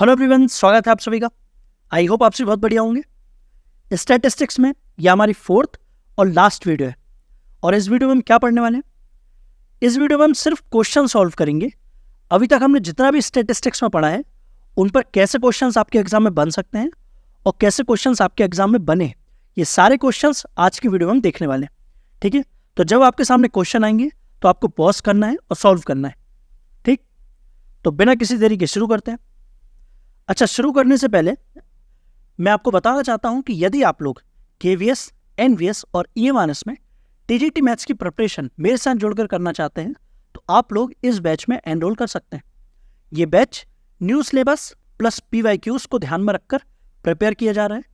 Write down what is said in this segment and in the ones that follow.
Hello everyone, स्वागत है आप सभी का। आई होप आप सभी बहुत बढ़िया होंगे। स्टैटिस्टिक्स में यह हमारी फोर्थ और लास्ट वीडियो है और इस वीडियो में हम क्या पढ़ने वाले हैं। इस वीडियो में हम सिर्फ क्वेश्चन सॉल्व करेंगे। अभी तक हमने जितना भी स्टैटिस्टिक्स में पढ़ा है उन पर कैसे क्वेश्चंस आपके एग्जाम में बन सकते हैं और कैसे क्वेश्चंस आपके एग्जाम में बने, ये सारे क्वेश्चंस आज की वीडियो में हम देखने वाले हैं। ठीक है, तो जब आपके सामने क्वेश्चन आएंगे तो आपको पॉज करना है और सॉल्व करना है। ठीक, तो बिना किसी देरी के शुरू करते हैं। अच्छा, शुरू करने से पहले मैं आपको बताना चाहता हूं कि यदि आप लोग KVS, NVS और EMRS में TGT मैथ्स की प्रिपरेशन मेरे साथ जुड़कर करना चाहते हैं तो आप लोग इस बैच में एनरोल कर सकते हैं। ये batch new syllabus plus PYQs को ध्यान में रखकर प्रिपेयर किया जा रहा है,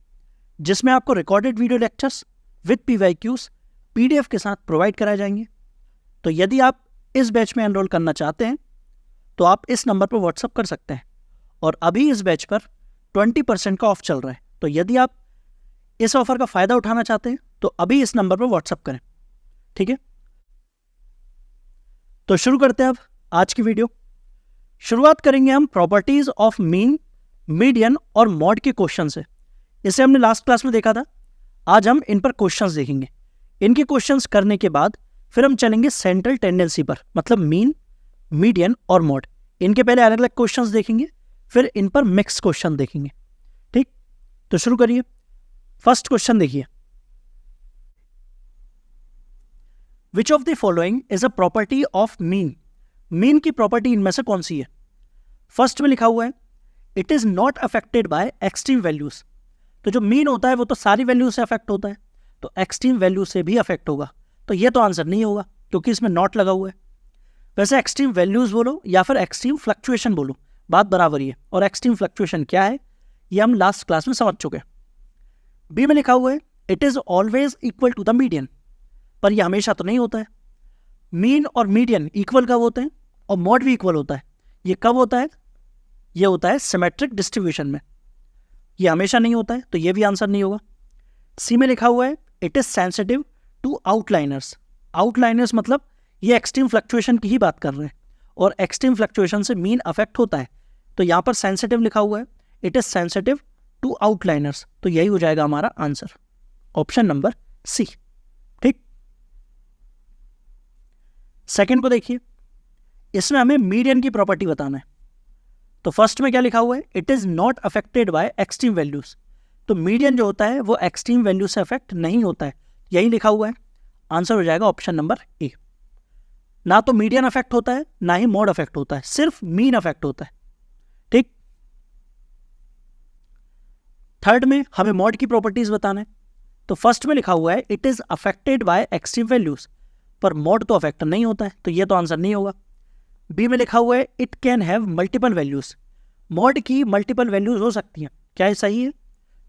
जिसमें आपको recorded video lectures with PYQs PDF के साथ प्रोवाइड कराए जाएंगे। तो यदि आप इस बैच में एनरोल करना चाहते हैं तो आप इस नंबर पर व्हाट्सअप कर सकते हैं और अभी इस बैच पर 20% का ऑफ चल रहा है। तो यदि आप इस ऑफर का फायदा उठाना चाहते हैं तो अभी इस नंबर पर व्हाट्सअप करें। ठीक है, तो शुरू करते हैं अब आज की वीडियो। शुरुआत करेंगे हम प्रॉपर्टीज ऑफ मीन, मीडियन और मॉड के क्वेश्चन से। इसे हमने लास्ट क्लास में देखा था। आज हम इन पर क्वेश्चंस देखेंगे। इनके क्वेश्चंस करने के बाद फिर हम चलेंगे सेंट्रल टेंडेंसी पर, मतलब मीन, मीडियन और मॉड। इनके पहले अलग अलग क्वेश्चंस देखेंगे, फिर इन पर मिक्स क्वेश्चन देखेंगे। ठीक, तो शुरू करिए। फर्स्ट क्वेश्चन देखिए, which of the following is a property of mean. Mean की प्रॉपर्टी इनमें से कौन सी है। फर्स्ट में लिखा हुआ है it is not affected by extreme values. तो जो मीन होता है वो तो सारी वैल्यू से अफेक्ट होता है, तो एक्सट्रीम वैल्यू से भी अफेक्ट होगा। तो ये तो आंसर नहीं होगा क्योंकि इसमें नॉट लगा हुआ है। वैसे एक्सट्रीम वैल्यूज बोलो या फिर एक्सट्रीम फ्लक्चुएशन बोलो, बात बराबर ही है। और एक्सट्रीम फ्लक्चुएशन क्या है ये हम लास्ट क्लास में समझ चुके हैं। बी में लिखा हुआ है it is always equal to the median, पर यह हमेशा तो नहीं होता है। मीन और मीडियन इक्वल कब होते हैं और मॉड भी इक्वल होता है। ये कब होता है, ये होता है सिमेट्रिक डिस्ट्रीब्यूशन में। ये हमेशा नहीं होता है, तो ये भी आंसर नहीं होगा। सी में लिखा हुआ है it is sensitive to outliners. Outliners मतलब ये एक्सट्रीम फ्लक्चुएशन की ही बात कर रहे हैं और एक्सट्रीम फ्लक्चुएशन से मीन अफेक्ट होता है। तो यहाँ पर सेंसिटिव लिखा हुआ है, it is sensitive to outliners, तो यही हो जाएगा हमारा आंसर, ऑप्शन नंबर सी। ठीक, सेकंड को देखिए, इसमें हमें मीडियन की प्रॉपर्टी बताना है। तो फर्स्ट में क्या लिखा हुआ है it is not affected by extreme values. तो मीडियन जो होता है वो एक्सट्रीम वैल्यू से अफेक्ट नहीं होता है, यही लिखा हुआ है। आंसर हो जाएगा ऑप्शन नंबर ए। ना तो मीडियन अफेक्ट होता है ना ही मॉड अफेक्ट होता है, सिर्फ मीन अफेक्ट होता है। ठीक, थर्ड में हमें मॉड की प्रॉपर्टीज बताना है। तो फर्स्ट में लिखा हुआ है it is affected by extreme values, पर मॉड तो अफेक्ट नहीं होता है, तो ये तो आंसर नहीं होगा। बी में लिखा हुआ है it can have multiple values. Mod की मल्टीपल वैल्यूज हो सकती हैं, क्या ये सही है।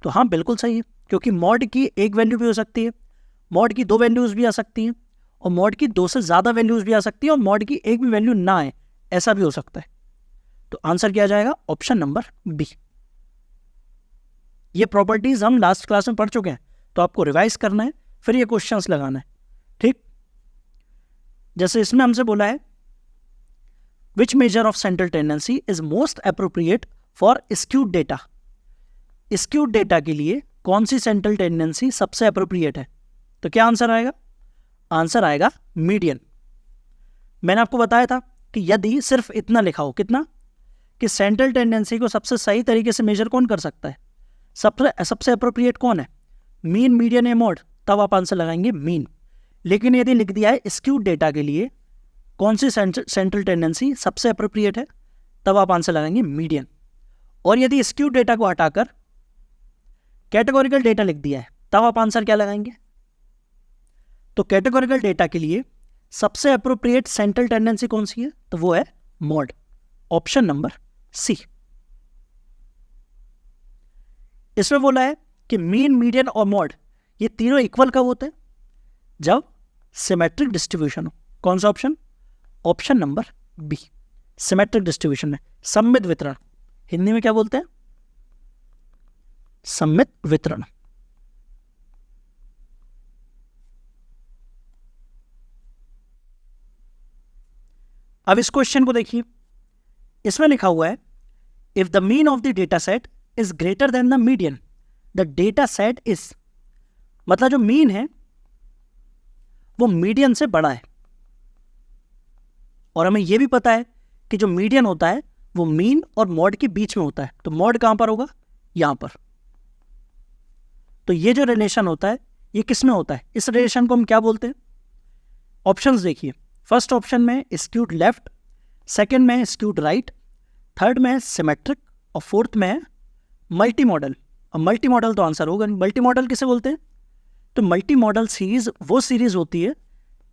तो हाँ, बिल्कुल सही है, क्योंकि मॉड की एक वैल्यू भी हो सकती है, मॉड की दो वैल्यूज भी आ सकती हैं, और मॉड की दो से ज्यादा वैल्यूज भी आ सकती है, और मॉड की एक भी वैल्यू ना आए, ऐसा भी हो सकता है। तो आंसर क्या जाएगा, ऑप्शन नंबर बी। ये प्रॉपर्टीज हम लास्ट क्लास में पढ़ चुके हैं, तो आपको रिवाइज करना है, फिर ये क्वेश्चंस लगाना है। ठीक, जैसे इसमें हमसे बोला है which measure of central tendency is most appropriate for skewed data. Skewed data के लिए कौन सी सेंट्रल टेंडेंसी सबसे अप्रोप्रिएट है। तो क्या आंसर आएगा, आंसर आएगा मीडियन। मैंने आपको बताया था कि यदि सिर्फ इतना लिखा हो, कितना, कि सेंट्रल टेंडेंसी को सबसे सही तरीके से मेजर कौन कर सकता है, सबसे अप्रोप्रिएट कौन है, मीन, मीडियन या मॉड, तब आप आंसर लगाएंगे मीन। लेकिन यदि लिख दिया है स्क्यूड डेटा के लिए कौन सी सेंट्रल टेंडेंसी सबसे अप्रोप्रिएट है, तब आप आंसर लगाएंगे मीडियन। और यदि स्क्यूड डेटा को हटाकर कैटेगोरिकल डेटा लिख दिया है, तब आप आंसर क्या लगाएंगे। तो कैटेगोरिकल डेटा के लिए सबसे अप्रोप्रिएट सेंट्रल टेंडेंसी कौन सी है, तो वो है मॉड, ऑप्शन नंबर सी। इसमें बोला है कि मीन, मीडियन और मॉड ये तीनों इक्वल कब होते हैं, जब सिमेट्रिक डिस्ट्रीब्यूशन हो। कौन सा option, option number B, symmetric distribution में, सममित वितरण, हिंदी में क्या बोलते हैं, सममित वितरण। अब इस क्वेश्चन को देखिए, इसमें लिखा हुआ है if the mean of the data set is greater than the median the data set is, मतलब जो मीन है वो मीडियन से बड़ा है, और हमें यह भी पता है कि जो मीडियन होता है वो मीन और मॉड के बीच में होता है। तो मॉड कहां पर होगा? यहां पर। तो ये जो रिलेशन होता है ये किस में होता है? इस रिलेशन को हम क्या बोलते हैं? ऑप्शंस देखिए, फर्स्ट ऑप्शन में स्क्यूड लेफ्ट, सेकंड में स्क्यूड राइट, थर्ड में सिमेट्रिक, और फोर्थ में है मल्टी मॉडल। अब मल्टी मॉडल तो आंसर होगा। मल्टी मॉडल किसे बोलते हैं? तो मल्टी मॉडल सीरीज वो सीरीज होती है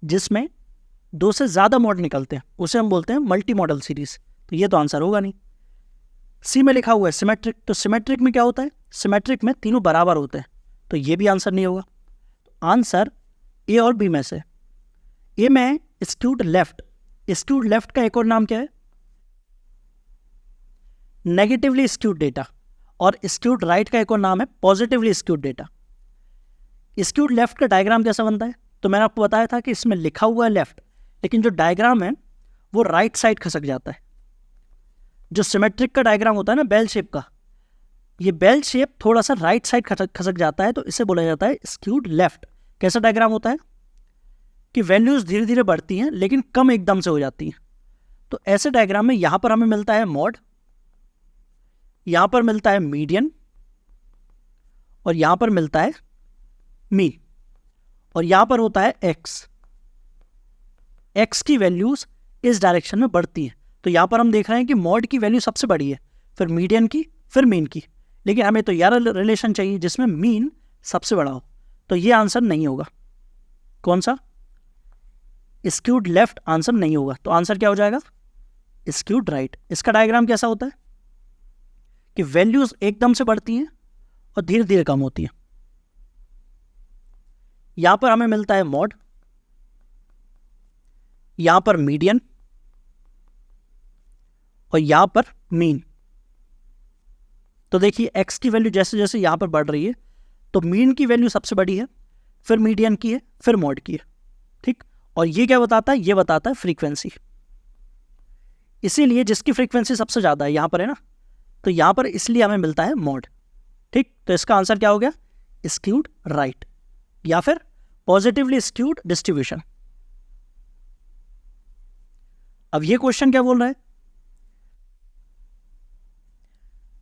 जिसमें दो से ज़्यादा मॉड निकलते हैं, उसे हम बोलते हैं मल्टी मॉडल सीरीज। तो ये तो आंसर होगा नहीं। सी में लिखा हुआ है सिमेट्रिक, तो सिमेट्रिक में क्या होता है? सिमेट्रिक में तीनों बराबर होते हैं, तो ये भी आंसर नहीं होगा। तो आंसर ए और बी में से। ए में स्क्यूड लेफ्ट, स्क्यूड लेफ्ट का एक और नाम क्या है? नेगेटिवली स्क्यूड डेटा, और स्क्यूड राइट का एक और नाम है positively skewed data. Skewed left का डायग्राम कैसा बनता है? तो मैंने आपको बताया था कि इसमें लिखा हुआ है लेफ्ट, लेकिन जो डायग्राम है वो राइट साइड खसक जाता है। जो सिमेट्रिक का डायग्राम होता है ना बेल शेप का, ये बेल शेप थोड़ा सा राइट साइड खसक जाता है, तो इसे बोला जाता है स्क्यूड लेफ्ट। कैसा डायग्राम होता है कि वैल्यूज धीरे धीरे बढ़ती हैं लेकिन कम एकदम से हो जाती हैं। तो ऐसे डायग्राम में यहां पर हमें मिलता है मॉड, यहां पर मिलता है मीडियन, और यहां पर मिलता है मीन, और यहां पर होता है एक्स। एक्स की वैल्यूज इस डायरेक्शन में बढ़ती हैं। तो यहां पर हम देख रहे हैं कि मॉड की वैल्यू सबसे बड़ी है, फिर मीडियन की, फिर मीन की, लेकिन हमें तो यार रिलेशन चाहिए जिसमें मीन सबसे बड़ा हो। तो ये आंसर नहीं होगा। कौन सा? स्क्यूड लेफ्ट आंसर नहीं होगा। तो आंसर क्या हो जाएगा? Skewed right. इसका डायग्राम कैसा होता है कि वैल्यूज एकदम से बढ़ती हैं और धीरे धीरे कम होती हैं। यहां पर हमें मिलता है मॉड, यहां पर मीडियन, और यहां पर मीन। तो देखिए एक्स की वैल्यू जैसे जैसे यहां पर बढ़ रही है तो मीन की वैल्यू सबसे बड़ी है, फिर मीडियन की है, फिर मॉड की है। ठीक, और ये क्या बताता है? ये बताता है फ्रीक्वेंसी। इसीलिए जिसकी फ्रीक्वेंसी सबसे ज्यादा है यहां पर है ना, तो यहां पर इसलिए हमें मिलता है मॉड। ठीक, तो इसका आंसर क्या हो गया? स्क्यूड राइट, या फिर पॉजिटिवली स्क्यूड डिस्ट्रीब्यूशन। अब ये क्वेश्चन क्या बोल रहा है?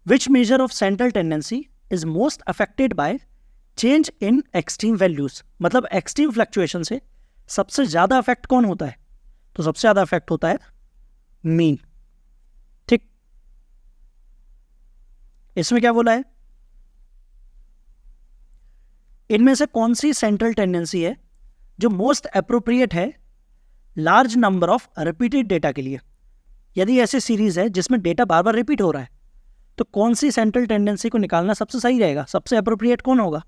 Which measure of central tendency is most affected by change in extreme values. मतलब एक्सट्रीम फ्लक्चुएशन से सबसे ज्यादा अफेक्ट कौन होता है? तो सबसे ज्यादा अफेक्ट होता है मीन। ठीक, इसमें क्या बोला है? इनमें से कौन सी सेंट्रल टेंडेंसी है जो मोस्ट अप्रोप्रिएट है large number of repeated data के लिए? यदि ऐसी सीरीज है जिसमें डेटा बार बार रिपीट हो रहा है तो कौन सी सेंट्रल टेंडेंसी को निकालना सबसे सही रहेगा? सबसे अप्रोप्रिएट कौन होगा?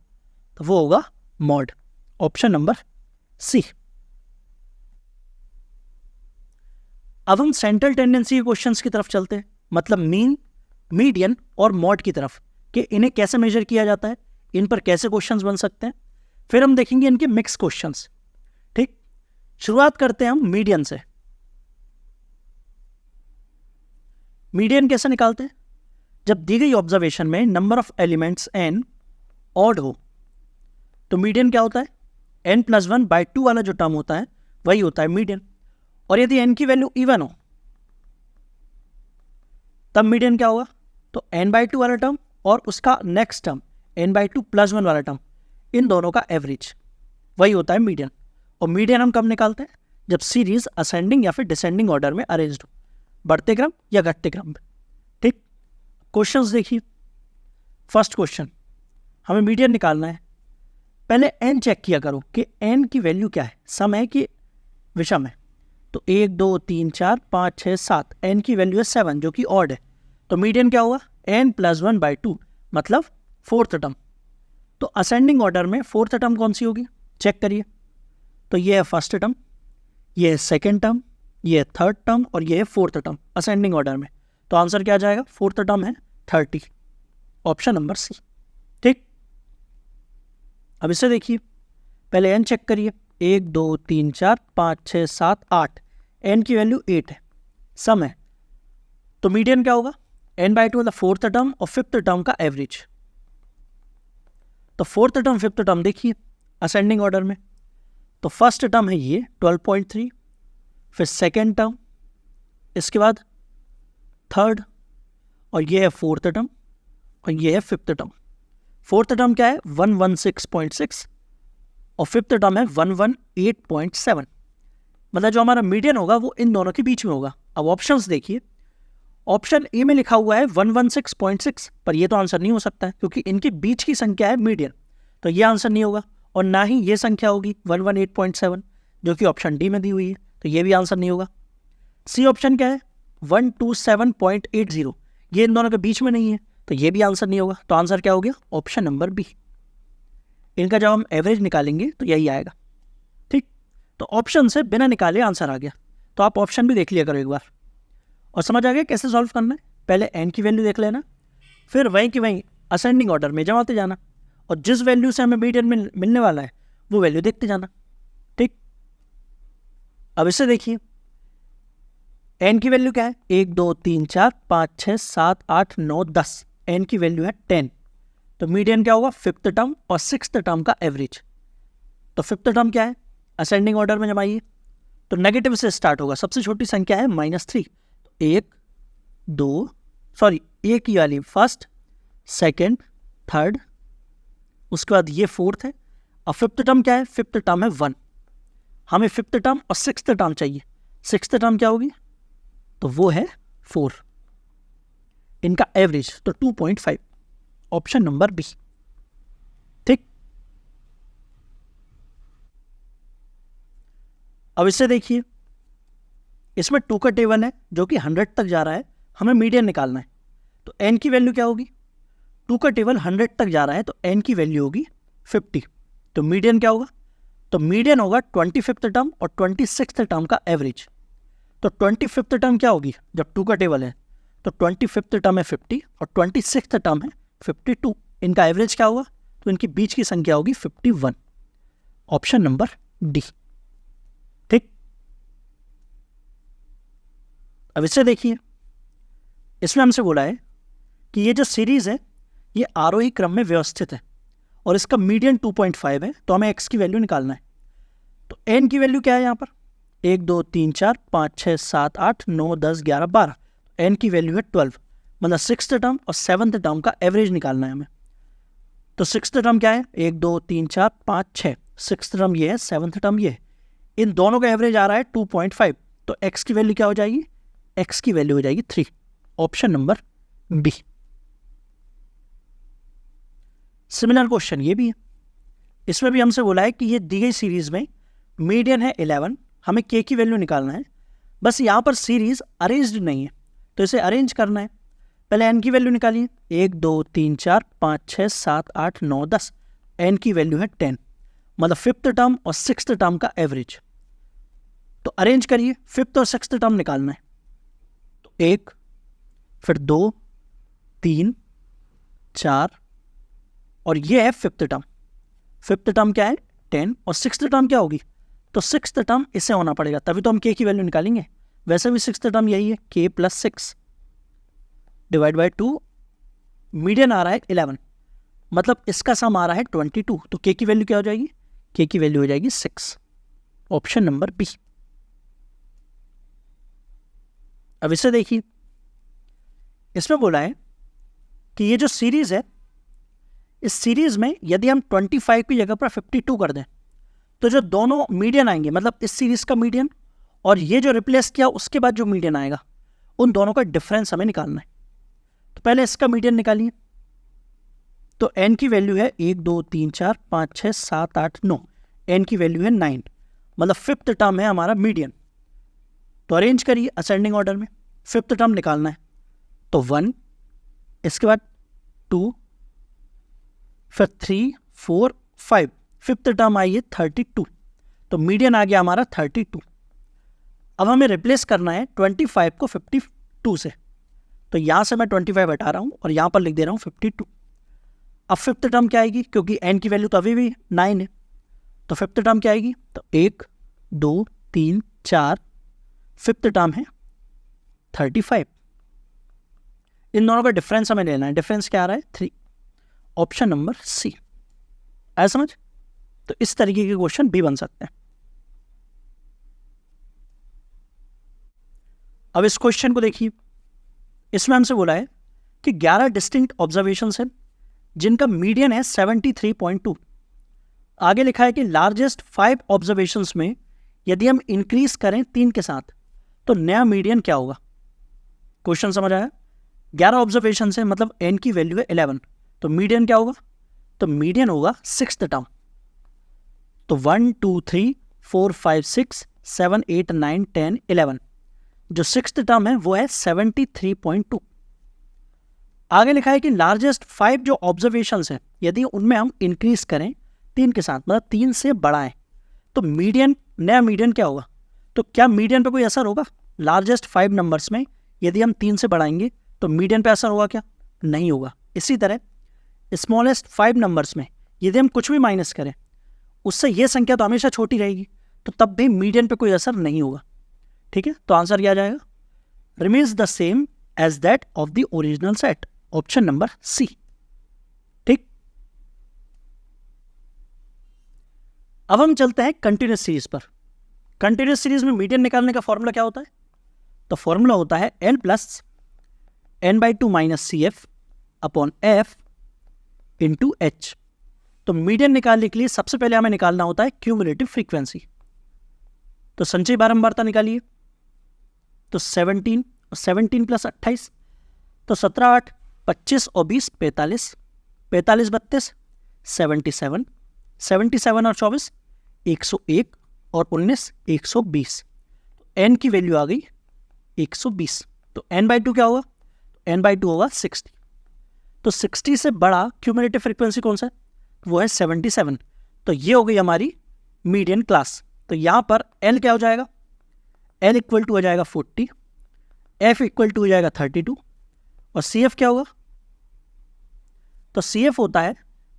तो वो होगा मॉड। ऑप्शन नंबर सी। अब हम सेंट्रल टेंडेंसी के क्वेश्चंस की तरफ चलते हैं, मतलब मीन, मीडियन और मॉड की तरफ, कि इन्हें कैसे मेजर किया जाता है, इन पर कैसे क्वेश्चंस बन सकते हैं। फिर हम देखेंगे इनके मिक्स क्वेश्चंस। ठीक, शुरुआत करते हैं हम मीडियन से। मीडियन कैसे निकालते हैं? जब दी गई ऑब्जर्वेशन में number of elements n odd हो तो मीडियन क्या होता है? n+1/2 वाला जो टर्म होता है वही होता है मीडियन। और यदि n की वैल्यू इवन हो तब मीडियन क्या होगा? तो n/2 वाला टर्म और उसका नेक्स्ट टर्म n/2+1 वाला टर्म, इन दोनों का एवरेज, वही होता है मीडियन। और मीडियन हम कब निकालते हैं? जब सीरीज असेंडिंग या फिर डिसेंडिंग ऑर्डर में अरेंज्ड हो, बढ़ते क्रम या घटते क्रम में। ठीक, क्वेश्चंस देखिए। फर्स्ट क्वेश्चन, हमें मीडियन निकालना है। पहले n चेक किया करो कि n की वैल्यू क्या है, सम है कि विषम है। तो 1 2 3 4 5 6 7, n की वैल्यू है 7 जो कि ऑड है। तो मीडियन क्या होगा? n+1/2, मतलब फोर्थ टर्म। तो असेंडिंग ऑर्डर में फोर्थ टर्म कौन सी होगी? चेक करिए। तो ये है फर्स्ट टर्म, ये है सेकेंड टर्म, ये है थर्ड टर्म, और ये है फोर्थ टर्म असेंडिंग ऑर्डर में। तो आंसर क्या आ जाएगा? फोर्थ टर्म है 30, ऑप्शन नंबर सी। ठीक, अब इसे देखिए। पहले n चेक करिए, 1 2 3 4 5 6 7 8, n की वैल्यू 8 है, सम है। तो मीडियन क्या होगा? n/2 मतलब फोर्थ टर्म और फिफ्थ टर्म का एवरेज। तो फोर्थ टर्म फिफ्थ टर्म देखिए असेंडिंग ऑर्डर में। तो फर्स्ट टर्म है ये 12.3, फिर सेकेंड टर्म, इसके बाद थर्ड, और ये है फोर्थ टर्म, और ये है फिफ्थ टर्म। फोर्थ टर्म क्या है 116.6 और फिफ्थ टर्म है 118.7। मतलब जो हमारा मीडियन होगा वो इन दोनों के बीच में होगा। अब ऑप्शंस देखिए, ऑप्शन ए में लिखा हुआ है 116.6, पर ये तो आंसर नहीं हो सकता है क्योंकि इनके बीच की संख्या है मीडियन, तो ये आंसर नहीं होगा। और ना ही ये संख्या होगी 118.7 जो कि ऑप्शन डी में दी हुई है, तो ये भी आंसर नहीं होगा। सी ऑप्शन क्या है 127.80, ये इन दोनों के बीच में नहीं है, तो ये भी आंसर नहीं होगा। तो आंसर क्या हो गया ऑप्शन नंबर बी। इनका जब हम एवरेज निकालेंगे तो यही आएगा। ठीक, तो ऑप्शन से बिना निकाले आंसर आ गया। तो आप ऑप्शन भी देख लिया करो एक बार और समझ आ गया कैसे सॉल्व करना है। पहले एन की वैल्यू देख लेना, फिर वहीं की वहीं असेंडिंग ऑर्डर में जमाते जाना, और जिस वैल्यू से हमें मीडियन मिलने वाला है वो वैल्यू देखते जाना। ठीक, अब इसे देखिए, एन की वैल्यू क्या है 1 2 3 4 5 6 7 8 9 10, एन की वैल्यू है 10। तो मीडियन क्या होगा फिफ्थ टर्म और सिक्स्थ टर्म का एवरेज। तो फिफ्थ टर्म क्या है असेंडिंग ऑर्डर में जमाइए, तो नेगेटिव से स्टार्ट होगा। सबसे छोटी संख्या है -3, तो 1 2 सॉरी एक ही वाली फर्स्ट सेकेंड थर्ड, उसके बाद ये फोर्थ है। और फिफ्थ टर्म क्या है फिफ्थ टर्म है 1। हमें फिफ्थ टर्म और सिक्स्थ टर्म चाहिए। सिक्स्थ टर्म क्या होगी तो वो है 4। इनका एवरेज तो 2.5, ऑप्शन नंबर बी। ठीक, अब इससे देखिए, इसमें 2 का टेबल है जो कि 100 तक जा रहा है, हमें मीडियन निकालना है। तो n की वैल्यू क्या होगी 2 का टेबल 100 तक जा रहा है, तो n की वैल्यू होगी 50। तो मीडियन क्या होगा तो मीडियन होगा 25th टर्म और 26th टर्म का एवरेज। तो 25th टर्म क्या होगी जब 2 का टेबल है, तो 25th टर्म है 50 और 26th टर्म है 52। इनका एवरेज क्या होगा तो इनकी बीच की संख्या होगी 51, ऑप्शन नंबर डी। ठीक, अब इससे देखिए, इसमें हमसे बोला है कि ये जो सीरीज है ये आरोही क्रम में व्यवस्थित है और इसका मीडियन 2.5 है, तो हमें x की वैल्यू निकालना है। तो n की वैल्यू क्या है यहाँ पर 1 2 3 4 5 6 7 8 9 10 11 12, n की वैल्यू है 12। मतलब सिक्स्थ टर्म और सेवन्थ टर्म का एवरेज निकालना है हमें। तो सिक्स्थ टर्म क्या है 1 2 3 4 5 6, सिक्स्थ टर्म ये है, सेवन्थ टर्म ये है, इन दोनों का एवरेज आ रहा है 2.5। तो x की वैल्यू क्या हो जाएगी x की वैल्यू हो जाएगी 3, option number B. Similar question ये भी है, इसमें भी हमसे बोला है कि ये दी गई सीरीज में मीडियन है 11, हमें k की वैल्यू निकालना है। बस यहाँ पर सीरीज अरेंज्ड नहीं है तो इसे अरेंज करना है। पहले n की वैल्यू निकालिए 1 2 3 4 5 6 7 8 9 10, n की वैल्यू है 10। मतलब फिफ्थ टर्म और सिक्स्थ टर्म का एवरेज। तो अरेंज करिए, फिफ्थ और सिक्स्थ टर्म निकालना है। तो 1 फिर 2 3 4 और ये है फिफ्थ टर्म। फिफ्थ टर्म क्या है 10 और सिक्स्थ टर्म क्या होगी तो सिक्स्थ टर्म इससे होना पड़ेगा, तभी तो हम k की वैल्यू निकालेंगे। वैसे भी सिक्स्थ टर्म यही है k + 6 डिवाइड बाई 2, मीडियन आ रहा है 11, मतलब इसका सम आ रहा है 22। तो k की वैल्यू क्या हो जाएगी k की वैल्यू हो जाएगी 6, ऑप्शन नंबर बी। अब इसे देखिए, इसमें बोला है कि ये जो सीरीज है इस सीरीज में यदि हम 25 की जगह पर 52 कर दें तो जो दोनों मीडियन आएंगे, मतलब इस सीरीज का मीडियन और ये जो रिप्लेस किया उसके बाद जो मीडियन आएगा, उन दोनों का डिफरेंस हमें निकालना है। तो पहले इसका मीडियन निकालिए। तो n की वैल्यू है 1 2 3 4 5 6 7 8 9, n की वैल्यू है 9, मतलब फिफ्थ टर्म है हमारा मीडियन। तो अरेंज करिए असेंडिंग ऑर्डर में, फिफ्थ टर्म निकालना है। तो 1, इसके बाद 2, फिर 3 4 5, फिफ्थ टर्म आई है 32। तो मीडियन आ गया हमारा 32। अब हमें रिप्लेस करना है 25 को 52 से, तो यहाँ से मैं 25 हटा रहा हूँ और यहाँ पर लिख दे रहा हूँ 52। अब फिफ्थ टर्म क्या आएगी, क्योंकि n की वैल्यू तो अभी भी 9 है, तो फिफ्थ टर्म क्या आएगी तो 1 2 3 4, फिफ्थ टर्म है 35। इन दोनों का डिफरेंस हमें लेना है। डिफरेंस क्या आ रहा है? 3। Option number C. आया समझ? तो इस तरीके के क्वेश्चन भी बन सकते हैं। अब इस क्वेश्चन को देखिए, इसमें हमसे बोला है कि 11 डिस्टिंक्ट ऑब्जर्वेशंस हैं जिनका मीडियन है 73.2। आगे लिखा है कि लार्जेस्ट 5 ऑब्जर्वेशंस में यदि हम इंक्रीज करें 3 के साथ तो नया मीडियन क्या होगा? क्वेश्चन समझ आया? 11 ऑब्जर्वेशन है, मतलब n की वैल्यू है 11, तो मीडियन क्या होगा? तो मीडियन होगा 6th टर्म। तो 1 2 3 4 5 6 7 8 9 10 11, जो 6th टर्म है वो है 73.2। आगे लिखा है कि लार्जेस्ट 5 जो ऑब्जर्वेशंस हैं यदि उनमें हम इंक्रीज करें 3 के साथ, मतलब 3 से बढ़ाएं, तो मीडियन, नया मीडियन क्या होगा? तो क्या मीडियन पे कोई असर होगा? लार्जेस्ट 5 नंबर्स में यदि हम 3 से बढ़ाएंगे तो मीडियन पे असर होगा क्या? नहीं होगा। इसी तरह स्मॉलेस्ट 5 नंबर्स में यदि हम कुछ भी माइनस करें उससे ये संख्या तो हमेशा छोटी रहेगी, तो तब भी मीडियन पे कोई असर नहीं होगा। ठीक है, तो आंसर क्या आ जाएगा? Remains the same as that of the original set. Option number C. ठीक, अब हम चलते हैं कंटिन्यूस सीरीज पर। कंटिन्यूस सीरीज में मीडियन निकालने का फॉर्मूला क्या होता है? तो फॉर्मूला होता है L plus n/2 minus C F upon F into H. तो मीडियन निकालने के लिए सबसे पहले हमें निकालना होता है क्यूमुलेटिव फ्रीक्वेंसी। तो संचयी बारंबारता निकालिए। तो 17 और 17 प्लस 28, तो 17 8 25 और 20 45, 45 32 77, 77 और 24 101 और 19 120। तो n की वैल्यू आ गई 120। तो n/2 क्या होगा? n/2 होगा 60। तो 60 से बड़ा क्यूमुलेटिव फ्रीक्वेंसी कौन सा है? वो है 77। तो ये हो गई हमारी मीडियन क्लास। तो यहाँ पर L क्या हो जाएगा? L इक्वल टू हो जाएगा 40, F इक्वल टू हो जाएगा 32 और CF क्या होगा? तो CF होता है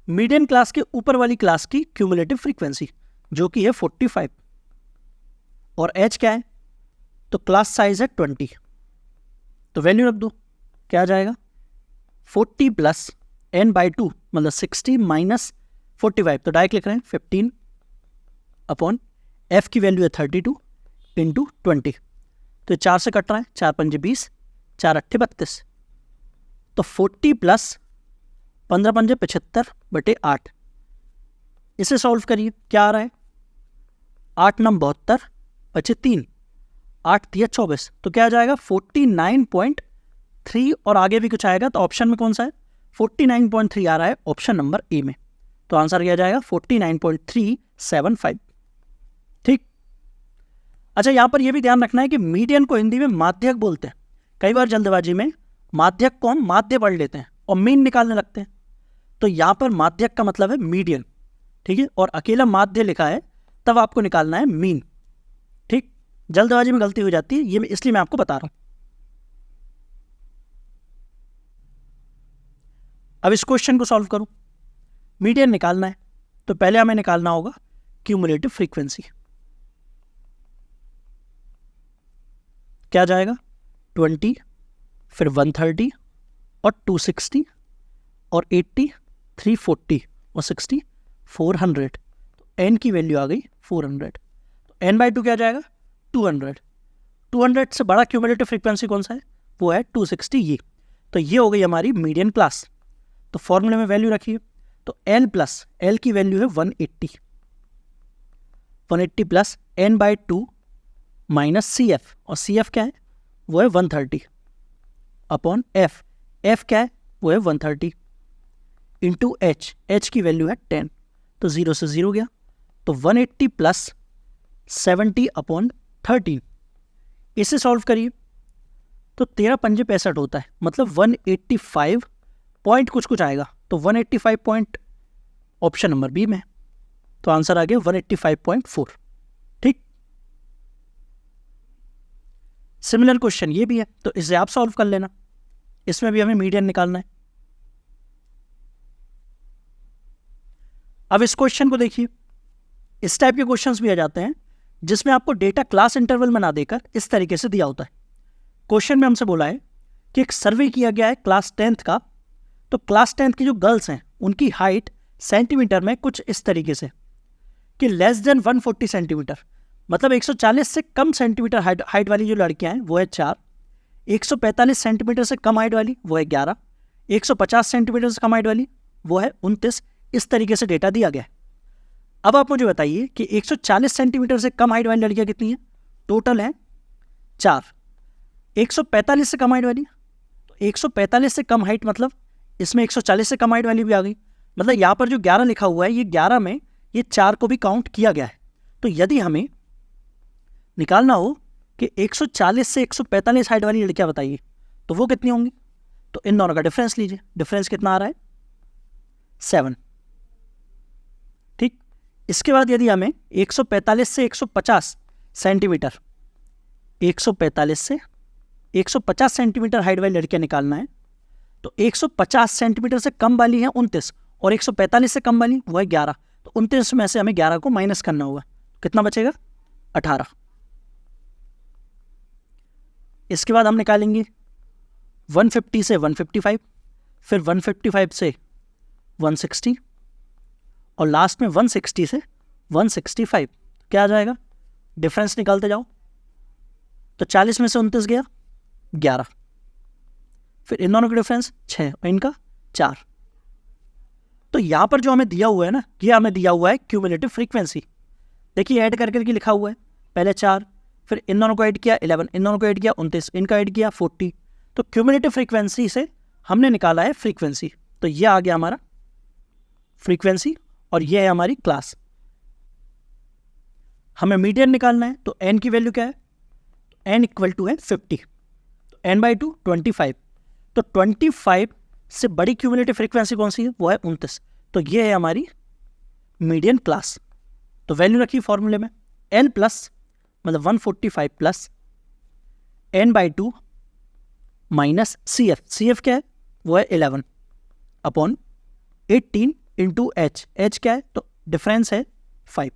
मीडियन क्लास के ऊपर वाली क्लास की क्यूमुलेटिव फ्रीक्वेंसी, जो कि है 45। और H क्या है? तो क्लास साइज है 20। तो वैल्यू रख दो, क्या आ जाएगा? 40 प्लस n/2 मतलब 60 माइनस 45, तो डायरेक्ट लिख रहे हैं 15 अपॉन f की वैल्यू है 32 इंटू 20। तो 4 से कट रहा है, 4 पंजे 20, 4 अट्ठे 32। तो 40 प्लस 15 पंजे 75 बटे 8। इसे सॉल्व करिए, क्या आ रहा है? 8 9 72 बचे 3, 8 3 24, तो क्या आ जाएगा? 49.3 और आगे भी कुछ आएगा। तो ऑप्शन में कौन सा है? 49.3 आ रहा है ऑप्शन नंबर ए में। तो आंसर क्या जाएगा? 49.375। ठीक। अच्छा, यहां पर यह भी ध्यान रखना है कि मीडियन को हिंदी में माध्यक बोलते हैं। कई बार जल्दबाजी में माध्यक को हम माध्य पढ़ लेते हैं और मीन निकालने लगते हैं। तो यहां पर माध्यक का मतलब है मीडियन, ठीक है, और अकेला माध्य लिखा है तब आपको निकालना है मीन। ठीक, जल्दबाजी में गलती हो जाती है, ये इसलिए मैं आपको बता रहा हूं। अब इस क्वेश्चन को सॉल्व करूं, मीडियन निकालना है तो पहले हमें निकालना होगा क्यूमुलेटिव फ्रीक्वेंसी। क्या जाएगा? 20, फिर 130 और 260 और 80, 340 और 60, 400। तो n की वैल्यू आ गई 400। तो n/2 क्या जाएगा? 200। 200 से बड़ा क्यूमुलेटिव फ्रीक्वेंसी कौन सा है? वो है 260 ये। तो ये हो गई हमारी मीडियन क्लास। तो फॉर्मूले में वैल्यू रखिए। तो L प्लस L की वैल्यू है 180, 180 प्लस n/2 माइनस CF, और CF क्या है? वो है 130 अपॉन F, F क्या है? वो है 130 इंटू H, H की वैल्यू है 10। तो 0 से 0 गया, तो 180 प्लस 70 अपॉन 13। इसे सॉल्व करिए तो 13 पंजे 65 होता है, मतलब 185 पॉइंट कुछ कुछ आएगा। तो 185 पॉइंट ऑप्शन नंबर बी में। तो आंसर आ गया 185.4। ठीक, सिमिलर क्वेश्चन ये भी है, तो इसे आप सॉल्व कर लेना। इसमें भी हमें मीडियन निकालना है। अब इस क्वेश्चन को देखिए, इस टाइप के क्वेश्चंस भी आ जाते हैं जिसमें आपको डेटा क्लास इंटरवल में ना देकर इस तरीके से दिया होता है। क्वेश्चन में हमसे बोला है कि एक सर्वे किया गया है क्लास 10th का। तो क्लास 10th की जो गर्ल्स हैं उनकी हाइट सेंटीमीटर में कुछ इस तरीके से कि लेस देन 140 सेंटीमीटर, मतलब 140 से कम सेंटीमीटर हाइट वाली जो लड़कियां हैं वो है 4, 145 सेंटीमीटर से कम हाइट वाली वो है 11, 150 सेंटीमीटर से कम हाइट वाली वो है 29। इस तरीके से डेटा दिया गया है। अब आप मुझे बताइए कि 140 सेंटीमीटर से कम हाइट वाली लड़कियां कितनी हैं? टोटल है 4। 145 से कम हाइट वाली, तो 145 से कम हाइट मतलब इसमें 140 से कम हाइट वाली भी आ गई, मतलब यहाँ पर जो 11 लिखा हुआ है ये 11 में ये 4 को भी काउंट किया गया है। तो यदि हमें निकालना हो कि 140 से 145 हाइट वाली लड़कियां बताइए तो वो कितनी होंगी, तो इन दोनों का डिफरेंस लीजिए। डिफरेंस कितना आ रहा है? 7। ठीक, इसके बाद यदि हमें 145 से 150 सेंटीमीटर, 145 से 150 सेंटीमीटर हाइट वाली लड़कियां निकालना है, तो 150 सेंटीमीटर से कम वाली है 29 और 145 से कम वाली वो है 11। तो 29 में से हमें 11 को माइनस करना होगा, कितना बचेगा? 18। इसके बाद हम निकालेंगे 150 से 155, फिर 155 से 160 और लास्ट में 160 से 165। क्या आ जाएगा? डिफरेंस निकालते जाओ। तो 40 में से 29 गया 11, फिर इन दोनों का डिफरेंस 6 और इनका 4। तो यहां पर जो हमें दिया हुआ है ना, ये हमें दिया हुआ है क्यूमुलेटिव फ्रीक्वेंसी। देखिए ऐड करके लिखा हुआ है, पहले 4, फिर इन दोनों को ऐड किया 11, इन दोनों को ऐड किया 29, इनका ऐड किया 40। तो क्यूमुलेटिव फ्रीक्वेंसी से हमने निकाला है फ्रीक्वेंसी। तो ये आ गया हमारा फ्रीक्वेंसी और ये है हमारी क्लास। हमें मीडियन निकालना है, तो n की वैल्यू क्या है? n इक्वल टू है 50, तो n/2 25। तो 25 से बड़ी क्यूमुलेटिव फ्रीक्वेंसी कौन सी है? वो है 29। तो ये है हमारी मीडियन क्लास। तो वैल्यू रखी फॉर्मूले में, n प्लस मतलब 145 प्लस n/2 माइनस CF क्या है? वो है 11 अपॉन 18 इंटू h क्या है? तो डिफरेंस है 5।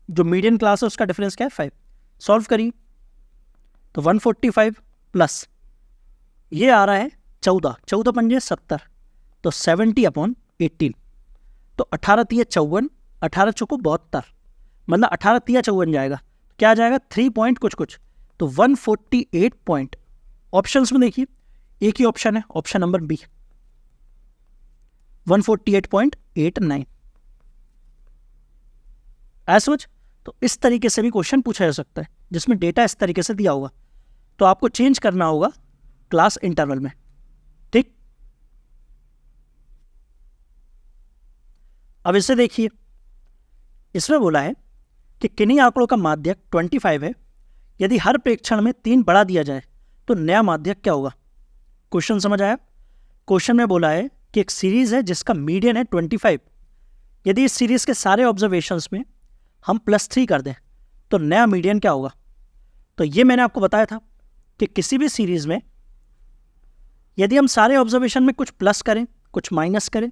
जो मीडियन क्लास है उसका डिफरेंस क्या है? 5। सॉल्व करिए तो 145 प्लस ये आ रहा है 14 पंजे 70, तो 70 अपॉन 18। तो 18 तिया 54, 18 चौको 72, मतलब 18 तिया 54 जाएगा। क्या आ जाएगा? 3 पॉइंट कुछ। तो 148 पॉइंट। ऑप्शंस में देखिए एक ही ऑप्शन है, ऑप्शन नंबर बी 148.89। ऐसा समझ। तो इस तरीके से भी क्वेश्चन पूछा जा सकता है जिसमें डेटा इस तरीके से दिया होगा, तो आपको चेंज करना होगा क्लास इंटरवल में। ठीक, अब इसे देखिए, इसमें बोला है कि किन्हीं आंकड़ों का माध्यक 25 है, यदि हर प्रेक्षण में 3 बढ़ा दिया जाए तो नया माध्यक क्या होगा? क्वेश्चन समझ आया? क्वेश्चन में बोला है कि एक सीरीज है जिसका मीडियन है 25, यदि इस सीरीज के सारे ऑब्जर्वेशंस में हम +3 कर दें तो नया मीडियन क्या होगा? तो ये मैंने आपको बताया था कि किसी भी सीरीज में यदि हम सारे ऑब्जर्वेशन में कुछ प्लस करें, कुछ माइनस करें,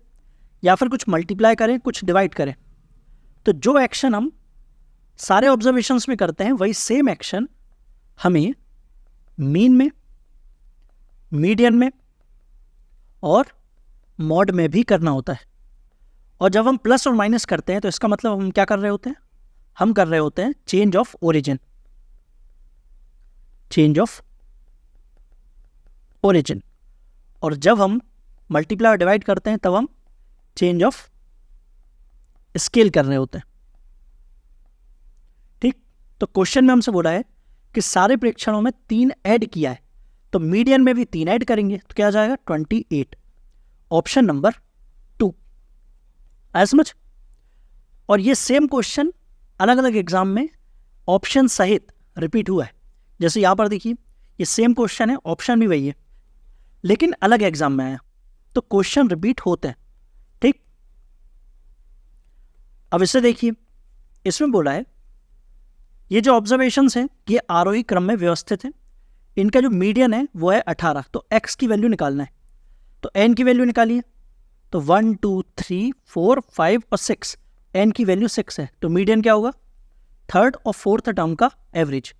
या फिर कुछ मल्टीप्लाई करें, कुछ डिवाइड करें, तो जो एक्शन हम सारे ऑब्जर्वेशंस में करते हैं वही सेम एक्शन हमें मीन में, मीडियन में और मॉड में भी करना होता है। और जब हम प्लस और माइनस करते हैं तो इसका मतलब हम क्या कर रहे होते हैं? हम कर रहे होते हैं change of origin, change of origin. और जब हम मल्टीप्लाई और डिवाइड करते हैं तब हम चेंज ऑफ स्केल कर रहे होते हैं। ठीक, तो क्वेश्चन में हमसे बोला है कि सारे प्रेक्षणों में 3 ऐड किया है, तो मीडियन में भी 3 ऐड करेंगे तो क्या आ जाएगा? 28। Option number 2। आया समझ? और ये सेम क्वेश्चन अलग अलग एग्जाम में ऑप्शन सहित रिपीट हुआ है। जैसे यहां पर देखिए, ये सेम क्वेश्चन है, ऑप्शन भी वही है, लेकिन अलग एग्जाम में आया, तो क्वेश्चन रिपीट होते हैं। ठीक, अब इसे देखिए, इसमें बोला है ये जो ऑब्जर्वेशंस हैं ये आरोही क्रम में व्यवस्थित है, इनका जो मीडियन है वो है 18, तो x की वैल्यू निकालना है। तो n की वैल्यू निकालिए, तो 1 2 3 4 5 और 6, n की वैल्यू 6 है, तो मीडियन क्या होगा? थर्ड और फोर्थ टर्म का एवरेज।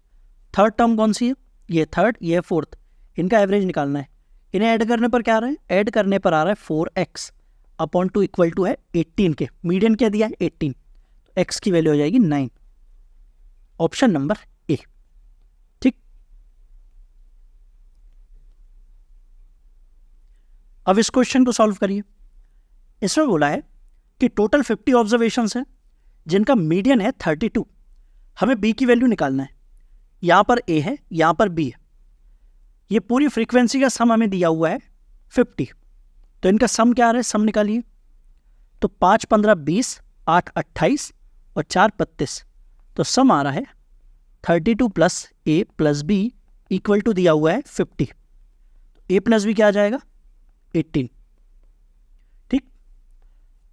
थर्ड टर्म कौन सी है? ये थर्ड, ये फोर्थ, इनका एवरेज निकालना है। इन्हें ऐड करने पर क्या आ रहा है, ऐड करने पर आ रहा है 4x अपॉन 2 इक्वल टू है 18 के, मीडियन क्या दिया है 18, तो x की वैल्यू हो जाएगी 9, ऑप्शन नंबर ए। ठीक, अब इस क्वेश्चन को सॉल्व करिए। इसमें बोला है कि टोटल 50 ऑब्जर्वेशंस हैं जिनका मीडियन है 32, हमें b की वैल्यू निकालना है। यहाँ पर a है, यहाँ पर b है, ये पूरी फ्रीक्वेंसी का सम हमें दिया हुआ है 50, तो इनका सम क्या आ रहा है, सम निकालिए। तो 5 15 20, 8 28 और 4 32, तो सम आ रहा है 32 plus a plus b equal to दिया हुआ है 50, a प्लस b क्या आ जाएगा 18। ठीक,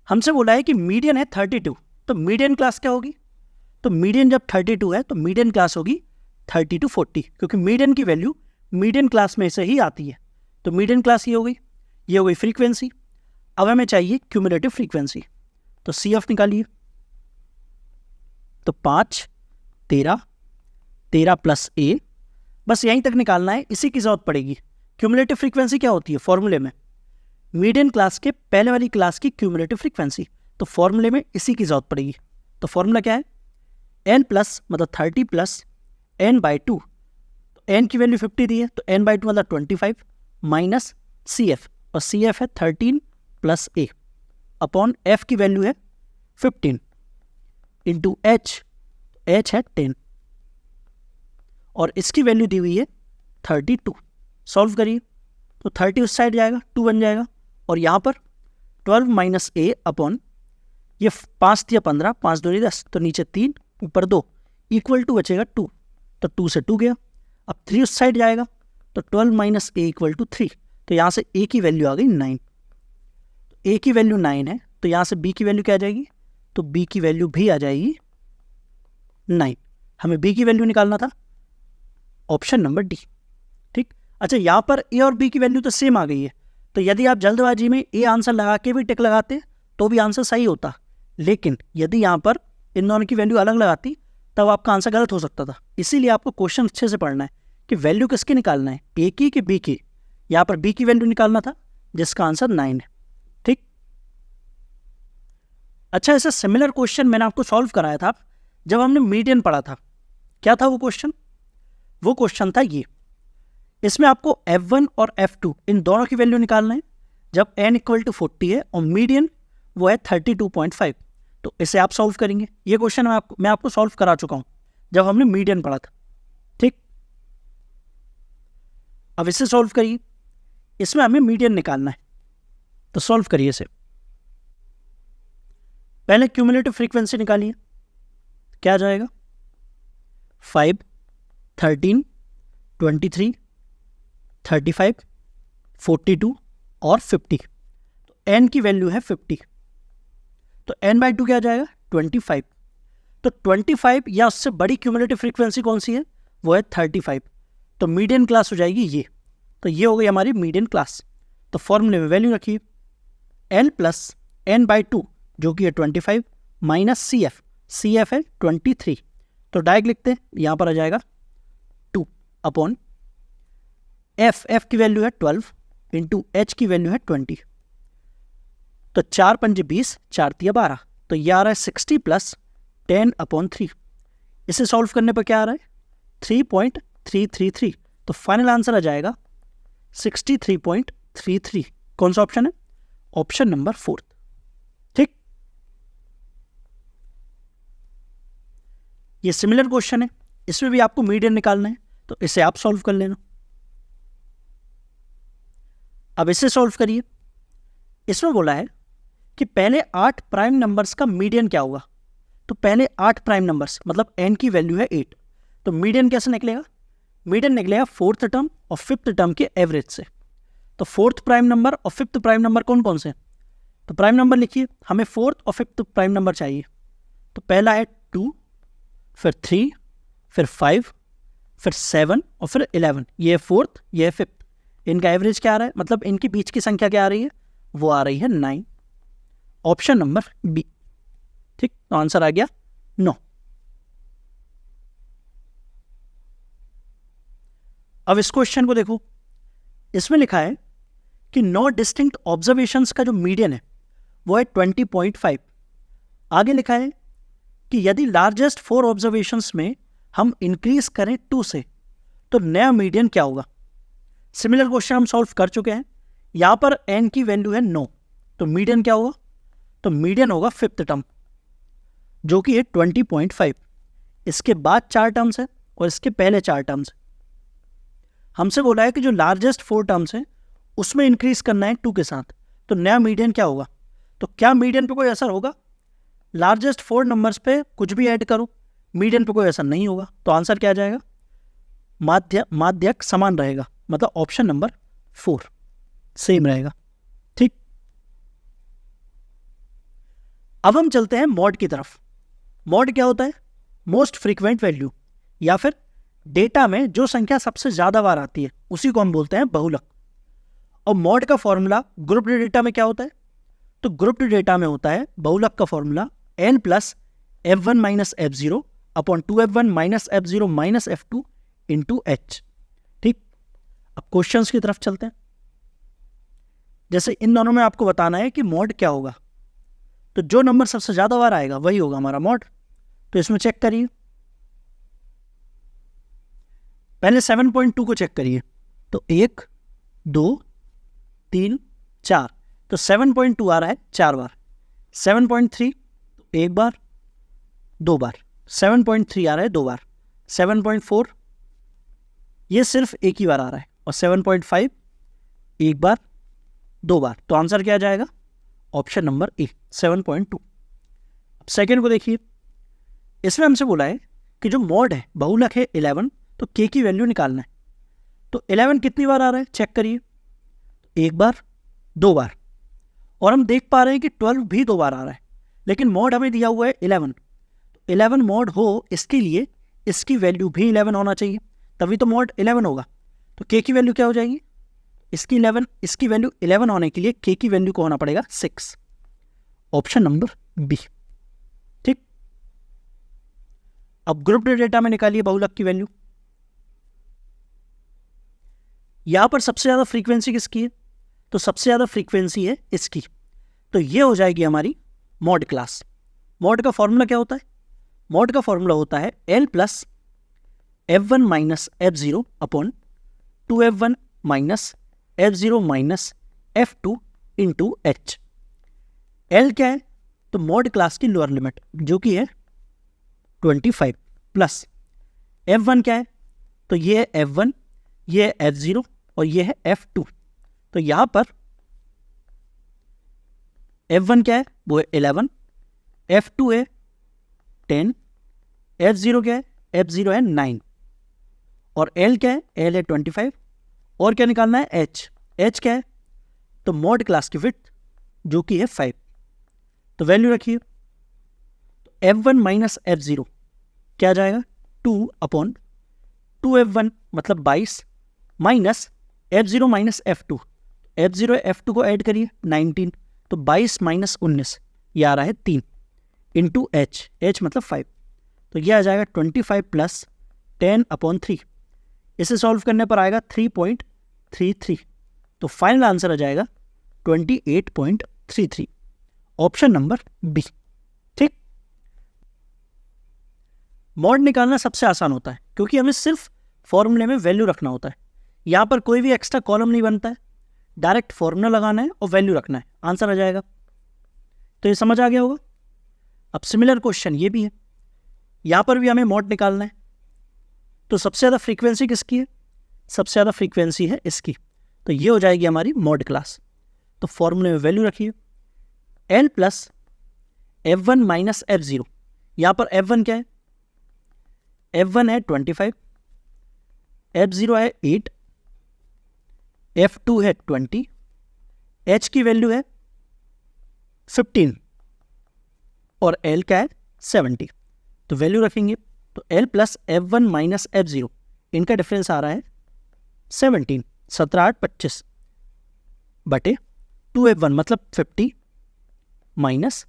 हमसे बोला है कि मीडियन है 32, तो मीडियन क्लास क्या होगी, तो मीडियन जब 32 है तो मीडियन क्लास होगी 30 to 40, क्योंकि मीडियन की वैल्यू मीडियन क्लास में से ही आती है, तो मीडियन क्लास ये हो गई फ्रीक्वेंसी। अब हमें चाहिए क्यूमुलेटिव फ्रीक्वेंसी, तो CF निकालिए। तो 5 13 13 प्लस a, बस यहीं तक निकालना है, इसी की जरूरत पड़ेगी। क्यूमुलेटिव फ्रीक्वेंसी क्या होती है, फॉर्मूले में मीडियन क्लास के पहले वाली क्लास की क्यूमुलेटिव फ्रीक्वेंसी, तो फॉर्मूले में इसी की जरूरत पड़ेगी। तो फॉर्मूला क्या है, n प्लस मतलब 30 प्लस n/2, तो n की वैल्यू 50 दी है, तो n/2 मतलब 25 माइनस CF, और CF है 13 प्लस a अपॉन f की वैल्यू है 15 इंटू h है 10, और इसकी वैल्यू दी हुई है 32। सॉल्व करिए, तो 30 उस साइड जाएगा, 2 बन जाएगा, और यहाँ पर 12 माइनस a अपॉन ये 5 दिया 15, 5 दूनी 10, तो नीचे 3 ऊपर 2 इक्वल टू बचेगा 2, तो 2 से 2 गया। अब 3 उस साइड जाएगा, तो 12 माइनस a इक्वल टू 3, तो यहाँ से a की वैल्यू आ गई 9, तो a की वैल्यू 9 है, तो यहाँ से b की वैल्यू क्या आ जाएगी, तो b की वैल्यू भी आ जाएगी 9। हमें b की वैल्यू निकालना था, ऑप्शन नंबर डी। ठीक, अच्छा यहाँ पर a और b की वैल्यू तो सेम आ गई है, तो यदि आप जल्दबाजी में a आंसर लगा के भी टिक लगाते तो भी आंसर सही होता, लेकिन यदि यहाँ पर इन दोनों की वैल्यू अलग लगाती तब आपका आंसर गलत हो सकता था। इसीलिए आपको क्वेश्चन अच्छे से पढ़ना है कि वैल्यू किसकी निकालना है, ए की कि बी की। यहाँ पर बी की वैल्यू निकालना था, जिसका आंसर 9 है। ठीक, अच्छा ऐसा सिमिलर क्वेश्चन मैंने आपको सॉल्व कराया था जब हमने मीडियन पढ़ा था। क्या था वो क्वेश्चन, वो क्वेश्चन था ये, इसमें आपको F1 और F2 इन दोनों की वैल्यू निकालना है जब n इक्वल टू 40 है और मीडियन वो है 32.5, तो इसे आप सॉल्व करेंगे। ये क्वेश्चन मैं आपको सॉल्व करा चुका हूं जब हमने मीडियन पढ़ा था। ठीक, अब इसे सॉल्व करिए, इसमें हमें मीडियन निकालना है, तो सॉल्व करिए इसे। पहले क्यूमुलेटिव फ्रीक्वेंसी निकालिए, क्या आ जाएगा 5 13 23 35 42 और 50, तो n की वैल्यू है 50, तो n/2 क्या आ जाएगा 25, तो 25 या उससे बड़ी क्यूमुलेटिव फ्रीक्वेंसी कौन सी है, वो है 35, तो मीडियन क्लास हो जाएगी ये, तो ये हो गई हमारी मीडियन क्लास। तो फॉर्मूले में वैल्यू रखिए n प्लस n/2 जो कि है 25 माइनस CF है 23, तो डायरेक्ट लिखते हैं, यहाँ पर आ जाएगा 2 अपॉन f की वैल्यू है 12 इंटू h की वैल्यू है 20, तो 4 पंजे 20, 4 तिया 12, तो ये आ रहा है 60 प्लस 10 अपॉन 3। इसे सॉल्व करने पर क्या आ रहा है 3.333, तो फाइनल आंसर आ जाएगा 63.33। कौन सा ऑप्शन है, ऑप्शन नंबर 4। ठीक, ये सिमिलर क्वेश्चन है, इसमें भी आपको मीडियन निकालना है, तो इसे आप सॉल्व कर लेना। अब इसे सॉल्व करिए, इसमें बोला है कि पहले 8 प्राइम नंबर्स का मीडियन क्या होगा, तो पहले 8 प्राइम नंबर्स मतलब n की वैल्यू है 8, तो मीडियन कैसे निकलेगा, मीडियन निकलेगा 4th टर्म और 5th टर्म के एवरेज से। तो 4th प्राइम नंबर और 5th प्राइम नंबर कौन कौन से, तो प्राइम नंबर लिखिए, हमें 4th और 5th प्राइम नंबर चाहिए। तो पहला है 2, फिर 3, फिर 5, फिर 7 और फिर 11, ये है 4th, ये है 5th। इनका एवरेज क्या आ रहा है, मतलब इनके बीच की संख्या क्या आ रही है, वो आ रही है 9, ऑप्शन नंबर बी। ठीक, तो आंसर आ गया 9। अब इस क्वेश्चन को देखो, इसमें लिखा है कि 9 डिस्टिंक्ट ऑब्जर्वेशंस का जो मीडियन है वो है 20.5। आगे लिखा है कि यदि लार्जेस्ट 4 ऑब्जर्वेशंस में हम इंक्रीज करें 2 से तो नया मीडियन क्या होगा। सिमिलर क्वेश्चन हम सॉल्व कर चुके हैं। यहाँ पर n की वैल्यू है 9, तो मीडियन क्या होगा, तो मीडियन होगा 5th टर्म जो कि है 20.5। इसके बाद 4 टर्म्स है और इसके पहले 4 टर्म्स है। हमसे बोला है कि जो लार्जेस्ट 4 टर्म्स है उसमें इंक्रीज करना है 2 के साथ, तो नया मीडियन क्या होगा। तो क्या मीडियन पे कोई असर होगा, लार्जेस्ट 4 नंबर्स पे कुछ भी ऐड करो मीडियन पे कोई असर नहीं होगा। तो आंसर क्या आ जाएगा, माध्यक समान रहेगा, मतलब ऑप्शन नंबर 4 सेम रहेगा। ठीक, अब हम चलते हैं मॉड की तरफ। मॉड क्या होता है, मोस्ट फ्रीक्वेंट वैल्यू, या फिर डेटा में जो संख्या सबसे ज्यादा बार आती है उसी को हम बोलते हैं बहुलक। और मॉड का फॉर्मूला ग्रुप्ड डेटा में क्या होता है, तो ग्रुप्ड डेटा में होता है बहुलक का formula n plus f1 minus f0 upon 2f1 minus f0 minus f2 into h। ठीक, अब क्वेश्चंस की तरफ चलते हैं। जैसे इन दोनों में आपको बताना है कि मॉड क्या होगा, तो जो नंबर सबसे ज्यादा बार आएगा वही होगा हमारा मॉड। तो इसमें चेक करिए, पहले 7.2 को चेक करिए, तो 1 2 3 4, तो 7.2 आ रहा है 4 बार। 7.3 तो 1 बार 2 बार, 7.3 आ रहा है 2 बार। 7.4 ये सिर्फ एक ही बार आ रहा है, और 7.5 1 बार 2 बार। तो आंसर क्या आ जाएगा, ऑप्शन नंबर ए 7.2। अब सेकेंड को देखिए, इसमें हमसे बोला है कि जो मॉड है बहुलक है 11, तो k की वैल्यू निकालना है। तो 11 कितनी बार आ रहा है चेक करिए, 1 बार 2 बार, और हम देख पा रहे हैं कि 12 भी 2 बार आ रहा है, लेकिन मॉड हमें दिया हुआ है 11। तो 11 मॉड हो इसके लिए इसकी वैल्यू भी 11 होना चाहिए, तभी तो मॉड 11 होगा। तो k की वैल्यू क्या हो जाएगी, इसकी 11, इसकी वैल्यू 11 होने के लिए k की वैल्यू को होना पड़ेगा 6, ऑप्शन नंबर बी। ठीक, अब ग्रुप्ड डेटा में निकालिए बहुलक की वैल्यू। यहां पर सबसे ज्यादा फ्रीक्वेंसी किसकी है, तो सबसे ज्यादा फ्रीक्वेंसी है इसकी, तो ये हो जाएगी हमारी मॉड क्लास। मॉड का फॉर्मूला क्या होता है, मॉड का फॉर्मूला होता है l plus f1 minus f0 upon 2f1 minus f0 minus f2 into h। l क्या है, तो मॉड क्लास की लोअर लिमिट जो कि है 25 प्लस f1 क्या है, तो ये है f1, ये है f0 और ये है f2। तो यहां पर f1 क्या है, वो है 11, f2 है 10, f0 क्या है, f0 है 9, और l क्या है, l है 25, और क्या निकालना है h क्या है, तो मॉड क्लास की विड्थ जो कि है 5। तो वैल्यू रखिए, तो f1 माइनस f0 क्या आ जाएगा, 2 अपॉन 2f1 मतलब 22 minus f0 minus f2, f0 f2 को ऐड करिए 19, तो 22 माइनस 19 ये आ रहा है 3 इंटू h मतलब 5, तो ये आ जाएगा 25 प्लस 10 अपॉन 3। इसे सॉल्व करने पर आएगा 3.33, तो फाइनल आंसर आ जाएगा 28.33, ऑप्शन नंबर बी। ठीक, मॉड निकालना सबसे आसान होता है क्योंकि हमें सिर्फ फॉर्मूले में वैल्यू रखना होता है। यहाँ पर कोई भी एक्स्ट्रा कॉलम नहीं बनता है, डायरेक्ट फॉर्मूला लगाना है और वैल्यू रखना है, आंसर आ जाएगा। तो ये समझ आ गया होगा। अब सिमिलर क्वेश्चन ये भी है, यहाँ पर भी हमें मॉड निकालना है। तो सबसे ज़्यादा फ्रीक्वेंसी किसकी है, सबसे ज़्यादा फ्रीक्वेंसी है इसकी, तो ये हो जाएगी हमारी मॉड क्लास। तो फॉर्मूले में वैल्यू रखिए, l plus f1 minus f0। यहाँ पर f1 क्या है, f1 है 25, f0 है 8, f2 है 20, h की वैल्यू है 15 और l क्या है 70। तो वैल्यू रखेंगे, तो l plus f1 minus f0 इनका डिफरेंस आ रहा है 17, 17 8 25 बटे 2f1 मतलब 50 माइनस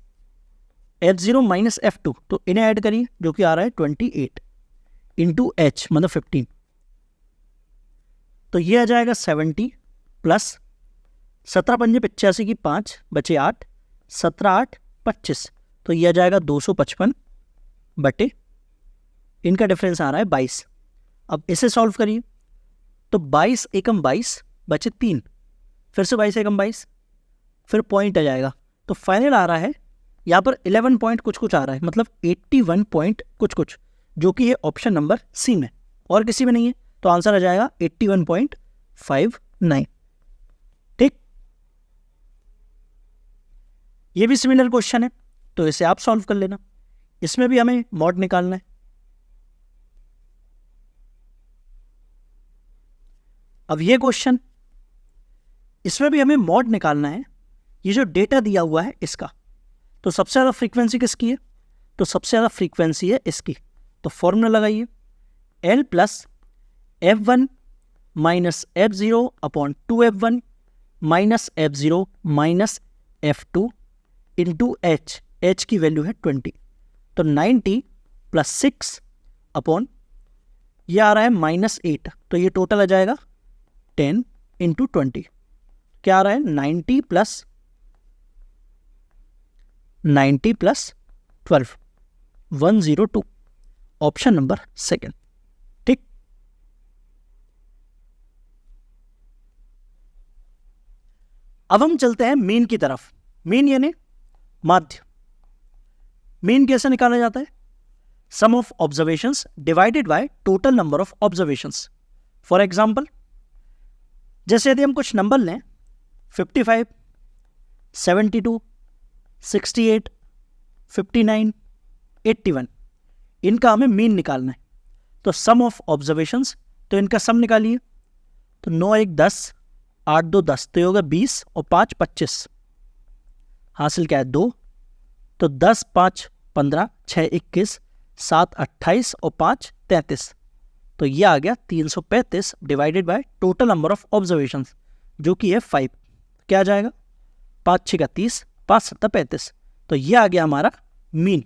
f0 माइनस f2, तो इन्हें ऐड करिए जो कि आ रहा है 28 इंटू h मतलब 15, तो ये आ जाएगा 70 प्लस 17 पंजे 85 की 5 बचे 8, 17 8 25, तो यह आ जाएगा 255 बटे इनका डिफरेंस आ रहा है 22। अब इसे सॉल्व करिए तो 22 एकम 22 बचे 3, फिर से 22 एकम 22, फिर पॉइंट आ जाएगा, तो फाइनल आ रहा है यहाँ पर 11 पॉइंट कुछ कुछ आ रहा है, मतलब 81 पॉइंट कुछ कुछ, जो कि ये ऑप्शन नंबर सी में, और किसी में नहीं है, तो आंसर आ जाएगा 81.59। ठीक, ये भी सिमिलर क्वेश्चन है, तो इसे आप सॉल्व कर लेना। इसमें भी हमें मॉड निकालना है। अब ये क्वेश्चन, इसमें भी हमें मॉड निकालना है। ये जो डेटा दिया हुआ है इसका, तो सबसे ज़्यादा फ्रीक्वेंसी किसकी है, तो सबसे ज़्यादा फ्रीक्वेंसी है इसकी, तो फॉर्मूला लगाइए L plus F1 minus F0 upon 2F1 minus F0 minus F2 into H की वैल्यू है 20, तो 90 प्लस 6 अपॉन ये आ रहा है -8, तो ये टोटल आ जाएगा 10 इंटू 20, क्या आ रहा है 90 प्लस 12 102, ऑप्शन नंबर सेकंड। ठीक, अब हम चलते हैं मीन की तरफ। मीन यानी माध्य। मीन कैसे निकाला जाता है, sum of observations divided by total number of observations. For example, जैसे यदि हम कुछ नंबर लें 55, 72, 68, 59, 81, इनका हमें मीन निकालना है। तो सम ऑफ ऑब्जर्वेशंस, तो इनका सम निकालिए, तो 9 1 10, 8 2 10, तो ये होगा 20 और 5 25, हासिल क्या है 2, तो 10 5 15, 6 21, 7 28 और 5 33, तो ये आ गया 335 divided by total number of observations, जो कि है 5। क्या आ जाएगा 5 6 30, 5 7 35, तो ये आ गया हमारा मीन।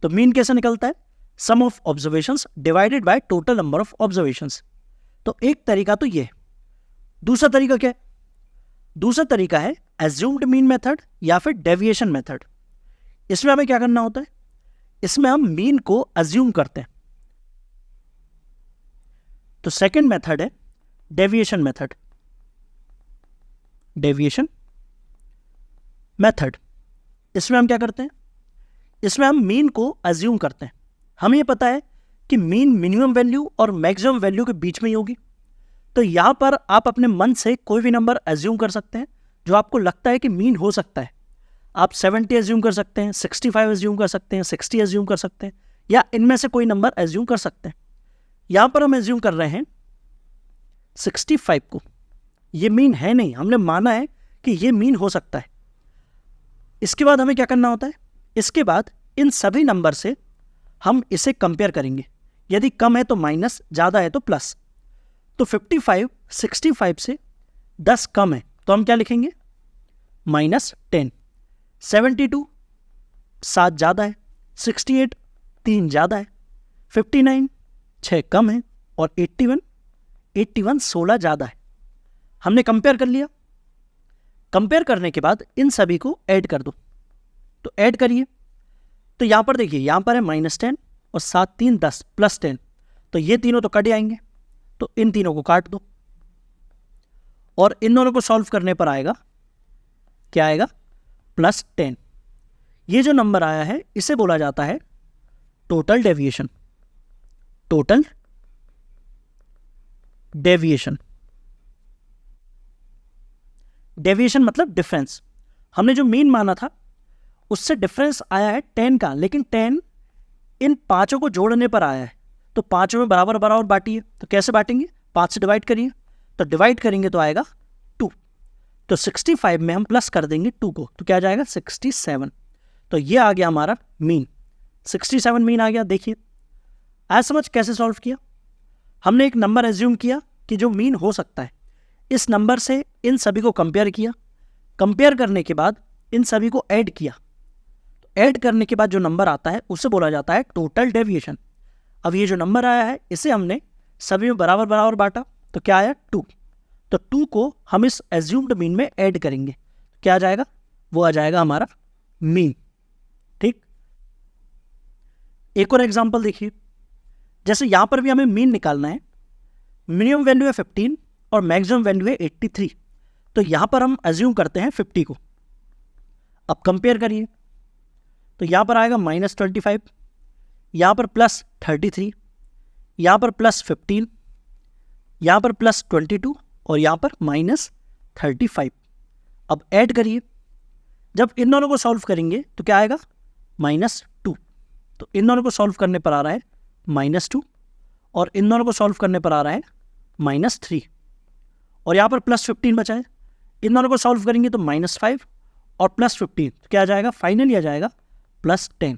तो मीन कैसे निकलता है, sum of observations divided by total number of observations. तो एक तरीका तो ये, दूसरा तरीका क्या है, दूसरा तरीका है एज्यूम्ड मीन मेथड या फिर डेविएशन मेथड। इसमें हमें क्या करना होता है, इसमें हम मीन को अज्यूम करते हैं। तो सेकंड मेथड है डेविएशन मेथड। डेविएशन मेथड, इसमें हम क्या करते हैं, इसमें हम मीन को अज्यूम करते हैं। हमें यह पता है कि मीन मिनिमम वैल्यू और मैक्सिमम वैल्यू के बीच में ही होगी, तो यहां पर आप अपने मन से कोई भी नंबर अज्यूम कर सकते हैं जो आपको लगता है कि मीन हो सकता है। आप 70 अज्यूम कर सकते हैं, 65 अज्यूम कर सकते हैं, 60 अज्यूम कर सकते हैं, या इनमें से कोई नंबर अज्यूम कर सकते हैं। यहां पर हम अज्यूम कर रहे हैं 65 को। ये मीन है नहीं, हमने माना है कि ये मीन हो सकता है। इसके बाद हमें क्या करना होता है, इसके बाद इन सभी नंबर से हम इसे कंपेयर करेंगे। यदि कम है तो माइनस, ज़्यादा है तो प्लस। तो 55 65 से 10 कम है तो हम क्या लिखेंगे -10। 72 7 ज़्यादा है, 68 3 ज़्यादा है, 59 6 कम है, और 81 16 ज़्यादा है। हमने कंपेयर कर लिया। कंपेयर करने के बाद इन सभी को ऐड कर दो, तो ऐड करिए। तो यहां पर देखिए, यहां पर है -10 और 7 3 10 +10, तो ये तीनों तो कट जाएंगे, तो इन तीनों को काट दो, और इन दोनों को सॉल्व करने पर आएगा, क्या आएगा +10। ये जो नंबर आया है इसे बोला जाता है total deviation. Total deviation, deviation मतलब डिफरेंस। हमने जो मीन माना था उससे डिफरेंस आया है 10 का, लेकिन 10 इन पांचों को जोड़ने पर आया है, तो पांचों में बराबर बराबर बांटिए। तो कैसे बांटेंगे, 5 से डिवाइड करिए, तो डिवाइड करेंगे तो आएगा 2। तो 65 में हम प्लस कर देंगे 2 को, तो क्या आ जाएगा 67। तो ये आ गया हमारा मीन, 67 मीन आ गया। देखिए आज समझ कैसे सॉल्व किया। हमने एक नंबर एज्यूम किया कि जो मीन हो सकता है, इस नंबर से इन सभी को कंपेयर किया, कंपेयर करने के बाद इन सभी को ऐड किया, तो ऐड करने के बाद जो नंबर आता है उसे बोला जाता है टोटल डेविएशन। अब ये जो नंबर आया है इसे हमने सभी में बराबर बराबर बांटा, तो क्या आया 2। तो 2 को हम इस एज्यूम्ड मीन में ऐड करेंगे, क्या आ जाएगा, वो आ जाएगा हमारा मीन। ठीक, एक और एग्जांपल देखिए, जैसे यहां पर भी हमें मीन निकालना है, मिनिमम वैल्यू है 15 और मैक्सिमम वैल्यू है 83, तो यहां पर हम एज्यूम करते हैं 50 को। अब कंपेयर करिए, तो यहां पर आएगा -25, यहां पर +33, यहां पर +15, यहां पर +22 और यहां पर -35। अब ऐड करिए, जब इन दोनों को सॉल्व करेंगे तो क्या आएगा, -2। तो इन दोनों को सॉल्व करने पर आ रहा है -2 और इन दोनों को सॉल्व करने पर आ रहा है -3 और यहाँ पर +15 बचा है, इन दोनों को सॉल्व करेंगे तो -5 और +15, तो क्या आ जाएगा, फाइनली आ जाएगा +10।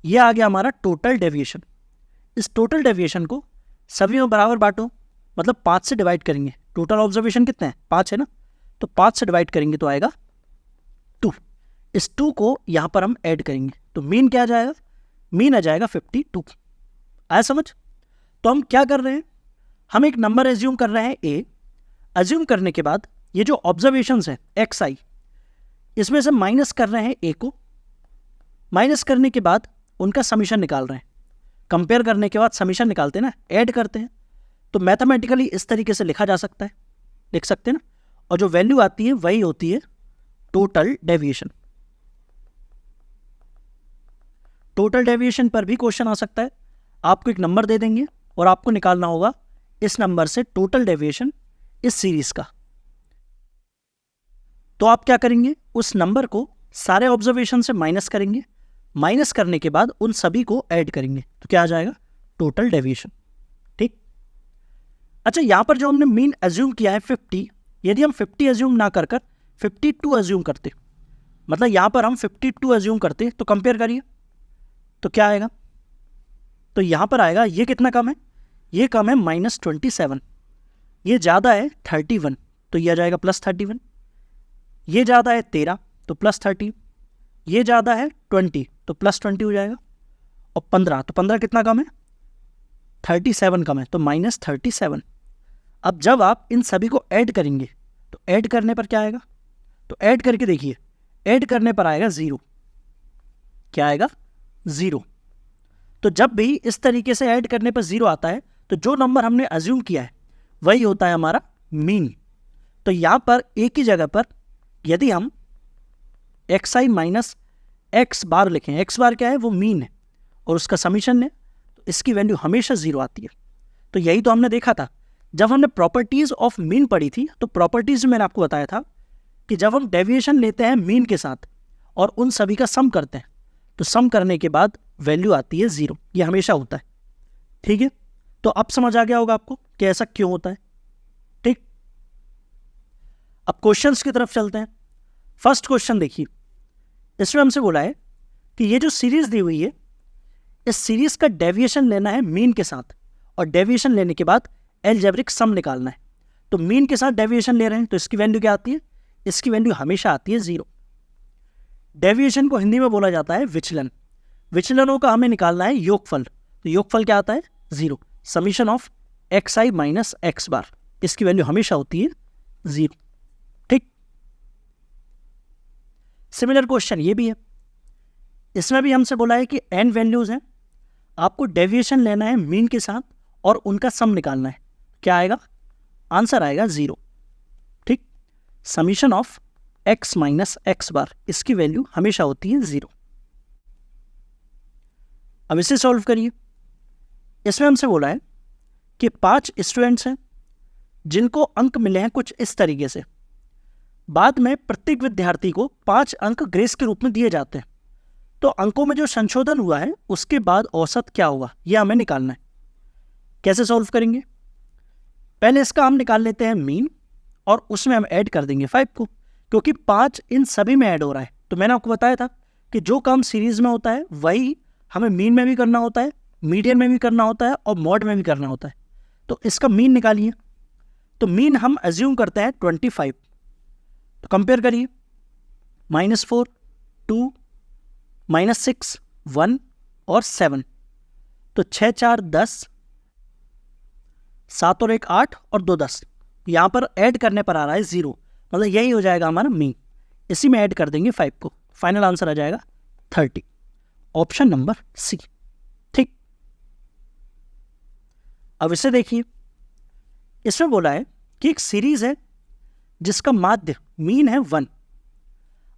ये आ गया हमारा टोटल डेविएशन। इस टोटल डेविएशन को सभी में बराबर बांटो, मतलब 5 से डिवाइड करेंगे। टोटल ऑब्जर्वेशन कितने हैं, 5 है ना, तो 5 से डिवाइड करेंगे तो आएगा 2। इस 2 को यहाँ पर हम ऐड करेंगे तो मीन क्या आ जाएगा, मीन आ जाएगा 52। आया समझ? तो हम क्या कर रहे हैं, हम एक नंबर एज्यूम कर रहे हैं ए, एज्यूम करने के बाद ये जो ऑब्जर्वेशंस हैं xi, इसमें से माइनस कर रहे हैं ए को, माइनस करने के बाद उनका समीशन निकाल रहे हैं। कंपेयर करने के बाद समीशन निकालते हैं ना, ऐड करते हैं, तो मैथमेटिकली इस तरीके से लिखा जा सकता है, लिख सकते हैं ना, और जो वैल्यू आती है वही होती है टोटल डेविएशन। टोटल डेविएशन पर भी क्वेश्चन आ सकता है, आपको एक नंबर दे देंगे और आपको निकालना होगा इस नंबर से टोटल डेविएशन इस सीरीज का। तो आप क्या करेंगे, उस नंबर को सारे ऑब्जर्वेशन से माइनस करेंगे, माइनस करने के बाद उन सभी को ऐड करेंगे, तो क्या आ जाएगा, टोटल डेविएशन। ठीक, अच्छा यहां पर जो हमने मीन एज्यूम किया है 50, यदि हम 50 एज्यूम ना कर 52 एज्यूम करते, मतलब यहां पर हम 52 एज्यूम करते, तो कंपेयर करिए तो क्या आएगा, तो यहां पर आएगा, ये कितना कम है, ये कम है -27, ये ज़्यादा है 31, तो ये आ जाएगा +31, ये ज़्यादा है 13 तो +30, ये ज़्यादा है 20 तो +20 हो जाएगा, और 15 तो 15 कितना कम है, 37 कम है, तो -37। अब जब आप इन सभी को ऐड करेंगे तो ऐड करने पर क्या आएगा, तो ऐड करके देखिए, ऐड करने पर आएगा 0, क्या आएगा, 0। तो जब भी इस तरीके से ऐड करने पर 0 आता है तो जो नंबर हमने अज्यूम किया है वही होता है हमारा मीन। तो यहां पर एक ही जगह पर यदि हम xi माइनस x बार लिखें, x बार क्या है, वो मीन है और उसका समीशन है, तो इसकी वैल्यू हमेशा 0 आती है। तो यही तो हमने देखा था जब हमने प्रॉपर्टीज ऑफ मीन पढ़ी थी, तो प्रॉपर्टीज में मैंने आपको बताया था कि जब हम डेविएशन लेते हैं मीन के साथ और उन सभी का सम करते हैं, तो सम करने के बाद वैल्यू आती है 0, ये हमेशा होता है। ठीक है, तो अब समझ आ गया होगा आपको कि ऐसा क्यों होता है। ठीक, अब क्वेश्चंस की तरफ चलते हैं। फर्स्ट क्वेश्चन देखिए, इसमें हमसे बोला है कि ये जो सीरीज दी हुई है, इस सीरीज का डेविएशन लेना है मीन के साथ और डेविएशन लेने के बाद अलजेब्रिक सम निकालना है। तो मीन के साथ डेविएशन ले रहे हैं तो इसकी वैल्यू क्या आती है, इसकी वैल्यू हमेशा आती है 0। डेविएशन को हिंदी में बोला जाता है विचलन। विचलनों का हमें निकालना है योगफल, तो योगफल क्या आता है, 0। Summation of xi minus x बार, इसकी वैल्यू हमेशा होती है 0। ठीक, सिमिलर क्वेश्चन ये भी है, इसमें भी हमसे बोला है कि n वैल्यूज हैं, आपको डेविएशन लेना है मीन के साथ और उनका सम निकालना है। क्या आएगा, आंसर आएगा 0। ठीक, summation of x minus x बार, इसकी वैल्यू हमेशा होती है 0। अब इसे सॉल्व करिए। इसमें हमसे बोला है कि 5 स्टूडेंट्स हैं जिनको अंक मिले हैं कुछ इस तरीके से। बाद में प्रत्येक विद्यार्थी को 5 अंक ग्रेस के रूप में दिए जाते हैं। तो अंकों में जो संशोधन हुआ है उसके बाद औसत क्या होगा, यह हमें निकालना है। कैसे सॉल्व करेंगे, पहले इसका हम निकाल लेते हैं मीन और उसमें हम ऐड कर देंगे 5 को, क्योंकि 5 इन सभी में ऐड हो रहा है। तो मैंने आपको बताया था कि जो काम सीरीज में होता है वही हमें मीन में भी करना होता है, मीडियन में भी करना होता है और मॉड में भी करना होता है। तो इसका मीन निकालिए। तो मीन हम एज्यूम करते हैं 25। तो कंपेयर करिए, -4, 2, -6, 1 और 7। तो 6, 4, 10, 7 और 1 8 और 2 10। यहाँ पर ऐड करने पर आ रहा है 0, मतलब यही हो जाएगा हमारा मीन। इसी में ऐड कर देंगे 5 को, फाइनल आंसर आ जाएगा 30, ऑप्शन नंबर सी। ठीक, अब इसे देखिए, इसमें बोला है कि एक सीरीज है जिसका माध्य मीन है 1।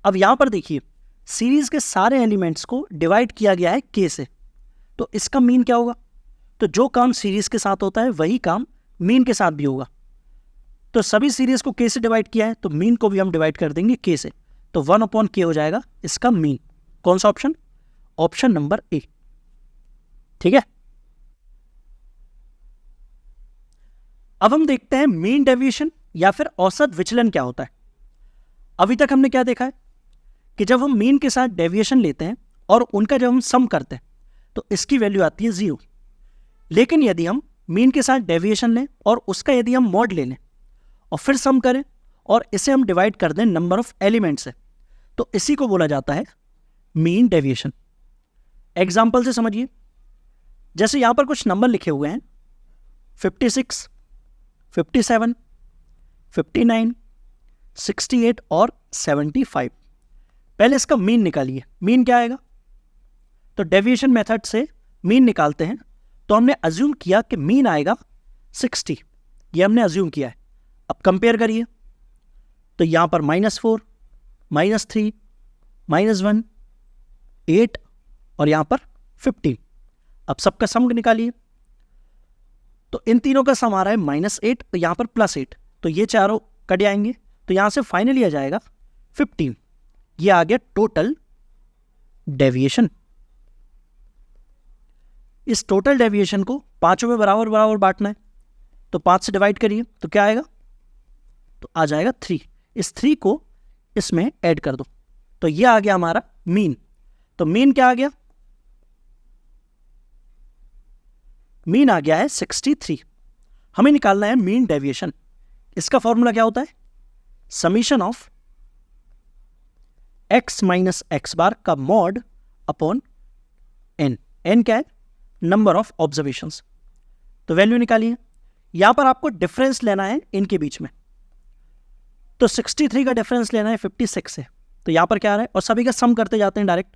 अब यहां पर देखिए सीरीज के सारे एलिमेंट्स को डिवाइड किया गया है k से, तो इसका मीन क्या होगा? तो जो काम सीरीज के साथ होता है वही काम मीन के साथ भी होगा। तो सभी सीरीज को k से डिवाइड किया है तो मीन को भी हम डिवाइड कर देंगे k से, तो 1/k हो जाएगा इसका मीन। कौन सा ऑप्शन? Option number A. ठीक है, अब हम देखते हैं मीन डेविएशन या फिर औसत विचलन क्या होता है। अभी तक हमने क्या देखा है कि जब हम मीन के साथ डेविएशन लेते हैं और उनका जब हम सम करते हैं तो इसकी वैल्यू आती है 0। लेकिन यदि हम मीन के साथ डेविएशन लें और उसका यदि हम मॉड ले लें और फिर सम करें और इसे हम डिवाइड कर दें नंबर ऑफ एलिमेंट से, तो इसी को बोला जाता है मीन डेविएशन। एग्जाम्पल से समझिए, जैसे यहां पर कुछ नंबर लिखे हुए हैं 56, 57, 59, 68 और 75। पहले इसका मीन निकालिए। मीन क्या आएगा? तो डेविएशन मेथड से मीन निकालते हैं, तो हमने अज्यूम किया कि मीन आएगा 60, ये हमने अज्यूम किया है। अब कंपेयर करिए, तो यहां पर -4, -3, -1, 8 और यहां पर 15। अब सबका सम निकालिए, तो इन तीनों का सम आ रहा है -8, तो यहां पर +8, तो ये चारों कट जाएंगे, तो यहां से फाइनली आ जाएगा 15। ये आ गया टोटल डेविएशन। इस टोटल डेविएशन को पांचों में बराबर बराबर बांटना है, तो 5 से डिवाइड करिए तो क्या आएगा? तो आ जाएगा 3। इस 3 को इसमें ऐड कर दो, तो ये आ गया हमारा मीन। तो मीन क्या आ गया? मीन आ गया है 63। हमें निकालना है मीन डेविएशन। इसका फॉर्मूला क्या होता है? Summation of x minus x bar का मॉड अपॉन n। n क्या है? Number of observations. तो वैल्यू निकालिए। यहां पर आपको डिफरेंस लेना है इनके बीच में, तो 63 का डिफरेंस लेना है 56 से, तो यहां पर क्या आ रहा है, और सभी का सम करते जाते हैं डायरेक्ट,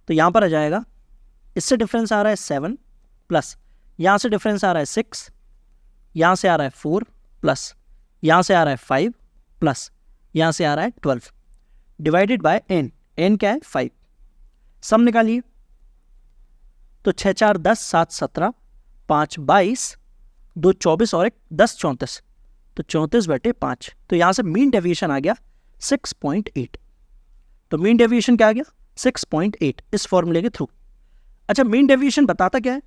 तो यहां पर आ जाएगा, इससे डिफरेंस आ रहा है 7 प्लस यहां से डिफरेंस आ रहा है 6, यहां से आ रहा है 4 प्लस यहां से आ रहा है 5 प्लस यहां से आ रहा है 12 डिवाइडेड बाय n। n क्या है? 5। सम निकालिए, तो 6 4 10 7 17, 5 22, 2 24 और 1 10 34, तो 34/5। तो यहां से मीन डेविएशन आ गया 6.8। तो मीन डेविएशन क्या आ गया? 6.8 इस फॉर्मूले के थ्रू। अच्छा, मीन डेविएशन बताता क्या है?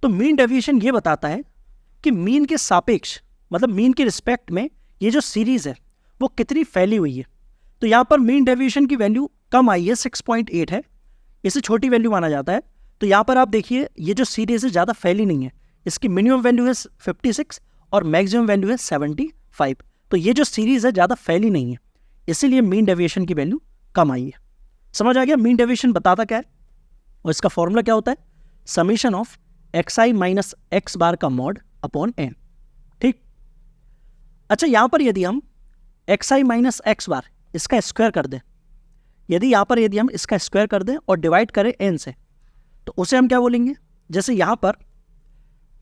तो मीन डेविएशन ये बताता है कि मीन के सापेक्ष, मतलब मीन के रिस्पेक्ट में ये जो सीरीज है वो कितनी फैली हुई है। तो यहां पर मीन डेविएशन की वैल्यू कम आई है, 6.8 है, इसे छोटी वैल्यू माना जाता है। तो यहां पर आप देखिए ये जो सीरीज है ज़्यादा फैली नहीं है, इसकी मिनिमम वैल्यू है 56 और मैक्सिमम वैल्यू है 75। तो ये जो सीरीज है ज़्यादा फैली नहीं है, इसीलिए मीन डेविएशन की वैल्यू कम आई है। समझ आ गया मीन डेविएशन बताता क्या है? और इसका फॉर्मूला क्या होता है? Summation of xi minus x bar का मॉड अपॉन n। ठीक। अच्छा, यहां पर यदि हम xi माइनस एक्स बार इसका स्क्वायर कर दें, यदि हम इसका स्क्वायर कर दें और डिवाइड करें n से, तो उसे हम क्या बोलेंगे? जैसे यहां पर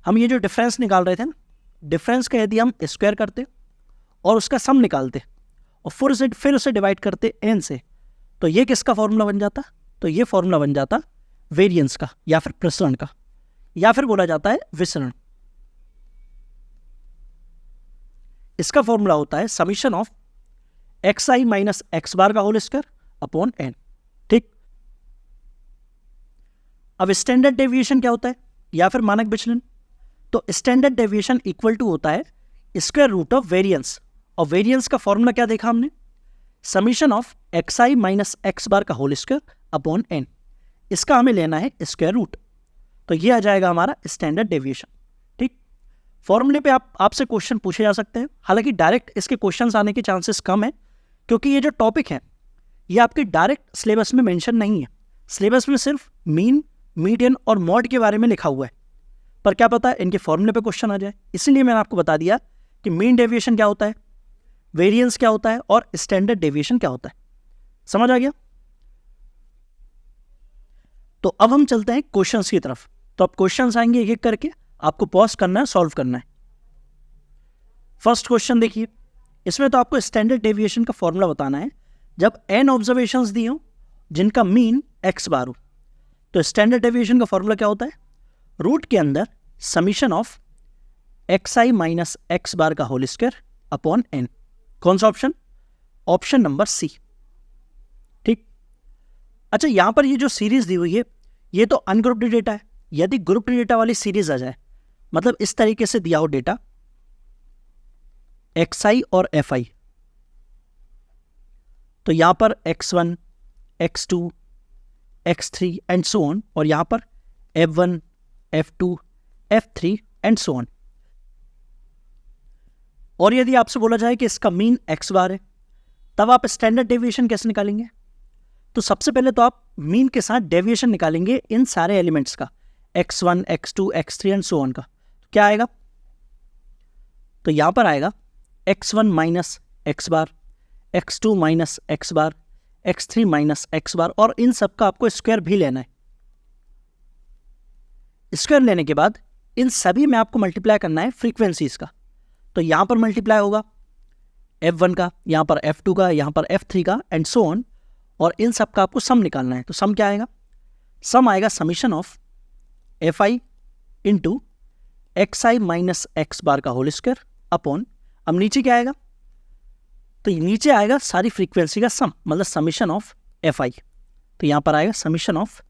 हम ये जो डिफरेंस निकाल रहे थे ना, डिफरेंस का यदि हम स्क्वायर करते और उसका सम निकालते और फिर उसे डिवाइड करते n से, तो ये किसका फॉर्मूला बन जाता? तो ये फॉर्मूला बन जाता वेरिएंस का या फिर प्रसरण का, या फिर बोला जाता है विसरण। इसका फॉर्मूला होता है summation of xi minus x bar का होल स्क्वायर अपॉन n। ठीक। अब स्टैंडर्ड डेविएशन क्या होता है या फिर मानक विचलन? तो स्टैंडर्ड डेविएशन इक्वल टू होता है स्क्वायर रूट ऑफ वेरिएंस, और वेरिएंस का फॉर्मूला क्या देखा हमने? Summation of xi minus x bar का होल स्क्वायर अपॉन n। इसका हमें लेना है स्क्वायर रूट, तो ये आ जाएगा हमारा स्टैंडर्ड डेविएशन। ठीक। फॉर्मूले पे आपसे क्वेश्चन पूछे जा सकते हैं, हालांकि डायरेक्ट इसके क्वेश्चंस आने के चांसेस कम है, क्योंकि ये जो टॉपिक है ये आपके डायरेक्ट सिलेबस में मेंशन नहीं है। सिलेबस में सिर्फ मीन, मीडियन और मॉड के बारे में लिखा हुआ है, पर क्या पता इनके फॉर्मूले पे क्वेश्चन आ जाए। इसीलिए मैंने आपको बता दिया कि मीन डेविएशन क्या होता है, वेरिएंस क्या होता है और स्टैंडर्ड डेविएशन क्या होता है। समझ आ गया? तो अब हम चलते हैं क्वेश्चंस की तरफ। तो अब क्वेश्चंस आएंगे एक एक करके, आपको पॉज करना है, सॉल्व करना है। फर्स्ट क्वेश्चन देखिए, इसमें तो आपको स्टैंडर्ड डेविएशन का फॉर्मूला बताना है जब n ऑब्जर्वेशंस दी हो जिनका मीन x बार हो। तो स्टैंडर्ड डेविएशन का फॉर्मूला क्या होता है, रूट के अंदर summation of xi minus x bar का होल स्क्वायर अपॉन n। कौन सा ऑप्शन? Option number C. ठीक। अच्छा, यहां पर ये जो सीरीज दी हुई है ये तो अनग्रुप्ड डेटा है। यदि ग्रुप्ड डेटा वाली सीरीज आ जाए, मतलब इस तरीके से दिया हो डेटा xi और fi, तो यहां पर x1, x2, x3 and so on, और यहां पर f1, f2, f3 and so on. और यदि आपसे बोला जाए कि इसका मीन x बार है, तब आप स्टैंडर्ड डेविएशन कैसे निकालेंगे? तो सबसे पहले तो आप मीन के साथ डेविएशन निकालेंगे इन सारे एलिमेंट्स का, x1, x2, x3 and so on का। तो क्या आएगा? तो यहां पर आएगा x1 माइनस x बार, x2 माइनस x बार, x3 माइनस x बार, और इन सब का आपको स्क्वायर भी लेना है। स्क्वायर लेने के बाद इन सभी में आपको मल्टीप्लाई करना है फ्रीक्वेंसीज का। तो यहां पर मल्टीप्लाई होगा f1 का, यहां पर f2 का, यहां पर f3 का एंड सो ऑन, और इन सब का आपको सम निकालना है। तो सम क्या आएगा? सम आएगा summation of fi into xi minus x bar का होल स्क्वायर अपॉन, अब नीचे क्या आएगा? तो नीचे आएगा सारी फ्रीक्वेंसी का सम, मतलब समीशन ऑफ fi। तो यहां पर आएगा समीशन ऑफ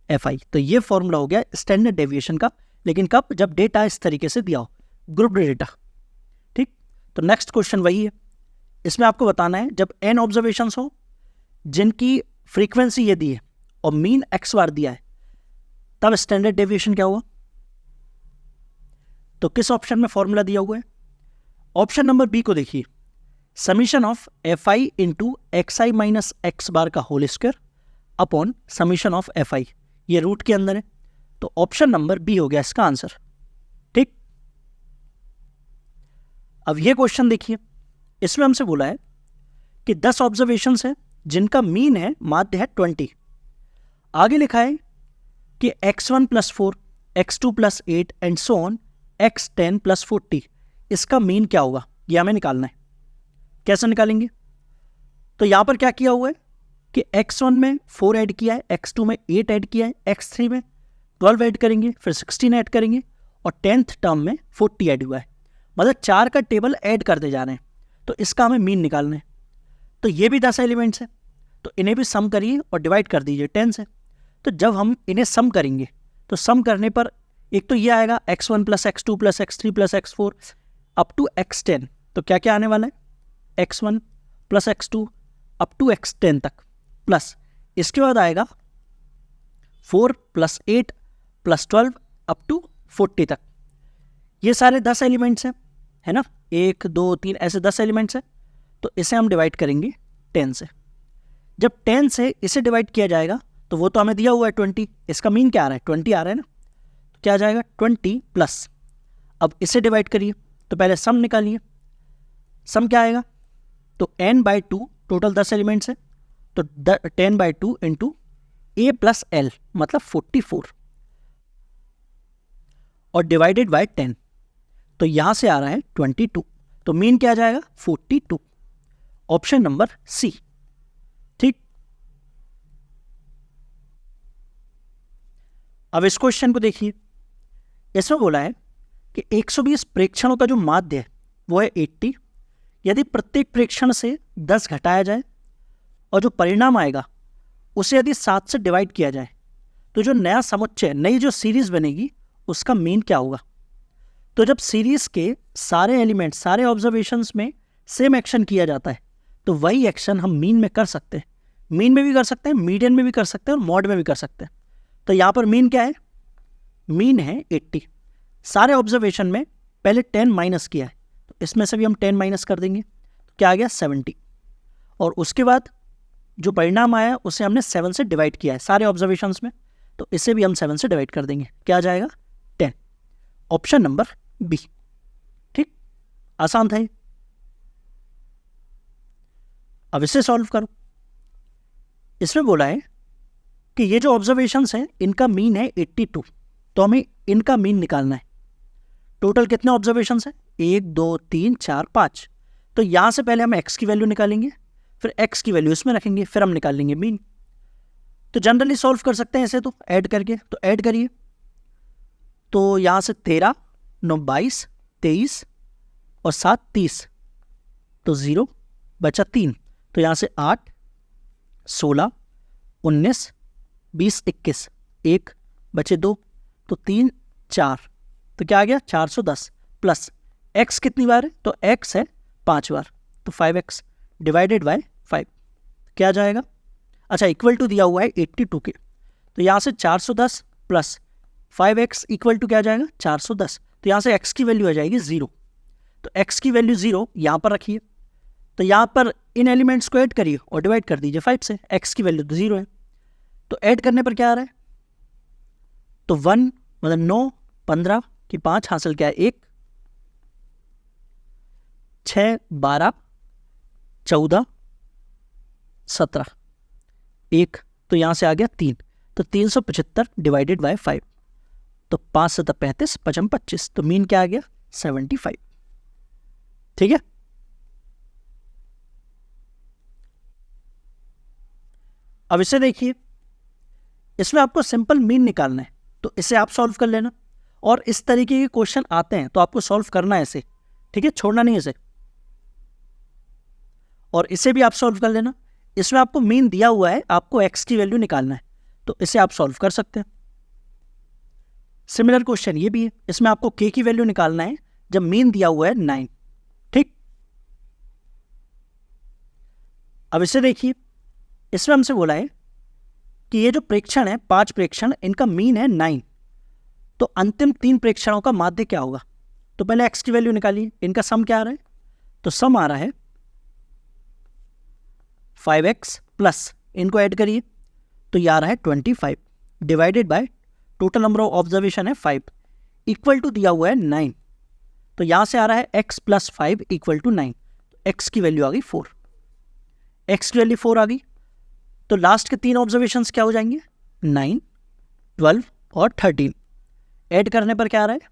fi। तो ये फॉर्मूला हो गया स्टैंडर्ड डेविएशन का, लेकिन कब? जब डेटा इस तरीके से दिया हो, ग्रुप डेटा। ठीक। तो नेक्स्ट क्वेश्चन वही है, इसमें आपको बताना है जब n ऑब्जर्वेशंस हो जिनकी फ्रीक्वेंसी ये दी है और मीन x बार दिया है, तब स्टैंडर्ड डेविएशन क्या हुआ? तो किस ऑप्शन में फॉर्मूला दिया हुआ है? ऑप्शन नंबर बी को देखिए, summation of fi into xi minus x bar का whole square upon summation of fi। ये रूट के अंदर है, तो ऑप्शन नंबर बी हो गया इसका आंसर। ठीक। अब ये क्वेश्चन देखिए, इसमें हमसे बोला है कि 10 ऑब्जर्वेशंस है जिनका मीन है, माध्य है 20। आगे लिखा है कि x1 plus 4, x2 plus 8 and so on x10 plus 40, इसका मीन क्या होगा? ये हमें निकालना है। कैसे निकालेंगे? तो यहां पर क्या किया हुआ है कि x1 में 4 ऐड किया है, x2 में 8 ऐड किया है, x3 में 12 ऐड करेंगे, फिर 16 ऐड करेंगे, और 10th टर्म में 40 ऐड हुआ है। मतलब 4 का टेबल ऐड करते जा रहे हैं, तो इसका हमें मीन निकालना है। तो ये भी 10 एलिमेंट्स है, तो इन्हें भी सम करिए और डिवाइड कर दीजिए 10 से। तो जब हम इन्हें सम करेंगे तो सम करने पर एक तो ये आएगा x1 plus x2 plus x3 plus x4 up to x10। तो क्या क्या आने वाला है? x1 plus x2 up to x10 तक, प्लस इसके बाद आएगा 4 प्लस 8 प्लस 12 अप टू 40 तक। ये सारे 10 एलिमेंट्स हैं, है ना? 1 2 3 ऐसे 10 एलिमेंट्स हैं। तो इसे हम डिवाइड करेंगे 10 से। जब 10 से इसे डिवाइड किया जाएगा तो वो तो हमें दिया हुआ है 20, इसका मीन क्या आ रहा है? 20 आ रहा है ना। तो क्या आ जाएगा? 20 प्लस, अब इसे डिवाइड करिए, तो पहले सम निकालिए। सम क्या आएगा? तो n/2, टोटल 10 एलिमेंट्स है, तो 10/2 इंटू a प्लस l मतलब 44, और डिवाइडेड बाय 10, तो यहां से आ रहा है 22। तो मीन क्या आ जाएगा? 42। Option number C. ठीक। अब इस क्वेश्चन को देखिए, इसमें बोला है कि 120 प्रेक्षणों का जो माध्य है वो है 80। यदि प्रत्येक प्रेक्षण से 10 घटाया जाए और जो परिणाम आएगा उसे यदि 7 से डिवाइड किया जाए, तो जो नया समुच्चय, नई जो सीरीज बनेगी, उसका मीन क्या होगा? तो जब सीरीज के सारे एलिमेंट, सारे ऑब्जर्वेशंस में सेम एक्शन किया जाता है, तो वही एक्शन हम मीन में कर सकते हैं। मीन में भी कर सकते हैं, मीडियन में भी कर सकते हैं, और मॉड में भी कर सकते हैं। तो यहाँ पर मीन क्या है? मीन है 80। सारे ऑब्जर्वेशन में पहले 10 माइनस किया है, तो इसमें से भी हम 10 माइनस कर देंगे, तो क्या आ गया? 70। और उसके बाद जो परिणाम आया उसे हमने 7 से डिवाइड किया है सारे ऑब्जर्वेशंस में, तो इसे भी हम 7 से डिवाइड कर देंगे। क्या आ जाएगा? 10। Option number B. ठीक। आसान था ये। अब इसे सॉल्व करो। इसमें बोला है कि ये जो ऑब्जर्वेशंस हैं इनका मीन है 82, तो हमें इनका मीन निकालना है। टोटल कितने ऑब्जर्वेशंस हैं? 1 2 3 4 5। तो यहां से पहले हम x की वैल्यू निकालेंगे, फिर x की वैल्यू इसमें रखेंगे, फिर हम निकालेंगे मीन। तो जनरली सॉल्व कर सकते हैं ऐसे, तो ऐड करके, तो ऐड करिए। तो यहां से 13 9 22 23 और 7 30, तो 0 बचा 3, तो यहां से 8 16 19 20 21, 1 बचे 2, तो 3 4, तो क्या आ गया 410 प्लस x कितनी बार है? तो x है 5 बार, तो 5x डिवाइडेड बाय 5 क्या आ जाएगा? अच्छा, इक्वल टू दिया हुआ है 82 के, तो यहाँ से 410 प्लस 5x इक्वल टू क्या आ जाएगा? 410। तो यहाँ से x की वैल्यू आ जाएगी 0, तो x की वैल्यू 0 यहाँ पर रखिए। तो यहाँ पर इन एलिमेंट्स को ऐड करिए और डिवाइड कर दीजिए 5 से, x की वैल्यू तो 0 है। तो ऐड करने पर क्या आ रहा है? तो 1 मतलब 9 15 की 5 हासिल क्या है? 1 6 12 14 17 1, तो यहां से आ गया 3, तो 375 डिवाइडेड बाय 5, तो 5 7 35 5 25, तो मीन क्या आ गया? 75। ठीक है। अब इसे देखिए, इसमें आपको सिंपल मीन निकालना है, तो इसे आप सॉल्व कर लेना। और इस तरीके के क्वेश्चन आते हैं तो आपको सॉल्व करना है ऐसे, ठीक है, छोड़ना नहीं इसे। और इसे भी आप सॉल्व कर लेना। इसमें आपको मीन दिया हुआ है, आपको x की वैल्यू निकालना है, तो इसे आप सॉल्व कर सकते हैं। सिमिलर क्वेश्चन ये भी है, इसमें आपको k की वैल्यू निकालना है जब मीन दिया हुआ है 9। ठीक। अब इसे देखिए, इसमें हमसे बोला है कि ये जो प्रेक्षण है 5 प्रेक्षण, इनका मीन है 9, तो अंतिम 3 प्रेक्षणों का माध्य क्या होगा? तो पहले x की वैल्यू निकालिए। इनका सम क्या आ रहा है? तो सम आ रहा है 5x प्लस इनको ऐड करिए, तो ये आ रहा है 25 divided by total number of observation है 5 इक्वल टू दिया हुआ है 9, तो यहां से आ रहा है x प्लस 5 इक्वल टू 9, तो x की वैल्यू आ गई 4। x की वैल्यू 4 आ गई, तो लास्ट के 3 ऑब्जर्वेशन क्या हो जाएंगे? 9 12 और 13। ऐड करने पर क्या आ रहा है?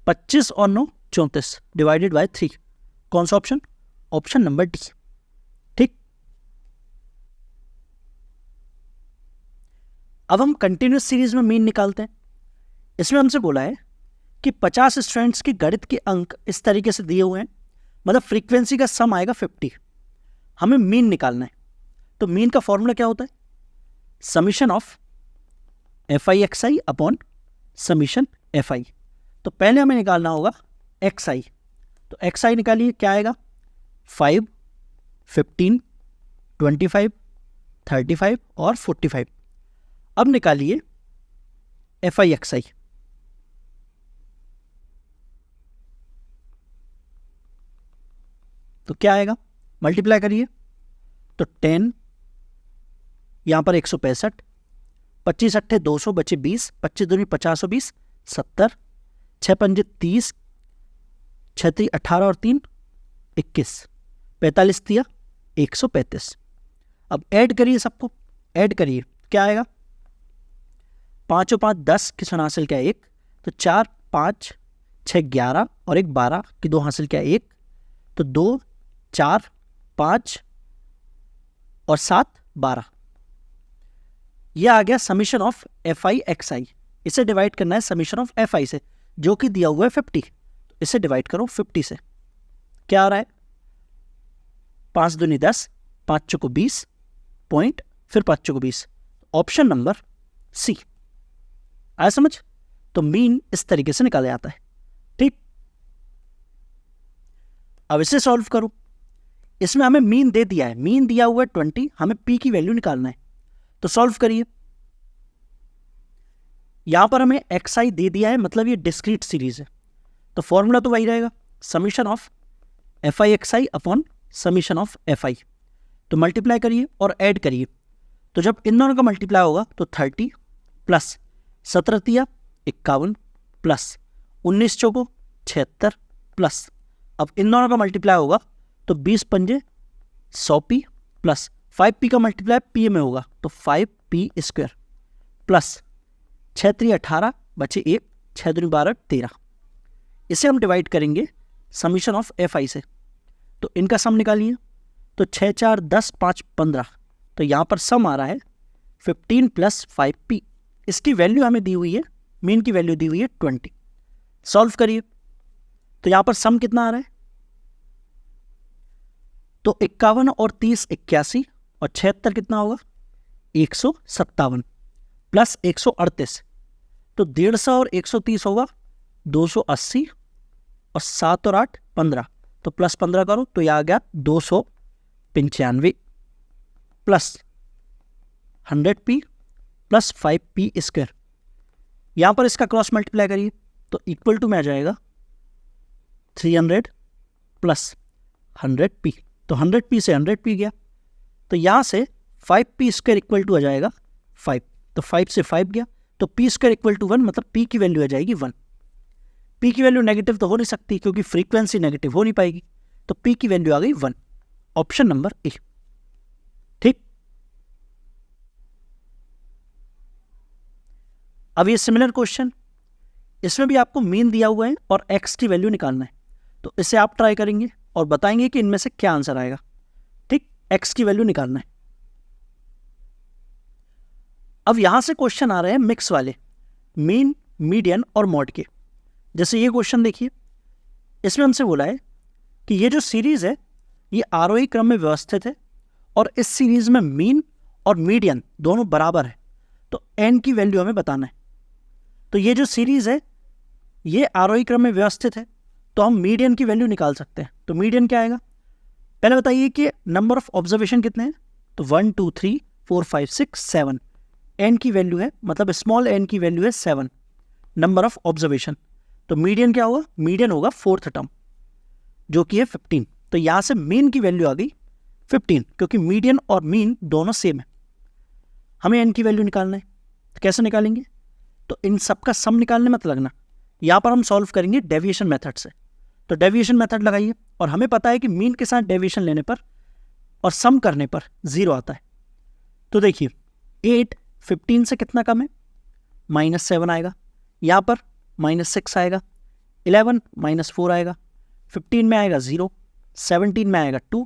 25 और 9 34 डिवाइडेड बाय 3। कौन सा ऑप्शन? Option number D. ठीक। अब हम कंटिन्यूस सीरीज में मीन निकालते हैं। इसमें हमसे बोला है कि 50 स्टूडेंट्स के गणित के अंक इस तरीके से दिए हुए हैं, मतलब फ्रीक्वेंसी का सम आएगा 50, हमें मीन निकालना है। तो मीन का फॉर्मूला क्या होता है? Summation of FI/XI upon summation FI। तो पहले हमें निकालना होगा XI, तो XI निकालिए, क्या आएगा? 5 15 25 35 और 45। अब निकालिए FI/XI, तो क्या आएगा? मल्टीप्लाई करिए, तो 10 यहां पर 165, 25 अट्ठे 200 बचे 20, 25 दूनी 50 और 20 70, 6 पंजे 30, 6 18 और 3 21, 45 दिया 135। अब ऐड करिए, सबको ऐड करिए, क्या आएगा? 5 और 5 10 की सुन हासिल क्या? 1, तो 4 5 6 11 और 1 12 की 2 हासिल क्या? 1, तो 2 4 5 और 7 12। यह आ गया समीशन ऑफ FI/XI। इसे डिवाइड करना है समीशन ऑफ FI से, जो कि दिया हुआ है 50, तो इसे डिवाइड करो 50 से, क्या आ रहा है? 5 दूनी 10, 5 चौको 20 पॉइंट, फिर 5 चौको 20, ऑप्शन नंबर सी। आया समझ? तो मीन इस तरीके से निकाला जाता है। ठीक। अब इसे सॉल्व करो। इसमें हमें मीन दे दिया है, मीन दिया हुआ है 20, हमें p की वैल्यू निकालना है, तो सॉल्व करिए। यहां पर हमें XI दे दिया है, मतलब ये डिस्क्रीट सीरीज है, तो फॉर्मूला तो वही रहेगा, summation of FI/XI upon summation of FI। तो मल्टीप्लाई करिए और ऐड करिए, तो जब इन दोनों का मल्टीप्लाई होगा तो 30 प्लस 17 51 प्लस 19 चौको 76 प्लस, अब इन दोनों का मल्टीप्लाई होगा तो 20 पंजे 100p प्लस 5p का मल्टीप्लाई p में होगा तो 5p स्क्वायर प्लस 6 3 18 बचे 1, 6 दूनी 12 13। इसे हम डिवाइड करेंगे समीशन ऑफ fi से, तो इनका सम निकालिए तो 6 4 10 5 15, तो यहाँ पर सम आ रहा है 15 प्लस 5p। इसकी वैल्यू हमें दी हुई है, मीन की वैल्यू दी हुई है 20। सॉल्व करिए तो यहाँ पर सम कितना आ रहा है, तो 51 और 30 81 और 76 कितना होगा 157 प्लस 138, तो 150 और 130 होगा 280 और 7 और 8 15, तो प्लस 15 करो तो यह आ गया 295 plus 100p plus 5p square. यहां पर इसका क्रॉस मल्टीप्लाई करिए तो इक्वल टू में आ जाएगा 300 प्लस 100p, तो 100p से 100p गया, तो यहां से 5p स्क्वायर इक्वल टू आ जाएगा 5, तो 5 से 5 गया, तो p स्क्वायर इक्वल टू 1, मतलब p की वैल्यू आ जाएगी 1। p की वैल्यू नेगेटिव तो हो नहीं सकती क्योंकि फ्रीक्वेंसी नेगेटिव हो नहीं पाएगी, तो p की वैल्यू आ गई 1, ऑप्शन नंबर ए। ठीक, अब ये सिमिलर क्वेश्चन, इसमें भी आपको मीन दिया हुआ है और x की वैल्यू निकालना है, तो इसे आप ट्राई करेंगे और बताएंगे कि इनमें से क्या आंसर आएगा। ठीक, x की वैल्यू निकालना है। अब यहां से क्वेश्चन आ रहे हैं मिक्स वाले, मीन, मीडियन और मॉड के। जैसे ये क्वेश्चन देखिए, इसमें हमसे बोला है कि ये जो सीरीज है ये आरोही क्रम में व्यवस्थित है और इस सीरीज में मीन और मीडियन दोनों बराबर है, तो n की वैल्यू हमें बताना है। तो ये जो सीरीज है ये आरोही क्रम में व्यवस्थित है, तो हम मीडियन की वैल्यू निकाल सकते हैं। तो मीडियन क्या आएगा, पहले बताइए कि नंबर ऑफ ऑब्जर्वेशन कितने हैं, तो 1 2 3 4 5 6 7, एन की वैल्यू है, मतलब स्मॉल एन की वैल्यू है 7 नंबर ऑफ ऑब्जर्वेशन, तो मीडियन क्या होगा, मीडियन होगा 4th टर्म जो कि है 15, तो यहां से मीन की वैल्यू आ गई 15, क्योंकि मीडियन और मीन दोनों सेम है। हमें एन की वैल्यू निकालना है, तो कैसे निकालेंगे, तो इन सब का सम निकालने मत लगना, यहां पर हम सॉल्व करेंगे डेविएशन मेथड से। तो डेविएशन मेथड लगाइए, और हमें पता है कि मीन के साथ डेविएशन लेने पर और सम करने पर 0 आता है। तो देखिए 8 15 से कितना कम है, -7 आएगा, यहाँ पर -6 आएगा, 11 -4 आएगा, 15 में आएगा 0, 17 में आएगा 2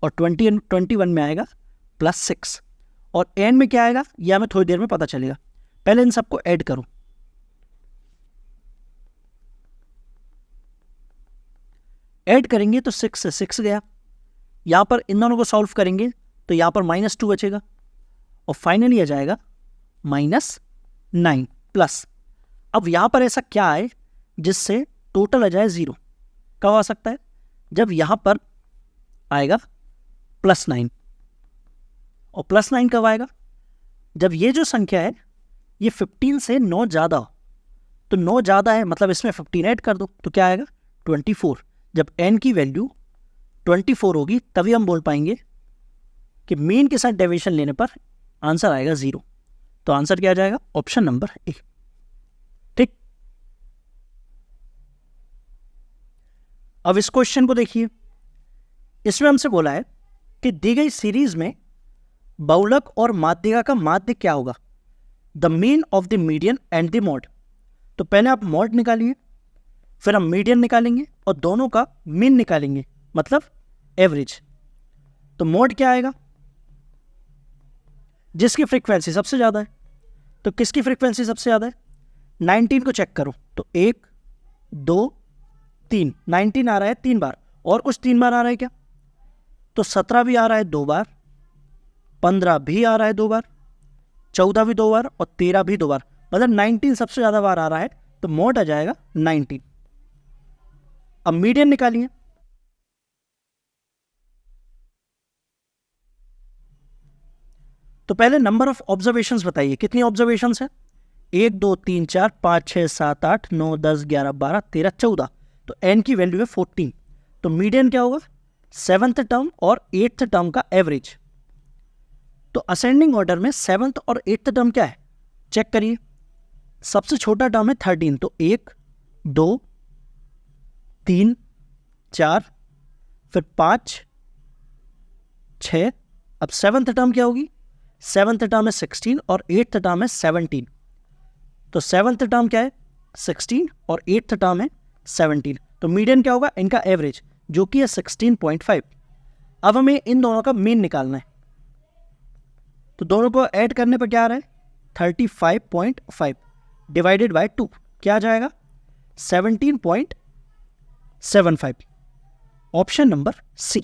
और 21 में आएगा +6, और एन में क्या आएगा यह हमें थोड़ी देर में पता चलेगा। पहले इन सबको ऐड करो, ऐड करेंगे तो 6 से 6 गया, यहां पर इन दोनों को सॉल्व करेंगे तो यहां पर -2 बचेगा और फाइनली आ जाएगा -9 प्लस। अब यहां पर ऐसा क्या है जिससे टोटल आ जाए 0, कब आ सकता है, जब यहां पर आएगा +9, और +9 कब आएगा, जब ये जो संख्या है ये 15 से 9 ज़्यादा हो, तो 9 ज़्यादा है मतलब इसमें 15 ऐड कर दो तो क्या आएगा 24। जब n की वैल्यू 24 होगी तभी हम बोल पाएंगे कि मीन के साथ डेविएशन लेने पर आंसर आएगा 0, तो आंसर क्या आ जाएगा, ऑप्शन नंबर ए। ठीक, अब इस क्वेश्चन को देखिए, इसमें हमसे बोला है कि दी गई सीरीज में बहुलक और माध्यिका का माध्य क्या होगा, the mean of the median and the mod. तो पहले आप मॉड निकालिए, फिर हम मीडियन निकालेंगे और दोनों का मीन निकालेंगे, मतलब एवरेज। तो मॉड क्या आएगा, जिसकी फ्रीक्वेंसी सबसे ज़्यादा है, तो किसकी फ्रीक्वेंसी सबसे ज़्यादा है, 19 को चेक करो, तो 1 2 3, 19 आ रहा है 3 बार, और कुछ 3 बार आ रहा है क्या, तो 17 भी आ रहा है 2 बार, 15 भी आ रहा है 2 बार, 14 भी 2 बार और 13 भी 2 बार, मतलब 19 सबसे ज़्यादा बार आ रहा है, तो मॉड आ जाएगा 19। अब मीडियन निकालिए, तो पहले नंबर ऑफ ऑब्जर्वेशंस बताइए, कितनी ऑब्जर्वेशंस है, 1 2 3 4 5 6 7 8 9 10 11 12 13 14, तो n की वैल्यू है 14, तो मीडियन क्या होगा, 7th टर्म और 8th टर्म का एवरेज। तो असेंडिंग ऑर्डर में 7th और 8th टर्म क्या है, चेक करिए, सबसे छोटा टर्म है 13, तो 1 2 3 4, फिर 5, 6। अब सेवन्थ टर्म क्या होगी? सेवन्थ टर्म है 16 और एट्थ टर्म है 17। तो सेवन्थ टर्म क्या है? 16 और एट्थ टर्म है 17। तो मीडियन क्या होगा? इनका एवरेज, जो कि है 16.5। अब हमें इन दोनों का मीन निकालना है, तो दोनों को ऐड करने पर क्या आ रहा है? 35.5 डिवाइडेड बाय 2 क्या आ जाएगा? 17.75। Option number C.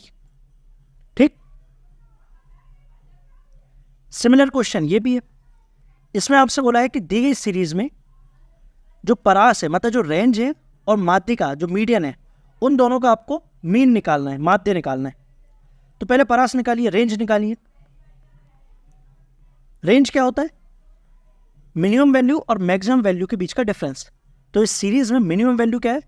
ठीक। सिमिलर क्वेश्चन ये भी है। इसमें आपसे बोला है कि दी गई सीरीज में जो परास है, मतलब जो रेंज है, और माध्यिका जो मीडियन है, उन दोनों का आपको मीन निकालना है, माध्य निकालना है। तो पहले परास निकालिए, रेंज निकालिए। रेंज क्या होता है? मिनिमम वैल्यू और मैक्सिमम वैल्यू के बीच का डिफरेंस। तो इस सीरीज में मिनिमम वैल्यू क्या है?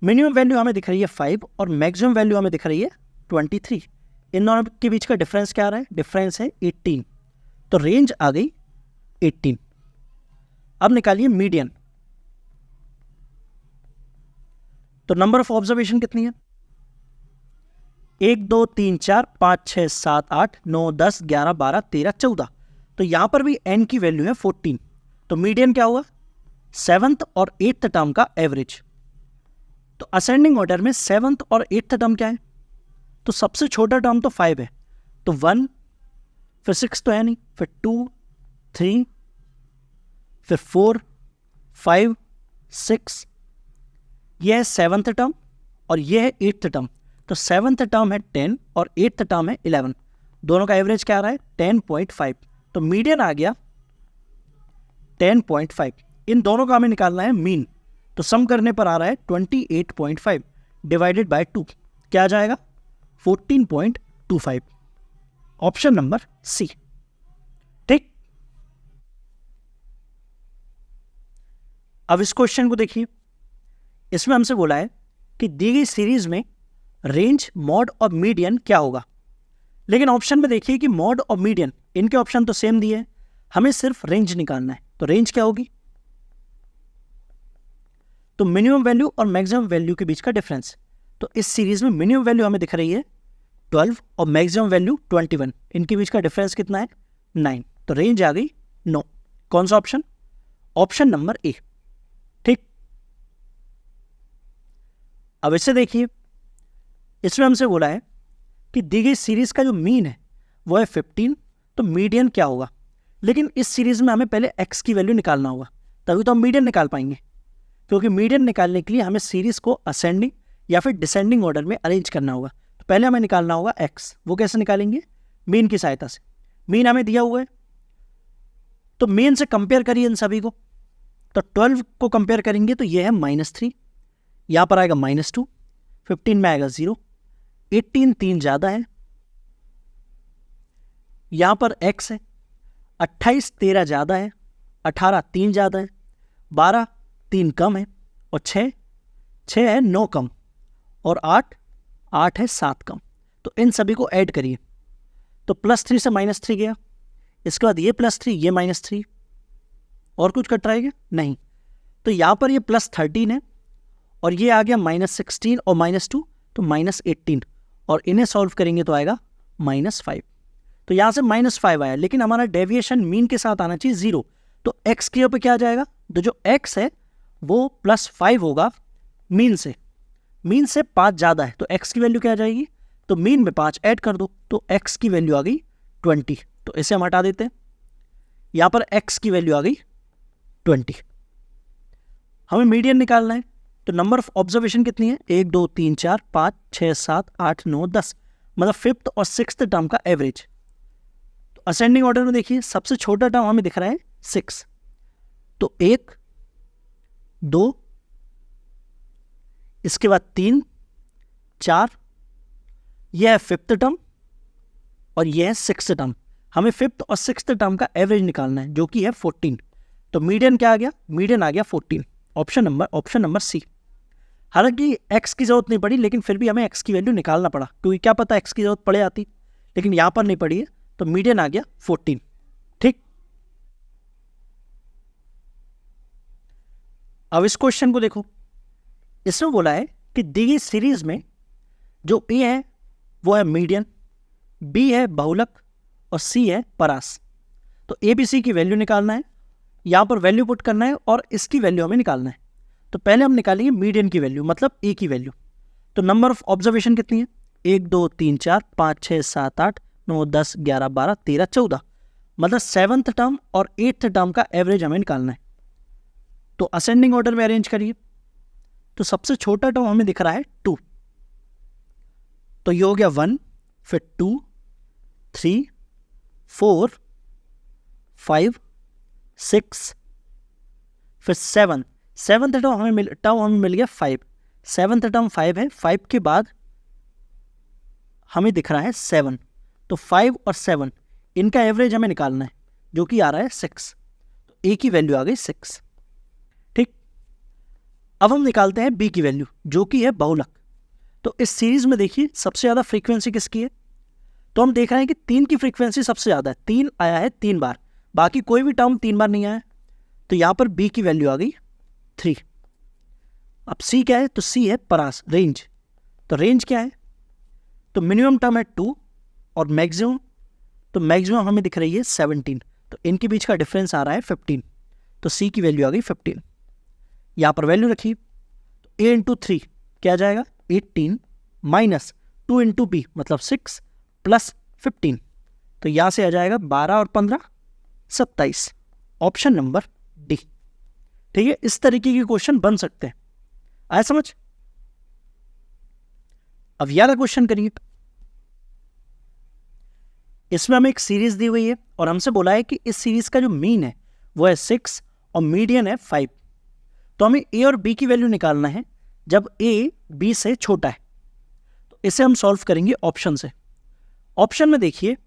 मिनिमम वैल्यू हमें दिख रही है 5 और मैक्सिमम वैल्यू हमें दिख रही है 23। इन दोनों के बीच का डिफरेंस क्या आ रहा है? डिफरेंस है 18। तो रेंज आ गई 18। अब निकालिए मीडियन। तो नंबर ऑफ ऑब्जर्वेशन कितनी है? 1 2 3 4 5 6 7 8 9 10 11 12 13 14। तो यहां पर भी n की वैल्यू है 14। तो मीडियन क्या हुआ? सेवंथ और एट्थ टर्म का एवरेज। तो असेंडिंग ऑर्डर में सेवंथ और एट्थ टर्म क्या है? तो सबसे छोटा टर्म तो 5 है, तो 1, फिर 6 तो है नहीं, फिर 2, 3, फिर 4, 5, 6। यह है सेवंथ टर्म और यह है एट्थ टर्म। तो सेवंथ टर्म है 10 और एट्थ टर्म है 11। दोनों का एवरेज क्या आ रहा है? 10.5। तो मीडियन आ गया 10.5। इन दोनों का हमें निकालना है मीन। तो सम करने पर आ रहा है 28.5 डिवाइडेड बाय 2 क्या आ जाएगा? 14.25। Option number C. ठीक। अब इस क्वेश्चन को देखिए। इसमें हमसे बोला है कि दी गई सीरीज में रेंज, मॉड और मीडियन क्या होगा। लेकिन ऑप्शन में देखिए कि मॉड और मीडियन, इनके ऑप्शन तो सेम दिए हैं, हमें सिर्फ रेंज निकालना है। तो रेंज क्या होगी? तो मिनिमम वैल्यू और मैक्सिमम वैल्यू के बीच का डिफरेंस। तो इस सीरीज में मिनिमम वैल्यू हमें दिख रही है 12 और मैक्सिमम वैल्यू 21। इनके बीच का डिफरेंस कितना है? 9। तो रेंज आ गई 9। कौन सा ऑप्शन? Option number A. ठीक। अब इसे देखिए। इसमें हमसे बोला है कि दी गई सीरीज का जो मीन है वो है 15। तो मीडियन क्या होगा? लेकिन इस सीरीज में हमें पहले x की वैल्यू निकालना होगा, तभी तो हम मीडियन निकाल पाएंगे। क्योंकि मीडियन निकालने के लिए हमें सीरीज को असेंडिंग या फिर डिसेंडिंग ऑर्डर में अरेंज करना होगा। तो पहले हमें निकालना होगा x। वो कैसे निकालेंगे? मीन की सहायता से। मीन हमें दिया हुआ है, तो मीन से कंपेयर करिए इन सभी को। तो 12 को कंपेयर करेंगे तो ये है -3, यहां पर आएगा -2, 15 में आएगा 0, 18 3 ज़्यादा है, यहां पर x है, 28 13 ज़्यादा है, 18 3 ज़्यादा है, 12 3 कम है, और 6 है 9 कम, और 8 है 7 कम। तो इन सभी को ऐड करिए। तो +3 से -3 गया, इसके बाद ये +3, ये -3, और कुछ कट रहेगा नहीं। तो यहाँ पर ये +13 है, और ये आ गया -16 और -2, तो -18, और इन्हें सॉल्व करेंगे तो आएगा -5। तो यहाँ से -5 आया, लेकिन हमारा डेविएशन मीन के साथ आना चाहिए 0। तो x की पे क्या आ जाएगा? तो जो x है वो +5 होगा मीन से। मीन से 5 ज़्यादा है, तो x की वैल्यू क्या आ जाएगी? तो मीन में 5 ऐड कर दो, तो x की वैल्यू आ गई 20। तो इसे हम हटा देते हैं। यहाँ पर x की वैल्यू आ गई 20। हमें मीडियन निकालना है। तो नंबर ऑफ ऑब्जर्वेशन कितनी है? 1 2 3 4 5 6 7 8 9 10, मतलब फिफ्थ और सिक्स्थ टर्म का एवरेज। तो असेंडिंग ऑर्डर में देखिए, सबसे छोटा टर्म हमें दिख रहा है 6। तो 1 2, इसके बाद 3 4, यह है फिफ्थ टर्म और यह है सिक्स्थ टर्म। हमें फिफ्थ और सिक्स्थ टर्म का एवरेज निकालना है, जो कि है 14। तो मीडियन क्या आ गया? मीडियन आ गया 14। Option number C. हालांकि x की जरूरत नहीं पड़ी, लेकिन फिर भी हमें x की वैल्यू निकालना पड़ा, क्योंकि क्या पता x की जरूरत पड़े आती, लेकिन यहां पर नहीं पड़ी है। तो मीडियन आ गया 14। ठीक। अब इस क्वेश्चन को देखो। इसमें बोला है कि दी गई सीरीज में जो ए है वो है मीडियन, बी है बहुलक और सी है परास। तो ए बी सी की वैल्यू निकालना है, यहाँ पर वैल्यू पुट करना है और इसकी वैल्यू हमें निकालना है। तो पहले हम निकालेंगे मीडियन की वैल्यू, मतलब ए की वैल्यू। तो नंबर ऑफ ऑब्जर्वेशन कितनी है? 1 2 3 4 5 6 7 8 9 10 11 12 13 14, मतलब 7th टर्म और 8th टर्म का एवरेज हमें निकालना है। तो असेंडिंग ऑर्डर में अरेंज करिए। तो सबसे छोटा टर्म हमें दिख रहा है 2, तो ये हो गया 1, फिर 2 3 4 5 6 फिर 7, 7th टर्म हमें मिल गया 5, 7th टर्म 5 है, 5 के बाद हमें दिख रहा है 7, तो 5 और 7 इनका एवरेज हमें निकालना है जो कि आ रहा है 6। तो ए की वैल्यू आ गई 6। ठीक, अब हम निकालते हैं बी की वैल्यू जो कि है बहुलक। तो इस सीरीज में देखिए सबसे ज़्यादा फ्रीक्वेंसी किसकी है? तो हम देख रहे हैं कि 3 की फ्रीक्वेंसी सबसे ज़्यादा है, 3 आया है 3 बार, बाकी कोई भी टर्म 3 बार नहीं आया। तो यहाँ पर बी की वैल्यू आ गई 3। अब सी क्या है? तो सी है परास, रेंज। तो रेंज क्या है? तो मिनिमम टर्म है 2 और मैक्सिमम, तो मैक्सिमम हमें दिख रही है 17, तो इनके बीच का डिफरेंस आ रहा है 15। तो सी की वैल्यू आ गई 15। यहाँ पर वैल्यू रखिए, तो ए इंटू 3 क्या आ जाएगा? 18 माइनस 2 इंटू बी मतलब 6 प्लस 15, तो यहाँ से आ जाएगा 12 और 15 27, ऑप्शन नंबर डी। ठीक है, इस तरीके के क्वेश्चन बन सकते हैं। आया समझ? अब यार क्वेश्चन करिए। इसमें हमें एक सीरीज दी हुई है और हमसे बोला है कि इस सीरीज का जो मीन है वो है 6 और मीडियन है 5। तो हमें ए और बी की वैल्यू निकालना है जब ए बी से छोटा है। तो इसे हम सॉल्व करेंगे ऑप्शन से। ऑप्शन में देखिए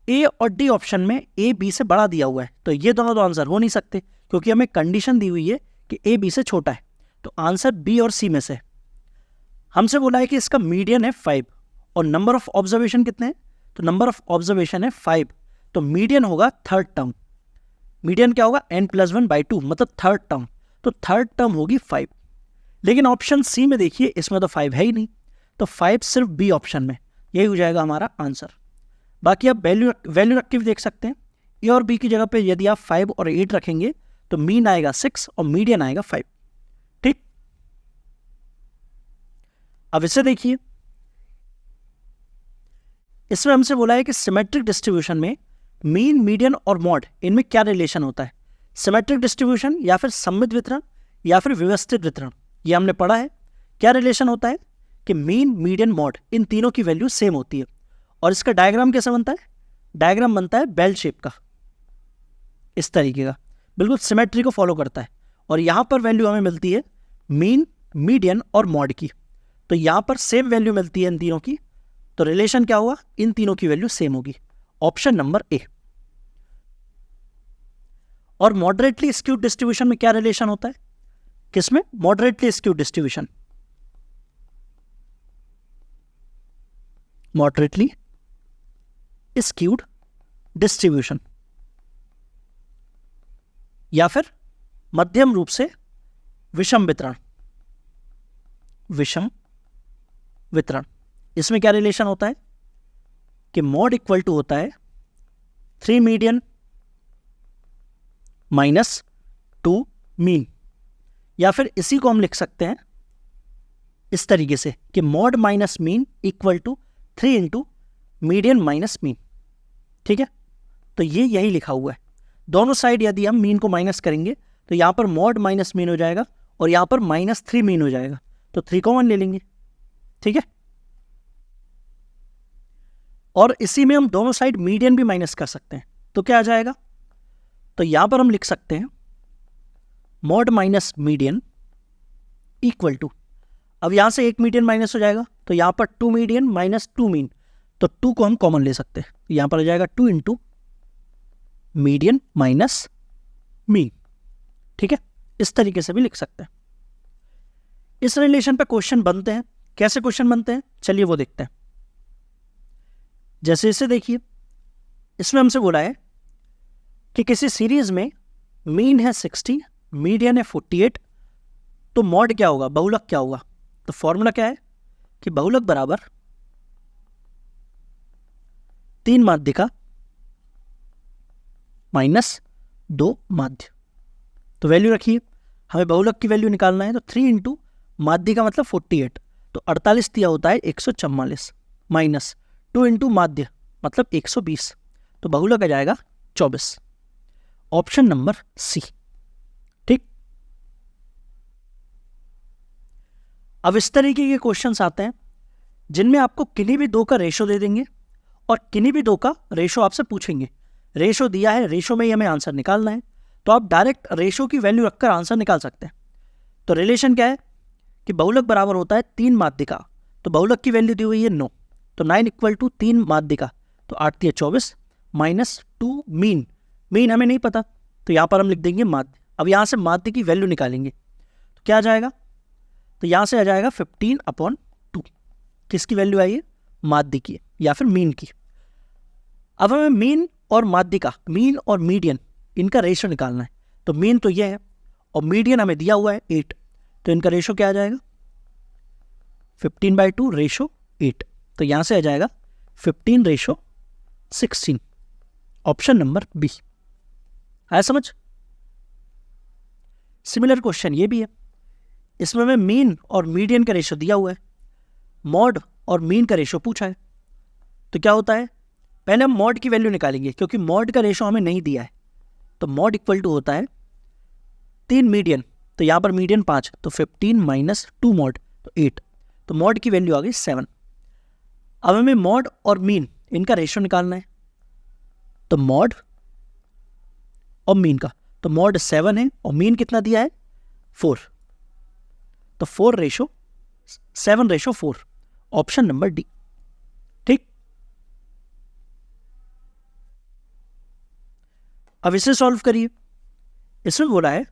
ए और डी ऑप्शन में ए बी से बड़ा दिया हुआ है, तो ये दोनों तो आंसर हो नहीं सकते क्योंकि हमें कंडीशन दी हुई है कि ए बी से छोटा है। तो आंसर बी और सी में से। हमसे बोला है कि इसका मीडियन है 5 और नंबर ऑफ ऑब्जर्वेशन कितने हैं? तो नंबर ऑफ ऑब्जर्वेशन है 5, तो मीडियन होगा थर्ड टर्म। मीडियन क्या होगा? n+1/2 मतलब थर्ड टर्म, तो थर्ड टर्म होगी 5। लेकिन ऑप्शन सी में देखिए इसमें तो 5 है ही नहीं, तो 5 सिर्फ बी ऑप्शन में, यही हो जाएगा हमारा आंसर। बाकी आप वैल्यू रख के भी देख सकते हैं। ए और बी की जगह पे यदि आप 5 और 8 रखेंगे तो मीन आएगा 6 और मीडियन आएगा 5। ठीक, अब इसे देखिए। इसमें हमसे बोला है कि सिमेट्रिक डिस्ट्रीब्यूशन में मीन, मीडियन और मॉड इनमें क्या रिलेशन होता है? सिमेट्रिक डिस्ट्रीब्यूशन या फिर सममित वितरण या फिर व्यवस्थित वितरण, ये हमने पढ़ा है। क्या रिलेशन होता है कि मीन, मीडियन, मॉड इन तीनों की वैल्यू सेम होती है। और इसका डायग्राम कैसा बनता है? डायग्राम बनता है बेल शेप का, इस तरीके का, बिल्कुल सिमेट्री को फॉलो करता है। और यहाँ पर वैल्यू हमें मिलती है मीन, मीडियन और मॉड की, तो यहाँ पर सेम वैल्यू मिलती है इन तीनों की। तो रिलेशन क्या हुआ? इन तीनों की वैल्यू सेम होगी, ऑप्शन नंबर ए। और मॉडरेटली स्क्यूड डिस्ट्रीब्यूशन में क्या रिलेशन होता है? किसमें? Moderately skewed distribution, moderately skewed distribution या फिर मध्यम रूप से विषम वितरण। विषम वितरण, इसमें क्या रिलेशन होता है कि मॉड इक्वल टू होता है 3 मीडियन माइनस 2 मीन, या फिर इसी को हम लिख सकते हैं इस तरीके से कि mode minus mean equal to 3 into median minus mean. ठीक है, तो ये यही लिखा हुआ है। दोनों साइड यदि हम मीन को माइनस करेंगे तो यहां पर मॉड माइनस मीन हो जाएगा और यहां पर -3 मीन हो जाएगा, तो 3 कॉमन ले लेंगे। ठीक है, और इसी में हम दोनों साइड मीडियन भी माइनस कर सकते हैं, तो क्या आ जाएगा? तो यहां पर हम लिख सकते हैं mode minus median equal to, अब यहां से एक मीडियन माइनस हो जाएगा तो यहां पर 2 मीडियन माइनस 2 मीन, तो 2 को हम कॉमन ले सकते हैं, यहां पर आ जाएगा 2 इंटू मीडियन माइनस मीन। ठीक है, इस तरीके से भी लिख सकते हैं। इस रिलेशन पे क्वेश्चन बनते हैं। कैसे क्वेश्चन बनते हैं चलिए वो देखते हैं। जैसे इसे देखिए, इसमें हमसे बोला है कि किसी सीरीज में मीन है 60, मीडियन है 48, तो मॉड क्या होगा? बहुलक क्या होगा? तो फॉर्मूला क्या है कि बहुलक बराबर 3 माध्यिका माइनस 2 माध्य। तो वैल्यू रखिए, हमें बहुलक की वैल्यू निकालना है, तो 3 इंटू माध्यिका मतलब 48, तो 48 दिया होता है 144 माइनस 2 इंटू माध्य मतलब 120, तो बहुलक आ जाएगा 24। Option number C. ठीक। अब इस तरीके के क्वेश्चंस आते हैं जिनमें आपको किन्हीं भी दो का रेशो दे देंगे और किन्हीं भी दो का रेशो आपसे पूछेंगे। रेशो दिया है, रेशो में ही हमें आंसर निकालना है, तो आप डायरेक्ट रेशो की वैल्यू रखकर आंसर निकाल सकते हैं। तो रिलेशन क्या है कि बहुलक बराबर होता है 3 माध्यिका, तो बहुलक की वैल्यू दी हुई है 9, तो 9 इक्वल टू 3 माध्यिका, तो 8 × 24 माइनस 2 मीन। मीन हमें नहीं पता, तो यहाँ पर हम लिख देंगे माध्य। अब यहाँ से माध्य की वैल्यू निकालेंगे, तो क्या आ जाएगा, तो यहाँ से आ जाएगा 15/2। किसकी वैल्यू आई है, माध्य की या फिर मीन की। अब हमें मीन और माध्यिका, मीन और मीडियन, इनका रेशो निकालना है। तो मीन तो ये है और मीडियन हमें दिया हुआ है 8, तो इनका रेशो क्या आ जाएगा 15/2 रेशो 8, तो यहाँ से आ जाएगा 15:16। Option number B. आया समझ। सिमिलर क्वेश्चन ये भी है, इसमें हमें मीन और मीडियन का रेशो दिया हुआ है, मॉड और मीन का रेशो पूछा है। तो क्या होता है, पहले हम मॉड की वैल्यू निकालेंगे क्योंकि मॉड का रेशो हमें नहीं दिया है। तो मॉड इक्वल टू होता है 3 मीडियन, तो यहाँ पर मीडियन 5, तो 15 माइनस 2 मॉड, तो 8, तो मॉड की वैल्यू आ गई 7। अब हमें मॉड और मीन इनका रेशो निकालना है, तो मॉड और मीन का, तो मॉड 7 है और मीन कितना दिया है 4, तो 7/4। Option number D. ठीक। अब इसे सॉल्व करिए। इसमें बोला है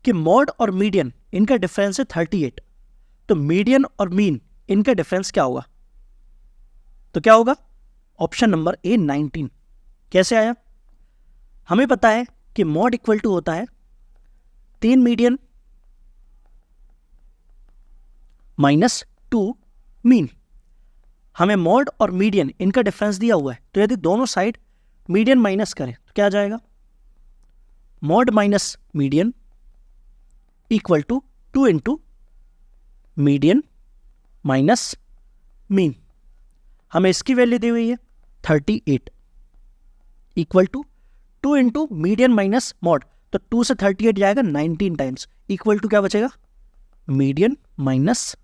कि मॉड और मीडियन इनका डिफरेंस है 38, तो मीडियन और मीन इनका डिफरेंस क्या होगा, तो क्या होगा ऑप्शन नंबर ए 19। कैसे आया, हमें पता है कि मॉड इक्वल टू होता है 3 मीडियन माइनस 2 मीन। हमें मॉड और मीडियन इनका डिफरेंस दिया हुआ है, तो यदि दोनों साइड मीडियन माइनस करें तो क्या आ जाएगा, mode minus median equal to 2 into median minus mean. हमें इसकी वैल्यू दी हुई है 38 equal to 2 into median minus mode, तो 2 से 38 जाएगा 19 टाइम्स, इक्वल टू क्या बचेगा मीडियन माइनस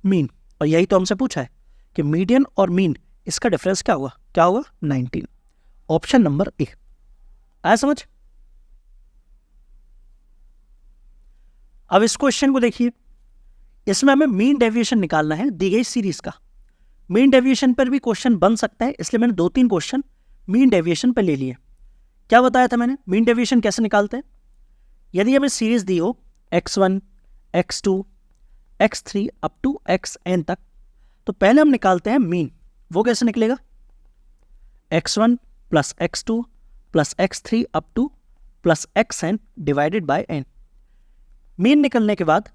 मीन। और यही तो हमसे पूछा है कि मीडियन और मीन इसका डिफरेंस क्या होगा, 19। Option number A. आया समझ। अब इस क्वेश्चन को देखिए, इसमें हमें मीन डेविएशन निकालना है दी गई सीरीज का। मीन डेविएशन पर भी क्वेश्चन बन सकता है, इसलिए मैंने 2-3 क्वेश्चन मीन डेविएशन पर ले लिए। क्या बताया था मैंने, मीन डेविएशन कैसे निकालते हैं, यदि हमें सीरीज दी हो x1 x2 x3 up to xn तक, तो पहले हम निकालते हैं मीन। वो कैसे निकलेगा, x1 plus x2 plus x3 up two plus xn divided by n। Mean निकलने के बाद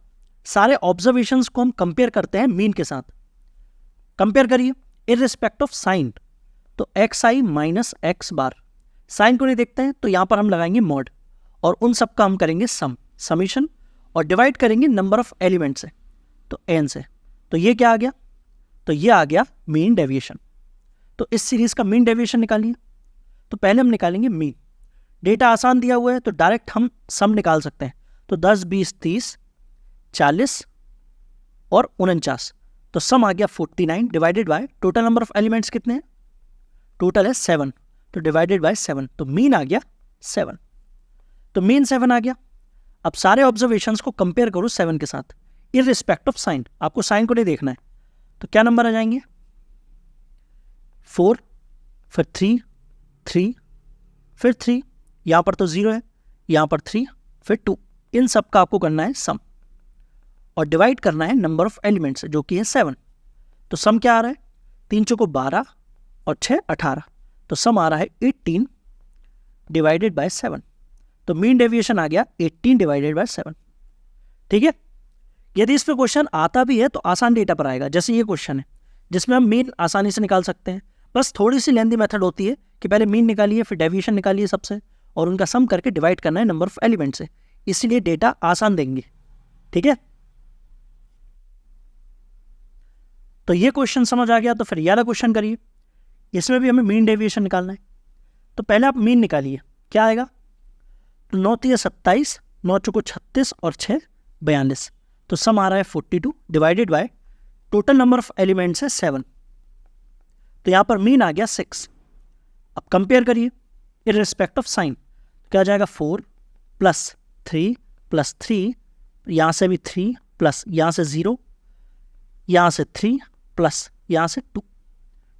सारे ऑब्जर्वेशंस को हम कंपेयर करते हैं मीन के साथ। कंपेयर करिए इररिस्पेक्ट ऑफ साइन, तो xi माइनस x बार, साइन को नहीं देखते हैं तो यहां पर हम लगाएंगे मॉड, और उन सब का हम करेंगे समीशन, और डिवाइड करेंगे नंबर ऑफ एलिमेंट से, तो n से। तो ये क्या आ गया, तो ये आ गया मीन डेविएशन। तो इस सीरीज का मीन डेविएशन निकालिए। तो पहले हम निकालेंगे मीन। डेटा आसान दिया हुआ है तो डायरेक्ट हम सम निकाल सकते हैं, तो 10 20 30 40 और 49, तो सम आ गया 49 divided by total number of elements कितने हैं, टोटल है 7, तो डिवाइडेड बाय 7, तो मीन आ गया 7। तो मीन 7 आ गया। अब सारे ऑब्जर्वेशंस को कंपेयर करो 7 के साथ इररिस्पेक्ट ऑफ साइन, आपको साइन को नहीं देखना है। तो क्या नंबर आ जाएंगे 4, फिर 3 3 फिर 3, यहाँ पर तो 0 है, यहाँ पर 3 फिर 2, इन सब का आपको करना है सम और डिवाइड करना है नंबर ऑफ एलिमेंट्स जो कि है 7। तो सम क्या आ रहा है, 3 चौको 12 और 6 18, तो सम आ रहा है 18 डिवाइडेड बाय 7। तो मीन डेविएशन आ गया 18 डिवाइडेड बाय 7। ठीक है, यदि इस पर क्वेश्चन आता भी है तो आसान डेटा पर आएगा, जैसे ये क्वेश्चन है जिसमें हम मीन आसानी से निकाल सकते हैं। बस थोड़ी सी लेंथी मेथड होती है कि पहले मीन निकालिए, फिर डेविएशन निकालिए सबसे, और उनका सम करके डिवाइड करना है नंबर ऑफ एलिमेंट से, इसीलिए डेटा आसान देंगे। ठीक है, तो ये क्वेश्चन समझ आ गया। तो फिर ये वाला क्वेश्चन करिए, इसमें भी हमें मीन डेविएशन निकालना है। तो पहले आप मीन निकालिए, क्या आएगा? तो 9 3 27, 9 चौको 36 और 6 42। तो सम आ रहा है 42 divided by total number of elements है 7। तो यहाँ पर मीन आ गया 6। अब कंपेयर करिए इन रिस्पेक्ट ऑफ साइन, क्या आ जाएगा? 4 + 3 + 3, यहाँ से भी 3 प्लस यहाँ से 0, यहाँ से 3 प्लस यहाँ से 2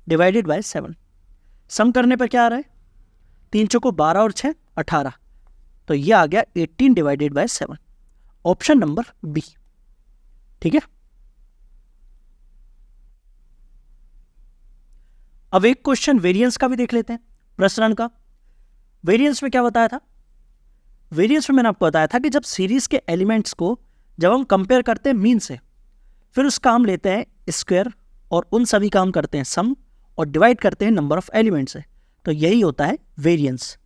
डिवाइडेड बाय 7। सम करने पर क्या आ रहा है? 3 चौको 12 और 6 18। तो ये आ गया 18 divided by 7, option number B. ठीक है, अब एक क्वेश्चन वेरिएंस का भी देख लेते हैं, प्रसरण का। वेरिएंस में क्या बताया था? वेरिएंस में मैंने आपको बताया था कि जब सीरीज के एलिमेंट्स को जब हम कंपेयर करते हैं मीन से, फिर उसका हम लेते हैं स्क्वायर और उन सभी का हम करते हैं सम और डिवाइड करते हैं नंबर ऑफ एलिमेंट से, तो यही होता है वेरिएंस।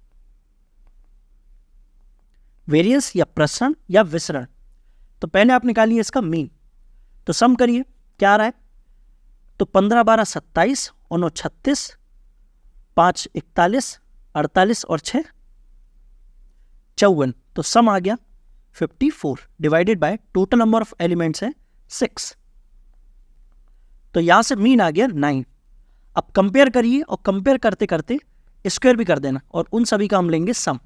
वेरिएंस या प्रसरण या विसरण। तो पहले आप निकालिए इसका मीन, तो सम करिए, क्या आ रहा है? तो 15 12 27 और 9 36, 5 41, 48 और 6 54। तो सम आ गया 54 divided by total number of elements है 6। तो यहां से मीन आ गया 9। अब कंपेयर करिए और कंपेयर करते करते स्क्वायर भी कर देना और उन सभी का हम लेंगे सम।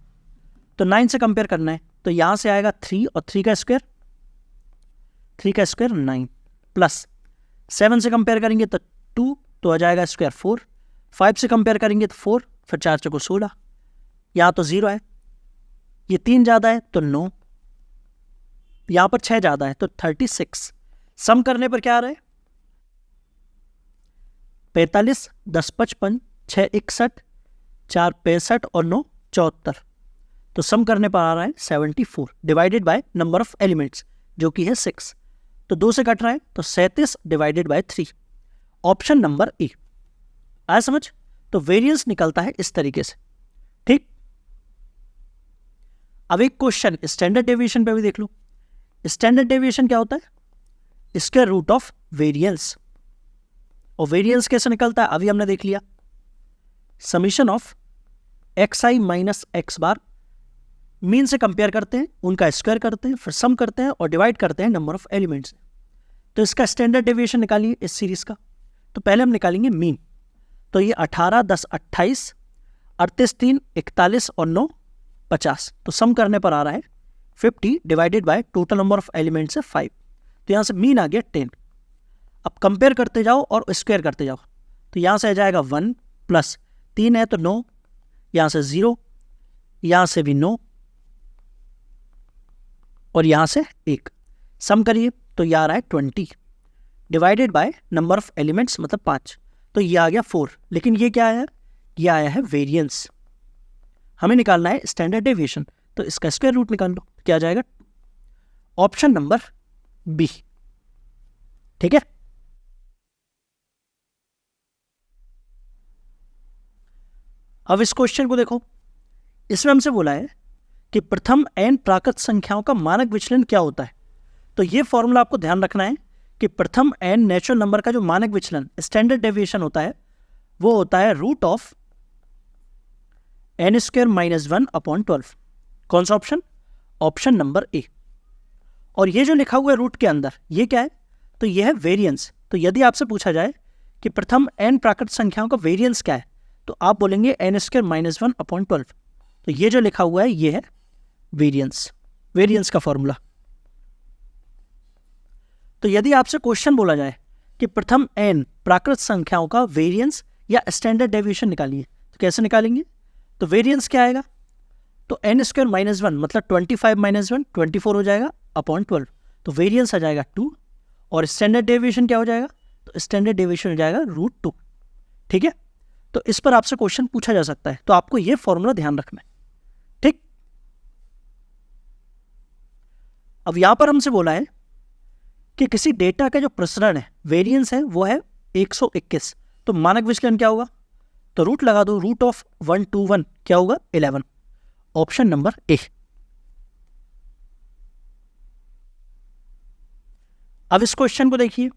तो 9 से कंपेयर करना है, तो यहां से आएगा 3 और 3 का स्क्वायर, 3 का स्क्वायर 9 प्लस 7 से कंपेयर करेंगे तो 2, तो आ जाएगा स्क्वायर 4। 5 से कंपेयर करेंगे तो 4, फिर 4 चौको 16, यहाँ तो 0 है, ये 3 ज़्यादा है तो 9, यहाँ पर 6 ज़्यादा है तो 36। सम करने पर क्या आ रहा है? 45 10 55, 6 61, 4 65 और 9 74। तो सम करने पर आ रहा है 74 divided by number of elements जो कि है 6। तो 2 से कट रहा है तो 37 divided by 3, option number A. आया समझ? तो वेरिएंस निकलता है इस तरीके से। ठीक, अब एक क्वेश्चन स्टैंडर्ड डेविएशन पे भी देख लो। स्टैंडर्ड डेविएशन क्या होता है? Square root of variance. और वेरिएंस कैसे निकलता है अभी हमने देख लिया, summation of xi minus x bar, mean से कंपेयर करते हैं, उनका स्क्वायर करते हैं, फिर सम करते हैं और डिवाइड करते हैं नंबर ऑफ एलिमेंट्स से। तो इसका स्टैंडर्ड डेविएशन निकालिए इस सीरीज का। तो पहले हम निकालेंगे मीन, तो ये 18 10 28, 38 3 41 और 9 50। तो सम करने पर आ रहा है 50 divided by total number of elements है 5। तो यहाँ से मीन आ गया 10। अब कंपेयर करते जाओ और स्क्वायर करते जाओ, तो यहाँ से आ जाएगा 1 प्लस 3 है तो 9, यहाँ से 0, यहाँ से भी 9 और यहाँ से 1। सम करिए तो ये आ रहा है 20 divided by number of elements मतलब 5। तो ये आ गया 4। लेकिन ये क्या आया? ये आया है वेरिएंस। हमें निकालना है स्टैंडर्ड डेविएशन, तो इसका स्क्वायर रूट निकाल लो, क्या आ जाएगा? Option number B. ठीक है, अब इस क्वेश्चन को देखो। इसमें हमसे बोला है कि प्रथम n प्राकृत संख्याओं का मानक विचलन क्या होता है। तो ये फॉर्मूला आपको ध्यान रखना है कि प्रथम n नेचुरल नंबर का जो मानक विचलन स्टैंडर्ड डेविएशन होता है वो होता है root of n square minus 1/12। कौन सा ऑप्शन? Option number A. और ये जो लिखा हुआ है रूट के अंदर ये क्या है? तो ये है वेरिएंस। तो यदि आपसे पूछा जाए कि प्रथम n प्राकृत संख्याओं का वेरिएंस क्या है, तो आप बोलेंगे n स्क्वायर माइनस 1/12। तो ये जो लिखा हुआ है ये है वेरिएंस, वेरिएंस का फॉर्मूला। तो यदि आपसे क्वेश्चन बोला जाए कि प्रथम n प्राकृत संख्याओं का वेरिएंस या स्टैंडर्ड डेविएशन निकालिए, तो कैसे निकालेंगे? तो वेरिएंस क्या आएगा? तो n स्क्वायर माइनस 1 मतलब 25 माइनस 1 24 हो जाएगा /12। तो वेरिएंस आ जाएगा 2। और स्टैंडर्ड डेविएशन क्या हो जाएगा? तो स्टैंडर्ड डेविएशन हो जाएगा √2। ठीक है, तो इस पर आपसे क्वेश्चन पूछा जा सकता है, तो आपको ये फॉर्मूला ध्यान रखना है। ठीक, अब यहां पर हमसे बोला है कि किसी डेटा का जो प्रसरण है, वेरिएंस है, वो है 121, तो मानक विचलन क्या होगा? तो रूट लगा दो, रूट ऑफ 121 क्या होगा? 11। Option number A. अब इस क्वेश्चन को देखिए,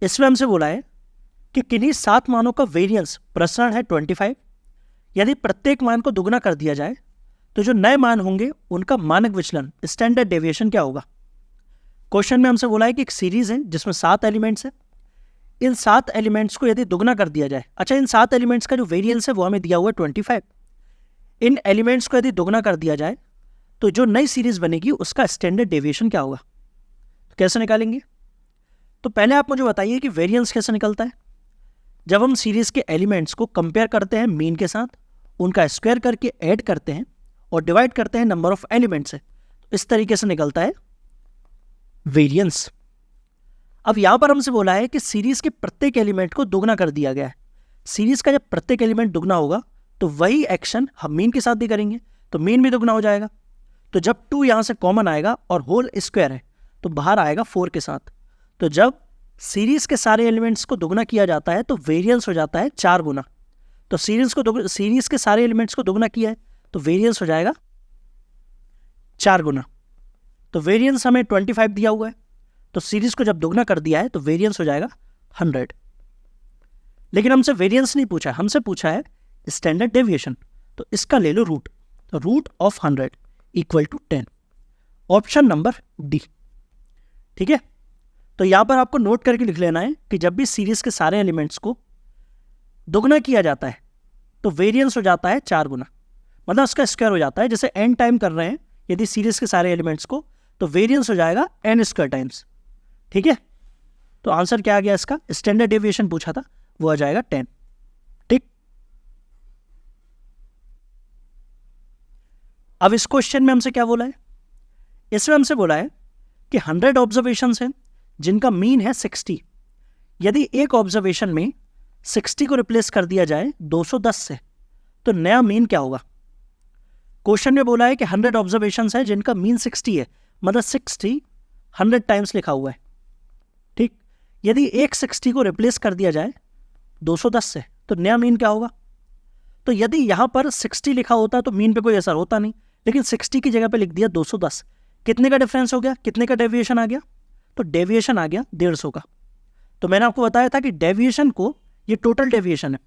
इसमें हमसे बोला है कि किन्हीं 7 मानों का वेरिएंस प्रसरण है 25। यदि प्रत्येक मान को दुगना कर दिया जाए तो जो नए मान होंगे उनका मानक विचलन, स्टैंडर्ड डेविएशन क्या होगा? क्वेश्चन में हमसे बोला है कि एक सीरीज है जिसमें 7 एलिमेंट्स है। इन 7 एलिमेंट्स को यदि दुगना कर दिया जाए, अच्छा इन 7 एलिमेंट्स का जो वेरिएंस है वो हमें दिया हुआ है 25। इन एलिमेंट्स को यदि दुगना कर दिया जाए तो जो नई सीरीज बनेगी उसका स्टैंडर्ड डेविएशन क्या होगा? तो कैसे निकालेंगे? तो पहले आप मुझे बताइए कि वेरिएंस कैसे निकलता है। जब हम सीरीज के एलिमेंट्स को कंपेयर करते हैं मीन के साथ, उनका स्क्वायर करके ऐड करते हैं और डिवाइड करते हैं नंबर ऑफ एलिमेंट्स से, तो इस तरीके से निकलता है वेरिएंस। अब यहां पर हमसे बोला है कि सीरीज के प्रत्येक एलिमेंट को दुगना कर दिया गया है। सीरीज का जब प्रत्येक एलिमेंट दुगना होगा तो वही एक्शन हम मीन के साथ भी करेंगे, तो मीन भी दुगना हो जाएगा। तो जब 2 यहां से कॉमन आएगा और होल स्क्वायर है तो बाहर आएगा 4 के साथ। तो जब सीरीज के सारे एलिमेंट्स को दुगना किया जाता है तो वेरिएंस हो जाता है 4 गुना। तो सीरीज के सारे एलिमेंट्स को दुगना किया है तो वेरिएंस हो जाएगा 4 गुना। तो वेरिएंस हमें 25 दिया हुआ है, तो सीरीज को जब दुगना कर दिया है तो वेरिएंस हो जाएगा 100। लेकिन हमसे वेरिएंस नहीं पूछा है, हमसे पूछा है स्टैंडर्ड डेविएशन। तो इसका ले लो रूट, तो root of 100 equal to 10। Option number D. ठीक है, तो यहां पर आपको नोट करके लिख लेना है कि जब भी सीरीज के सारे एलिमेंट्स को दुगना किया जाता है तो वेरिएंस हो जाता है 4 गुना, मतलब उसका स्क्वायर हो जाता है। जैसे n टाइम कर रहे हैं यदि सीरीज के सारे एलिमेंट्स को, तो वेरिएंस हो जाएगा n स्क्वायर टाइम्स। ठीक है, तो आंसर क्या आ गया इसका? स्टैंडर्ड डेविएशन पूछा था, वो आ जाएगा 10। ठीक, अब इस क्वेश्चन में हमसे क्या बोला है? इसमें हमसे बोला है कि 100 ऑब्जर्वेशंस हैं जिनका मीन है 60। यदि एक ऑब्जर्वेशन में 60 को रिप्लेस कर दिया जाए 210 से, तो नया मीन क्या होगा? क्वेश्चन में बोला है कि 100 ऑब्जर्वेशंस है जिनका मीन 60 है, मतलब 60 100 टाइम्स लिखा हुआ है। ठीक, यदि एक 60 को रिप्लेस कर दिया जाए 210 से, तो नया मीन क्या होगा? तो यदि यहां पर 60 लिखा होता तो मीन पे कोई असर होता नहीं, लेकिन 60 की जगह पे लिख दिया 210। कितने का डिफरेंस हो गया? कितने का डेविएशन आ गया? तो डेविएशन आ गया 150 का। तो मैंने आपको बताया था कि डेविएशन को, ये टोटल डेविएशन है,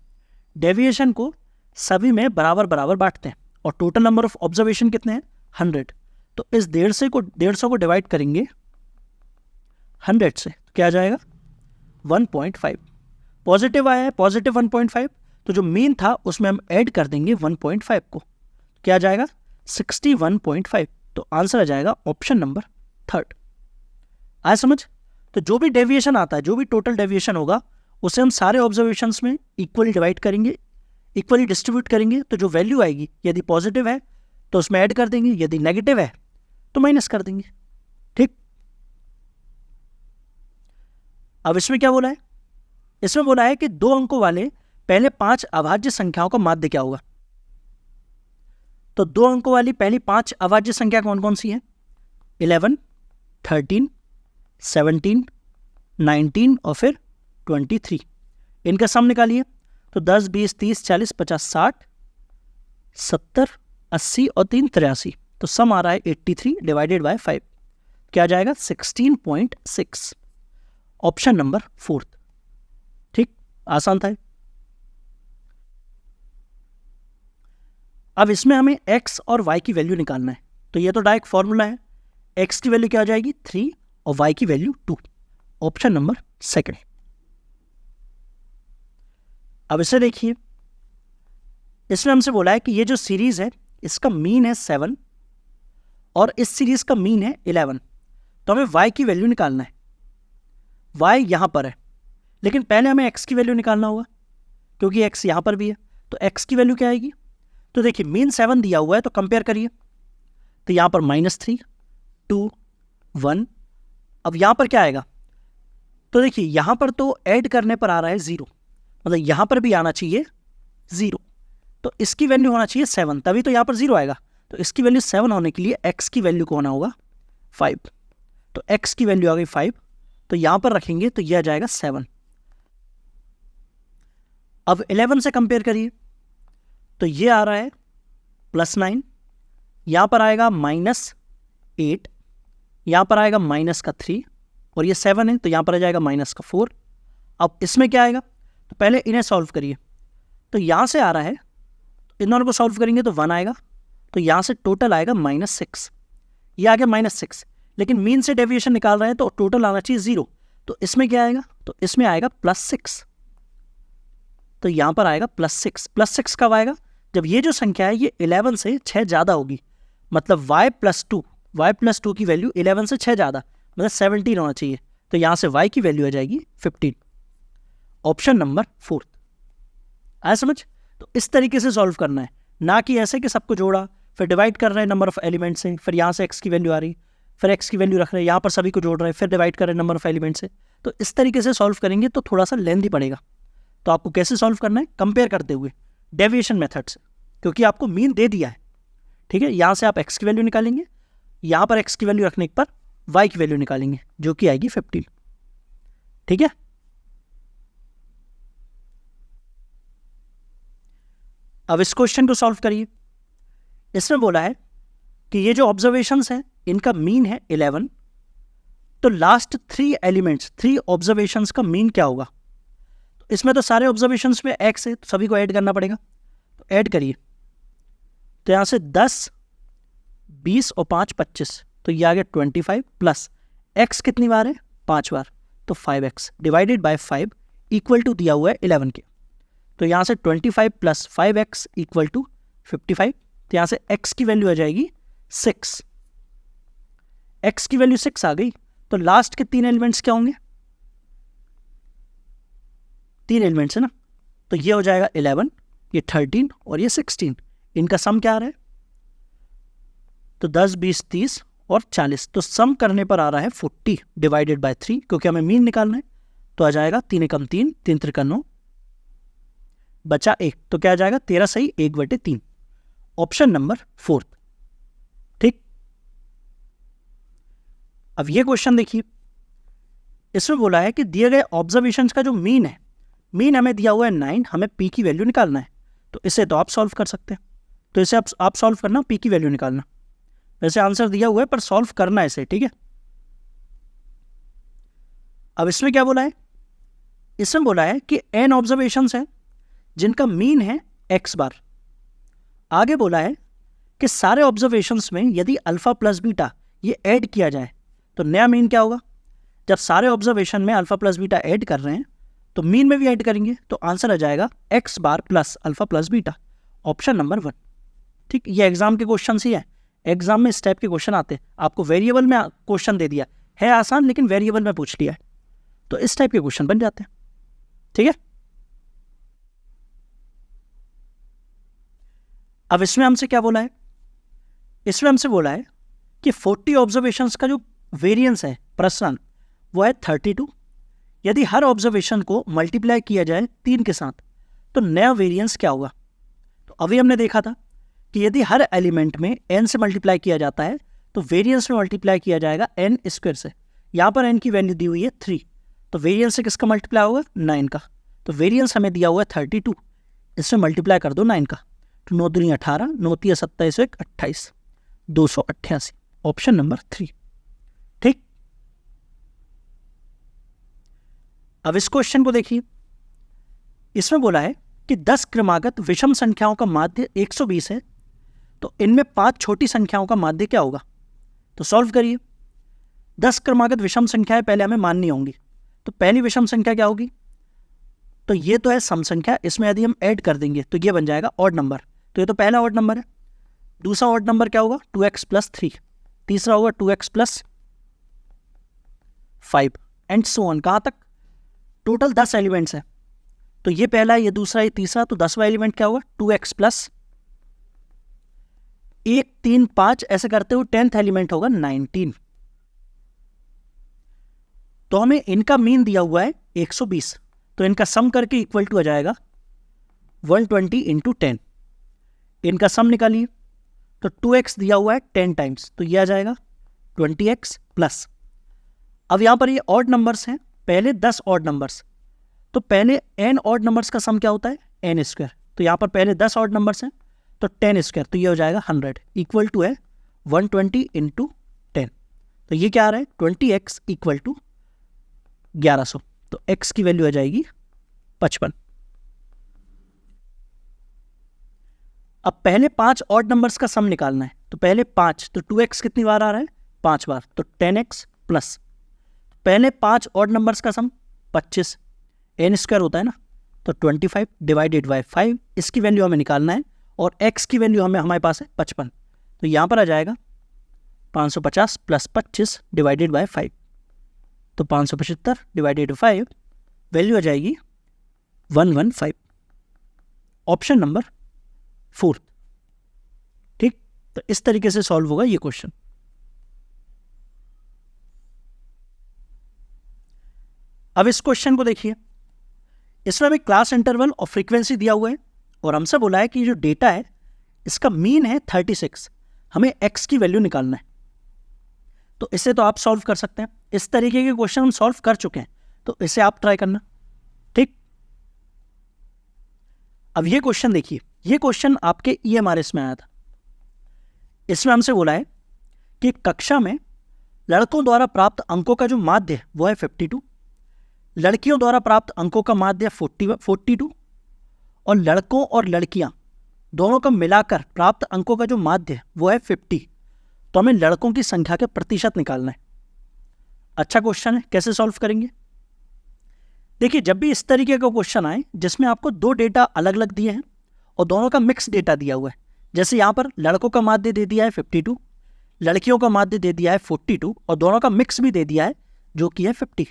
डेविएशन को सभी में बराबर बराबर बांटते हैं, और टोटल नंबर ऑफ ऑब्जर्वेशन कितने हैं? 100। तो इस 150 को डिवाइड करेंगे 100 से, तो क्या आ जाएगा? 1.5। पॉजिटिव आया है, पॉजिटिव 1.5, तो जो मीन था उसमें हम ऐड कर देंगे 1.5 को, क्या आ जाएगा? 61.5। तो आंसर आ जाएगा ऑप्शन नंबर 3। आया समझ? तो जो भी डेविएशन आता है, जो भी टोटल डेविएशन होगा, उसे हम सारे ऑब्जर्वेशंस में इक्वली डिवाइड करेंगे, इक्वली डिस्ट्रीब्यूट करेंगे। तो जो वैल्यू आएगी, यदि पॉजिटिव है तो उसमें ऐड कर देंगे, यदि नेगेटिव है तो माइनस कर देंगे। ठीक, अब इसमें क्या बोला है? इसमें बोला है कि 2 अंकों वाले पहले 5 अभाज्य संख्याओं का माध्य क्या होगा? तो 2 अंकों वाली पहली 5 अभाज्य संख्या कौन कौन सी है? 11, 13, 17, 19 और फिर 23। इनका सम निकालिए। तो 10, 20, 30, 40, 50, 60, 70, 80 और 3 83। तो सम आ रहा है 83 डिवाइडेड बाय 5, क्या आ जाएगा? 16.6। Option number 4। ठीक, आसान था। अब इसमें हमें x और y की वैल्यू निकालना है। तो ये तो डायरेक्ट फॉर्मूला है, x की वैल्यू क्या आ जाएगी? 3 और y की वैल्यू 2। Option number 2। अब इसे देखिए, इसमें हमसे बोला है कि ये जो सीरीज है इसका मीन है 7 और इस सीरीज का मीन है 11। तो हमें y की वैल्यू निकालना है। y यहां पर है, लेकिन पहले हमें x की वैल्यू निकालना होगा, क्योंकि x यहां पर भी है। तो x की वैल्यू क्या आएगी? तो देखिए मीन 7 दिया हुआ है, तो कंपेयर करिए। तो यहां पर -3, 2, 1। अब यहां पर क्या आएगा? तो देखिए यहां पर तो ऐड करने पर आ रहा है 0, मतलब यहां पर भी आना चाहिए 0। तो इसकी वैल्यू होना चाहिए 7, तभी तो यहां पर 0 आएगा। तो इसकी वैल्यू 7 होने के लिए x की वैल्यू को होना होगा 5। तो x की वैल्यू आ गई 5, तो यहां पर रखेंगे तो यह आ जाएगा 7। अब 11 से कंपेयर करिए, तो ये आ रहा है +9, यहां पर आएगा -8, यहां पर आएगा -3, और ये 7 है तो यहां पर आ जाएगा -4। अब इसमें क्या आएगा, तो पहले इन्हें सॉल्व करिए, तो यहां से आ रहा है, इन दोनों को सॉल्व करेंगे तो 1 आएगा, तो यहां से टोटल आएगा -6, ये आ गया -6, लेकिन मीन से डेविएशन निकाल रहे हैं तो टोटल आना चाहिए 0, तो इसमें क्या आएगा, तो इसमें आएगा +6, तो यहां पर आएगा +6। +6 कब आएगा, जब ये जो संख्या है ये 11 से 6 ज़्यादा होगी, मतलब y + 2 की वैल्यू 11 से 6 ज़्यादा, मतलब 17 होना चाहिए, तो यहाँ से y की वैल्यू आ जाएगी 15। ऑप्शन नंबर 4 आया समझ। तो इस तरीके से सॉल्व करना है, ना कि ऐसे कि सबको जोड़ा फिर डिवाइड कर रहे हैं नंबर ऑफ एलिमेंट से, फिर यहाँ से x की वैल्यू आ रही, फिर x की वैल्यू रख रहे हैं, यहाँ पर सभी को जोड़ रहे हैं, फिर डिवाइड कर रहे हैं नंबर ऑफ एलिमेंट से। तो इस तरीके से सॉल्व करेंगे तो थोड़ा सा लेंथी पड़ेगा। तो आपको कैसे सॉल्व करना है, कंपेयर करते हुए डेविएशन मेथड से, क्योंकि आपको मीन दे दिया है, ठीक है। यहाँ से आप x की वैल्यू निकालेंगे, यहाँ पर x की वैल्यू रखने पर y की वैल्यू निकालेंगे जो कि आएगी 15, ठीक है। अब इस क्वेश्चन को सॉल्व करिए। इसमें बोला है कि ये जो ऑब्जर्वेशंस हैं इनका मीन है 11, तो लास्ट 3 एलिमेंट्स 3 ऑब्जर्वेशंस का मीन क्या होगा। तो इसमें तो सारे ऑब्जर्वेशंस में x है, तो सभी को ऐड करना पड़ेगा, तो ऐड करिए। तो यहाँ से 10, 20 और 5 25, तो ये आ गया 25 प्लस x कितनी बार है, 5 बार, तो 5x divided by 5 equal to दिया हुआ है 11 के। तो यहाँ से 25 प्लस 5x इक्वल टू 55, तो यहाँ से x की वैल्यू आ जाएगी 6। x की वैल्यू 6 आ गई, तो लास्ट के 3 एलिमेंट्स क्या होंगे, 3 एलिमेंट्स है ना, तो ये हो जाएगा 11, ये 13 और ये 16। इनका सम क्या आ रहा है, तो 10, 20, 30 और 40, तो सम करने पर आ रहा है 40 डिवाइडेड बाय 3, क्योंकि हमें मीन निकालना है। तो आ जाएगा 3 एकम 3, 3 त्रिका 9, बचा 1, तो क्या आ जाएगा 13 सही 1/3। ऑप्शन नंबर 4, ठीक। अब ये क्वेश्चन देखिए, इसमें बोला है कि दिए गए ऑब्जर्वेशंस का जो मीन है, मीन हमें दिया हुआ है 9, हमें p की वैल्यू निकालना है। तो इसे तो आप सॉल्व कर सकते हैं, तो इसे आप सॉल्व करना, p की वैल्यू निकालना। वैसे आंसर दिया हुआ है पर सॉल्व करना है इसे, ठीक है। अब इसमें क्या बोला है, इसमें बोला है कि n ऑब्जर्वेशंस हैं जिनका मीन है x बार। आगे बोला है कि सारे ऑब्जर्वेशंस में यदि अल्फा प्लस बीटा ये ऐड किया जाए तो नया मीन क्या होगा। जब सारे ऑब्जर्वेशन में अल्फा प्लस बीटा ऐड कर रहे हैं तो मीन में भी ऐड करेंगे, तो आंसर आ जाएगा x bar plus alpha plus beta. Option number 1, ठीक। ये एग्जाम के क्वेश्चन ही है, एग्जाम में इस टाइप के क्वेश्चन आते हैं। आपको वेरिएबल में क्वेश्चन दे दिया है आसान, लेकिन वेरिएबल में पूछ लिया है, तो इस टाइप के क्वेश्चन बन जाते हैं, ठीक है। अब इसमें हमसे क्या बोला है, इसमें हमसे बोला है कि 40 ऑब्जर्वेशंस का जो वेरिएंस है प्रसरण वो है 32। यदि हर ऑब्जर्वेशन को मल्टीप्लाई किया जाए 3 के साथ तो नया वेरिएंस क्या होगा। तो अभी हमने देखा था कि यदि हर एलिमेंट में n से मल्टीप्लाई किया जाता है तो वेरिएंस में मल्टीप्लाई किया जाएगा n स्क्वायर से। यहाँ पर n की वैल्यू दी हुई है 3, तो वेरिएंस से किसका मल्टीप्लाई होगा, 9 का। तो वेरिएंस हमें दिया हुआ है 32, इसमें मल्टीप्लाई कर दो 9 का, तो 9 दूनी 18, 9 तिया 27, 1 28, 288। ऑप्शन नंबर 3, ठीक। अब इस क्वेश्चन को देखिए, इसमें बोला है कि 10 क्रमागत विषम संख्याओं का माध्य 120 है, तो इनमें 5 छोटी संख्याओं का माध्य क्या होगा। तो सॉल्व करिए। 10 क्रमागत विषम संख्याएं पहले हमें माननी होंगी, तो पहली विषम संख्या क्या होगी, तो ये तो है सम संख्या, इसमें यदि हम ऐड कर देंगे तो ये बन जाएगा ऑड नंबर, तो ये तो पहला ऑड नंबर है। दूसरा ऑड नंबर क्या होगा, 2x प्लस 3, तीसरा होगा 2x plus 5 and so on. कहाँ तक, टोटल 10 एलिमेंट्स हैं, तो ये पहला, ये दूसरा, ये तीसरा, तो 10वां एलिमेंट क्या होगा 2x प्लस 1, 3, 5 ऐसे करते हुए 10th एलिमेंट होगा 19। तो हमें इनका मीन दिया हुआ है 120, तो इनका सम करके इक्वल टू आ जाएगा 120 इंटू 10। इनका सम निकालिए, तो 2x दिया हुआ है 10 टाइम्स, तो ये आ जाएगा 20x प्लस अब यहाँ पर ये ऑड नंबर्स हैं, पहले 10 ऑड नंबर्स, तो पहले n ऑड नंबर्स का सम क्या होता है n स्क्वायर। तो यहाँ पर पहले 10 ऑड नंबर्स हैं तो 10 स्क्वायर, तो ये हो जाएगा 100 इक्वल टू है 120 इंटू 10। तो ये क्या आ रहा है 20x इक्वल टू 1100, तो x की वैल्यू आ जाएगी 55। अब पहले 5 ऑड नंबर्स का सम निकालना है, तो पहले 5, तो 2x कितनी बार आ रहा है 5 बार, तो 10x प्लस पहले 5 ऑड नंबर्स का सम 25, n स्क्वायर होता है ना, तो 25 डिवाइडेड बाई 5, इसकी वैल्यू हमें निकालना है और x की वैल्यू हमारे पास है 55, तो यहाँ पर आ जाएगा 550 प्लस 25 डिवाइडेड बाई 5, तो 575 डिवाइडेड 5 वैल्यू आ जाएगी 115, ऑप्शन नंबर 4। ठीक, तो इस तरीके से सॉल्व होगा ये क्वेश्चन। अब इस क्वेश्चन को देखिए, इसमें हमें क्लास इंटरवल और फ्रीक्वेंसी दिया हुआ है और हमसे बोला है कि जो डेटा है इसका मीन है 36, हमें x की वैल्यू निकालना है। तो इसे तो आप सॉल्व कर सकते हैं, इस तरीके के क्वेश्चन हम सॉल्व कर चुके हैं, तो इसे आप ट्राई करना। ठीक, अब ये क्वेश्चन देखिए, ये क्वेश्चन आपके EMRS में आया था। इसमें हमसे बोला है कि कक्षा में लड़कों द्वारा प्राप्त अंकों का जो माध्य है वो है 52, लड़कियों द्वारा प्राप्त अंकों का माध्य 42 और लड़कों और लड़कियां दोनों का मिलाकर प्राप्त अंकों का जो माध्य है वो है 50। तो हमें लड़कों की संख्या के प्रतिशत निकालना है। अच्छा क्वेश्चन है, कैसे सॉल्व करेंगे? देखिए, जब भी इस तरीके का क्वेश्चन आए जिसमें आपको दो डेटा अलग अलग दिए हैं और दोनों का मिक्स डेटा दिया हुआ है, जैसे यहाँ पर लड़कों का माध्य दे दिया है 52, लड़कियों का माध्य दे दिया है 42 और दोनों का मिक्स भी दे दिया है जो कि है 50,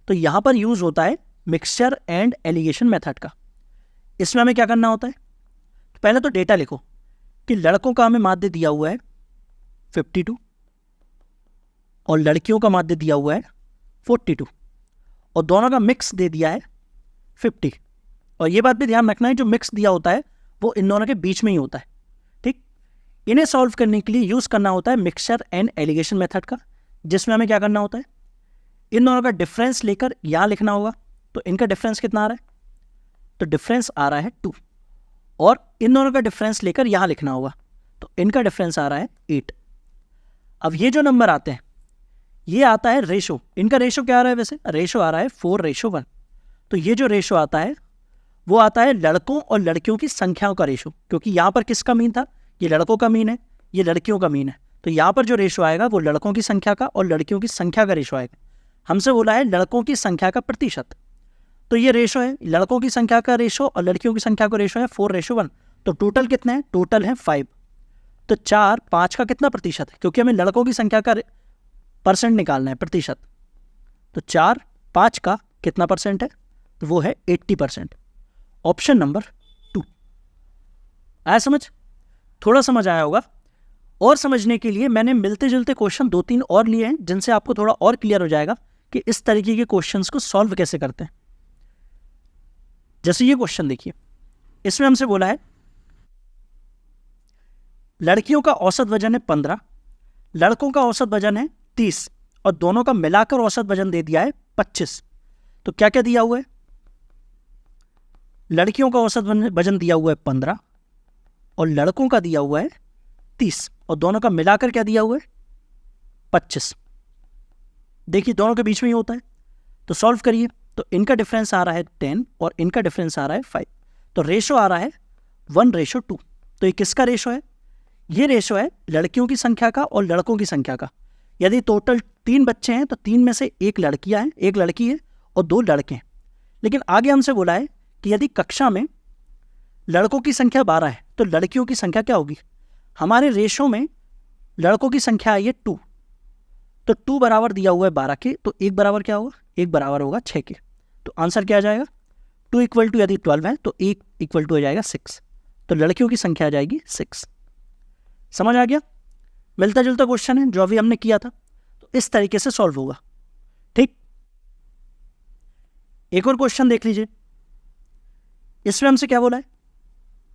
तो यहाँ पर यूज होता है मिक्सचर एंड एलिगेशन मेथड का। इसमें हमें क्या करना होता है, तो पहले तो डेटा लिखो कि लड़कों का हमें माध्य दिया हुआ है 52 और लड़कियों का माध्य दिया हुआ है 42 और दोनों का मिक्स दे दिया है 50। और ये बात भी ध्यान रखना है, जो मिक्स दिया होता है वो इन दोनों के बीच में ही होता है। ठीक, इन्हें सॉल्व करने के लिए यूज करना होता है मिक्सचर एंड एलिगेशन मेथड का, जिसमें हमें क्या करना होता है, इन दोनों का डिफरेंस लेकर यहाँ लिखना होगा। तो इनका डिफरेंस कितना आ रहा है, तो डिफरेंस आ रहा है 2 और इन दोनों का डिफरेंस लेकर यहाँ लिखना होगा, तो इनका डिफरेंस आ रहा है 8। अब ये जो नंबर आते हैं ये आता है रेशो, इनका रेशो क्या आ रहा है, वैसे रेशो आ रहा है 4:1। तो ये जो रेशो आता है वो आता है लड़कों और लड़कियों की संख्याओं का रेशो, क्योंकि यहाँ पर किसका मीन था, ये लड़कों का मीन है, ये लड़कियों का मीन है, तो यहाँ पर जो रेशो आएगा वो लड़कों की संख्या का और लड़कियों की संख्या का रेशो आएगा। हमसे बोला है लड़कों की संख्या का प्रतिशत, तो ये रेशो है लड़कों की संख्या का रेशो और लड़कियों की संख्या का रेशो है 4:1। तो टोटल कितने हैं, टोटल है 5। तो 4 5 का कितना प्रतिशत है, क्योंकि हमें लड़कों की संख्या का परसेंट निकालना है, प्रतिशत, तो 4 5 का कितना परसेंट है, तो वो है 80%, ऑप्शन नंबर 2। आया समझ? थोड़ा समझ आया होगा। और समझने के लिए मैंने मिलते जुलते क्वेश्चन 2-3 और लिए हैं जिनसे आपको थोड़ा और क्लियर हो जाएगा कि इस तरीके के क्वेश्चंस को सॉल्व कैसे करते हैं। जैसे ये क्वेश्चन देखिए, इसमें हमसे बोला है लड़कियों का औसत वजन है 15, लड़कों का औसत वजन है 30 और दोनों का मिलाकर औसत वजन दे दिया है 25। तो क्या क्या दिया हुआ है, लड़कियों का औसत वजन दिया हुआ है 15 और लड़कों का दिया हुआ है 30 और दोनों का मिलाकर क्या दिया हुआ है 25। देखिए दोनों के बीच में ही होता है, तो सॉल्व करिए। तो इनका डिफरेंस आ रहा है 10 और इनका डिफरेंस आ रहा है 5, तो रेशो आ रहा है 1:2। तो ये किसका रेशो है, ये रेशो है लड़कियों की संख्या का और लड़कों की संख्या का। यदि टोटल 3 बच्चे हैं तो 3 में से 1 लड़कियां हैं, 1 लड़की है और 2 लड़के हैं। लेकिन आगे हमसे बोला है कि यदि कक्षा में लड़कों की संख्या 12 है तो लड़कियों की संख्या क्या होगी। हमारे रेशो में लड़कों की संख्या आई है 2, तो 2 बराबर दिया हुआ है 12 के, तो 1 बराबर क्या होगा, 1 बराबर होगा 6 के। तो आंसर क्या आ जाएगा, 2 इक्वल टू यदि 12 है तो 1 इक्वल टू हो जाएगा 6, तो लड़कियों की संख्या आ जाएगी 6। समझ आ गया? मिलता जुलता क्वेश्चन है जो अभी हमने किया था, तो इस तरीके से सॉल्व होगा। ठीक, एक और क्वेश्चन देख लीजिए। इसमें हमसे क्या बोला है,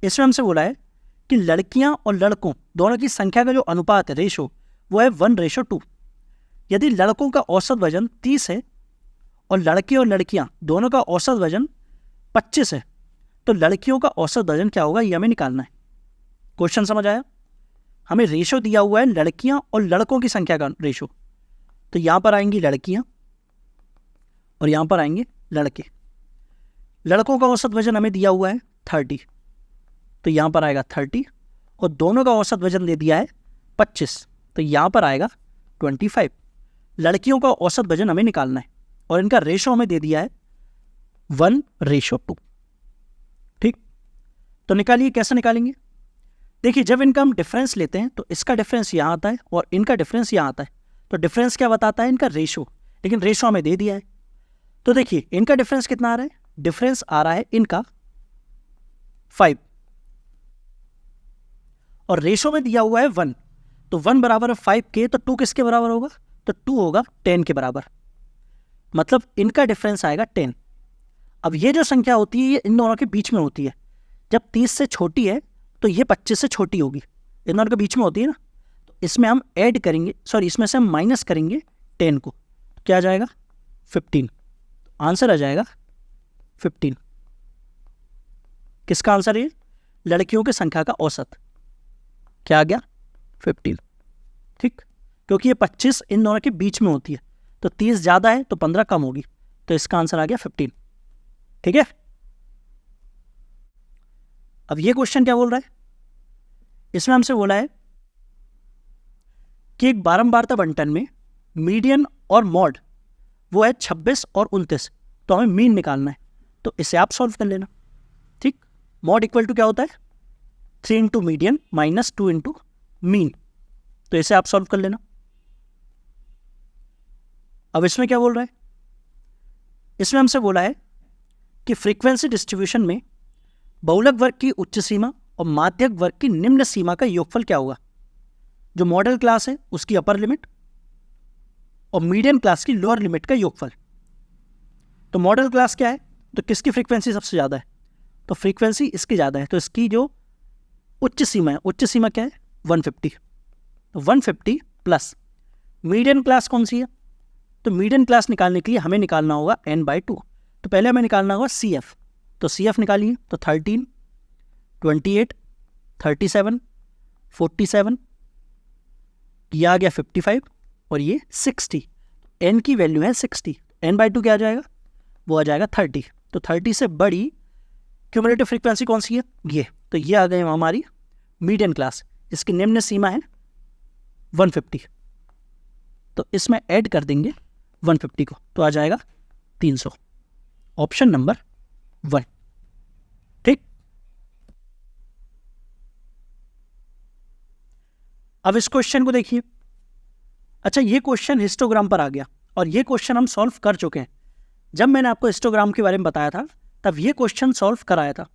इसमें हमसे बोला है कि लड़कियां और लड़कों दोनों की संख्या का जो अनुपात है, रेशो, वो है 1:2। यदि लड़कों का औसत वजन 30 है और लड़के और लड़कियां दोनों का औसत वजन 25 है, तो लड़कियों का औसत वजन क्या होगा, ये हमें निकालना है। क्वेश्चन समझ आया? हमें रेशो दिया हुआ है लड़कियां और लड़कों की संख्या का रेशो, तो यहां पर आएंगी लड़कियां और यहां पर आएंगे लड़के। लड़कों का औसत वजन हमें दिया हुआ है 30, तो यहां पर आएगा 30, और दोनों का औसत वजन दे दिया है 25, तो यहां पर आएगा 25। लड़कियों का औसत वजन हमें निकालना है और इनका रेशो हमें दे दिया है 1:2। ठीक, तो निकालिए। कैसे निकालेंगे? देखिए, जब इनका हम डिफरेंस लेते हैं तो इसका डिफरेंस यहाँ आता है और इनका डिफरेंस यहाँ आता है, तो डिफरेंस क्या बताता है? इनका रेशो, लेकिन रेशो हमें दे दिया है। तो देखिए, इनका डिफरेंस कितना आ रहा है? डिफरेंस आ रहा है इनका 5 और रेशो में दिया हुआ है 1, तो 1 बराबर है 5 के, तो 2 किसके बराबर होगा? तो 2 होगा 10 के बराबर, मतलब इनका डिफरेंस आएगा 10। अब ये जो संख्या होती है ये इन दोनों के बीच में होती है। जब 30 से छोटी है तो ये 25 से छोटी होगी, इन दोनों के बीच में होती है ना, तो इसमें हम ऐड करेंगे, सॉरी इसमें से हम माइनस करेंगे 10 को, तो क्या आ जाएगा? 15। आंसर आ जाएगा 15। किसका आंसर है? लड़कियों की संख्या का औसत क्या आ गया? 15। ठीक, क्योंकि ये 25 इन दोनों के बीच में होती है, तो 30 ज़्यादा है तो 15 कम होगी, तो इसका आंसर आ गया 15। ठीक है, अब ये क्वेश्चन क्या बोल रहा है? इसमें हमसे बोला है कि एक बारंबारता बंटन में मीडियन और मॉड वो है 26 और 29, तो हमें मीन निकालना है, तो इसे आप सॉल्व कर लेना। ठीक, मॉड इक्वल टू क्या होता है? 3 into median minus 2 into mean, तो इसे आप सॉल्व कर लेना। अब इसमें क्या बोल रहा है? इसमें हमसे बोला है कि फ्रीक्वेंसी डिस्ट्रीब्यूशन में बहुलक वर्ग की उच्च सीमा और माध्यक वर्ग की निम्न सीमा का योगफल क्या होगा? जो मॉडल क्लास है उसकी अपर लिमिट और मीडियन क्लास की लोअर लिमिट का योगफल। तो मॉडल क्लास क्या है? तो किसकी फ्रीक्वेंसी सबसे ज़्यादा है? तो फ्रीक्वेंसी इसकी ज़्यादा है, तो इसकी जो उच्च सीमा है, उच्च सीमा क्या है? 150। तो 150 प्लस मीडियन क्लास कौन सी है? तो मीडियन क्लास निकालने के लिए हमें निकालना होगा n/2, तो पहले हमें निकालना होगा CF, तो CF निकालिए, तो 13, 28, 37, 47, ये आ गया 55 और ये 60। n की वैल्यू है 60, n/2 क्या आ जाएगा? वो आ जाएगा 30। तो 30 से बड़ी क्यूमुलेटिव फ्रीक्वेंसी कौन सी है? ये, तो ये आ गई हमारी मीडियन क्लास, इसकी निम्न सीमा है 150, तो इसमें ऐड कर देंगे 150 को, तो आ जाएगा 300। Option number 1। ठीक, अब इस क्वेश्चन को देखिए। अच्छा, ये क्वेश्चन हिस्टोग्राम पर आ गया और ये क्वेश्चन हम सॉल्व कर चुके हैं। जब मैंने आपको हिस्टोग्राम के बारे में बताया था तब ये क्वेश्चन सॉल्व कराया था।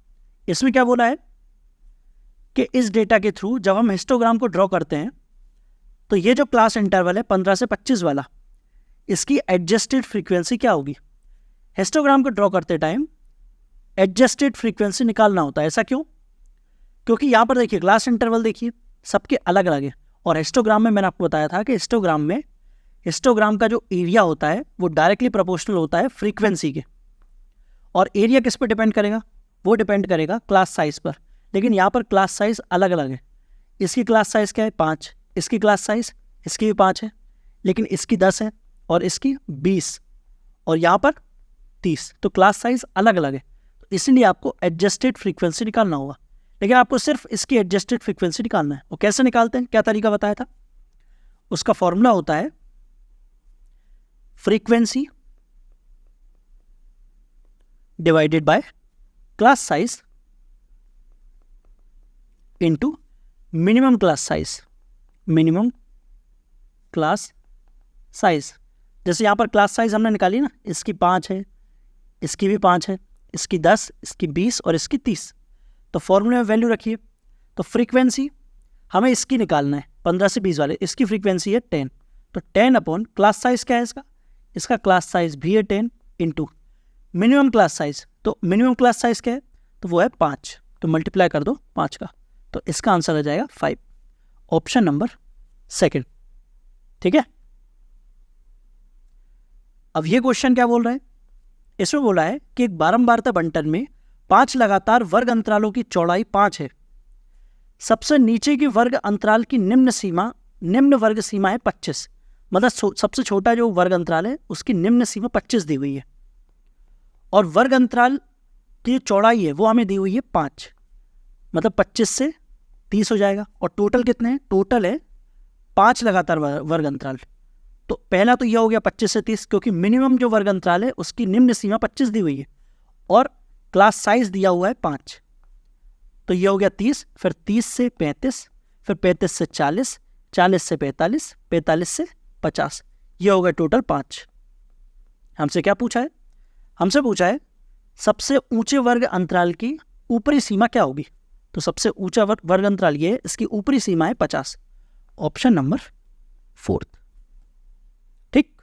इसमें क्या बोला है कि इस डेटा के थ्रू जब हम हिस्टोग्राम को ड्रॉ करते हैं तो ये जो क्लास इंटरवल है 15 से 25 वाला, इसकी एडजस्टेड फ्रीक्वेंसी क्या होगी? हिस्टोग्राम को ड्रॉ करते टाइम एडजस्टेड फ्रीक्वेंसी निकालना होता है। ऐसा क्यों? क्योंकि यहाँ पर देखिए क्लास इंटरवल देखिए सबके अलग अलग है, और हिस्टोग्राम में मैंने आपको बताया था कि हिस्टोग्राम का जो एरिया होता है वो डायरेक्टली प्रोपोर्शनल होता है फ्रीक्वेंसी के, और एरिया किस पर डिपेंड करेगा? वो डिपेंड करेगा क्लास साइज पर। लेकिन यहाँ पर क्लास साइज अलग अलग है। इसकी क्लास साइज क्या है? 5। इसकी क्लास साइज, इसकी भी 5 है, लेकिन इसकी 10 है और इसकी 20 और यहाँ पर 30, तो क्लास साइज अलग अलग है, तो इसलिए आपको एडजस्टेड फ्रीक्वेंसी निकालना होगा। लेकिन आपको सिर्फ इसकी एडजस्टेड फ्रीक्वेंसी निकालना है। और कैसे निकालते हैं? क्या तरीका बताया था? उसका फॉर्मूला होता है frequency divided by class size into minimum class size. Minimum class size, जैसे यहाँ पर क्लास साइज हमने निकाली ना, इसकी 5 है, इसकी भी 5 है, इसकी 10, इसकी 20 और इसकी 30, तो फॉर्मूले में वैल्यू रखिए। तो फ्रीक्वेंसी हमें इसकी निकालना है 15 से 20 वाले, इसकी फ्रीक्वेंसी है 10, तो 10 अपॉन क्लास साइज क्या है इसका क्लास साइज भी है 10 इंटू मिनिमम क्लास साइज। तो मिनिमम क्लास साइज क्या है? तो वो है 5, तो मल्टीप्लाई कर दो 5 का, तो इसका आंसर आ जाएगा 5। Option number 2। ठीक है, अब ये क्वेश्चन क्या बोल रहा है, इसमें बोला है कि एक बारंबारता बंटन में 5 लगातार वर्ग अंतरालों की चौड़ाई 5 है। सबसे नीचे की वर्ग अंतराल की निम्न वर्ग सीमा है 25। मतलब सबसे छोटा जो वर्ग अंतराल है उसकी निम्न सीमा 25 दी हुई है, और वर्ग अंतराल की चौड़ाई है वो हमें दी हुई है 5। मतलब 25 से 30 हो जाएगा, और टोटल कितने हैं, टोटल है 5 लगातार वर्ग अंतराल। तो पहला तो यह हो गया 25 से 30, क्योंकि मिनिमम जो वर्ग अंतराल है उसकी निम्न सीमा 25 दी हुई है, और क्लास साइज दिया हुआ है 5। तो यह हो गया 30, फिर 30 से 35, फिर 35 से 40, 40 से 45, 45 से 50, यह हो गया टोटल 5। हमसे क्या पूछा है, हमसे पूछा है सबसे ऊंचे वर्ग अंतराल की ऊपरी सीमा क्या होगी। तो सबसे ऊंचा वर्ग अंतराल ये है, इसकी ऊपरी सीमा है 50। Option number 4। ठीक।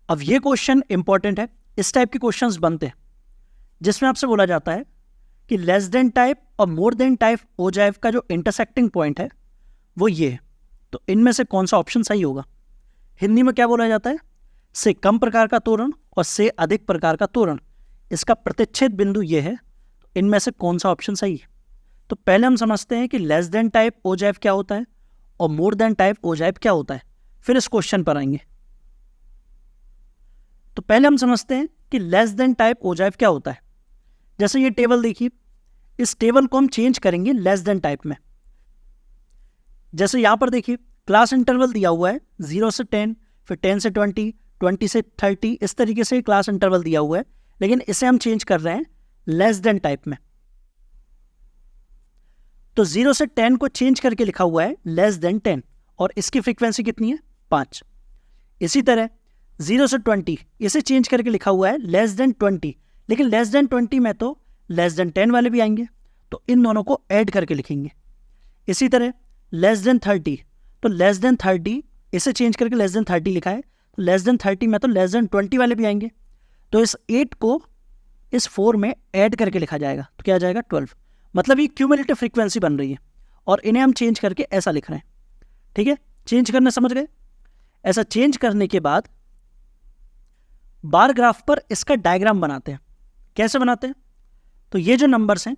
अब ये क्वेश्चन इंपॉर्टेंट है। इस टाइप के क्वेश्चंस बनते हैं जिसमें आपसे बोला जाता है कि लेस देन टाइप और मोर देन टाइप ओजाइव का जो इंटरसेक्टिंग पॉइंट है वो ये है। तो इनमें से कौन सा ऑप्शन सही होगा। हिंदी में क्या बोला जाता है, से कम प्रकार का तोरण और से अधिक प्रकार का तोरण, इसका प्रतिच्छेद बिंदु ये है। तो इनमें से कौन सा ऑप्शन सही है। तो पहले हम समझते हैं कि लेस देन टाइप ओजाइव क्या होता है और मोर देन टाइप ओजाइव क्या होता है, फिर इस क्वेश्चन पर आएंगे। तो पहले हम समझते हैं कि लेस देन टाइप ओजाइव क्या होता है। जैसे ये टेबल देखिए, इस टेबल को हम चेंज करेंगे लेस देन टाइप में। जैसे यहां पर देखिए क्लास इंटरवल दिया हुआ है 0 से 10, फिर 10 से 20, 20 से 30, इस तरीके से क्लास इंटरवल दिया हुआ है, लेकिन इसे हम चेंज कर रहे हैं लेस देन टाइप में। तो 0 से 10 को चेंज करके लिखा हुआ है लेस देन 10, और इसकी फ्रीक्वेंसी कितनी है 5। इसी तरह 0 से 20 इसे चेंज करके लिखा हुआ है लेस देन 20, लेकिन लेस देन 20 में तो लेस देन 10 वाले भी आएंगे, तो इन दोनों को ऐड करके लिखेंगे। इसी तरह लेस देन 30, तो लेस देन 30 इसे चेंज करके लेस देन 30 लिखा है, तो लेस देन 30 में तो लेस देन 20 वाले भी आएंगे, तो इस 8 को इस 4 में ऐड करके लिखा जाएगा, तो क्या आ जाएगा 12। मतलब ये क्यूमुलेटिव फ्रीक्वेंसी बन रही है, और इन्हें हम चेंज करके ऐसा लिख रहे हैं। ठीक है, चेंज करना समझ गए। ऐसा चेंज करने के बाद बार ग्राफ पर इसका डायग्राम बनाते हैं। कैसे बनाते हैं, तो ये जो नंबर्स हैं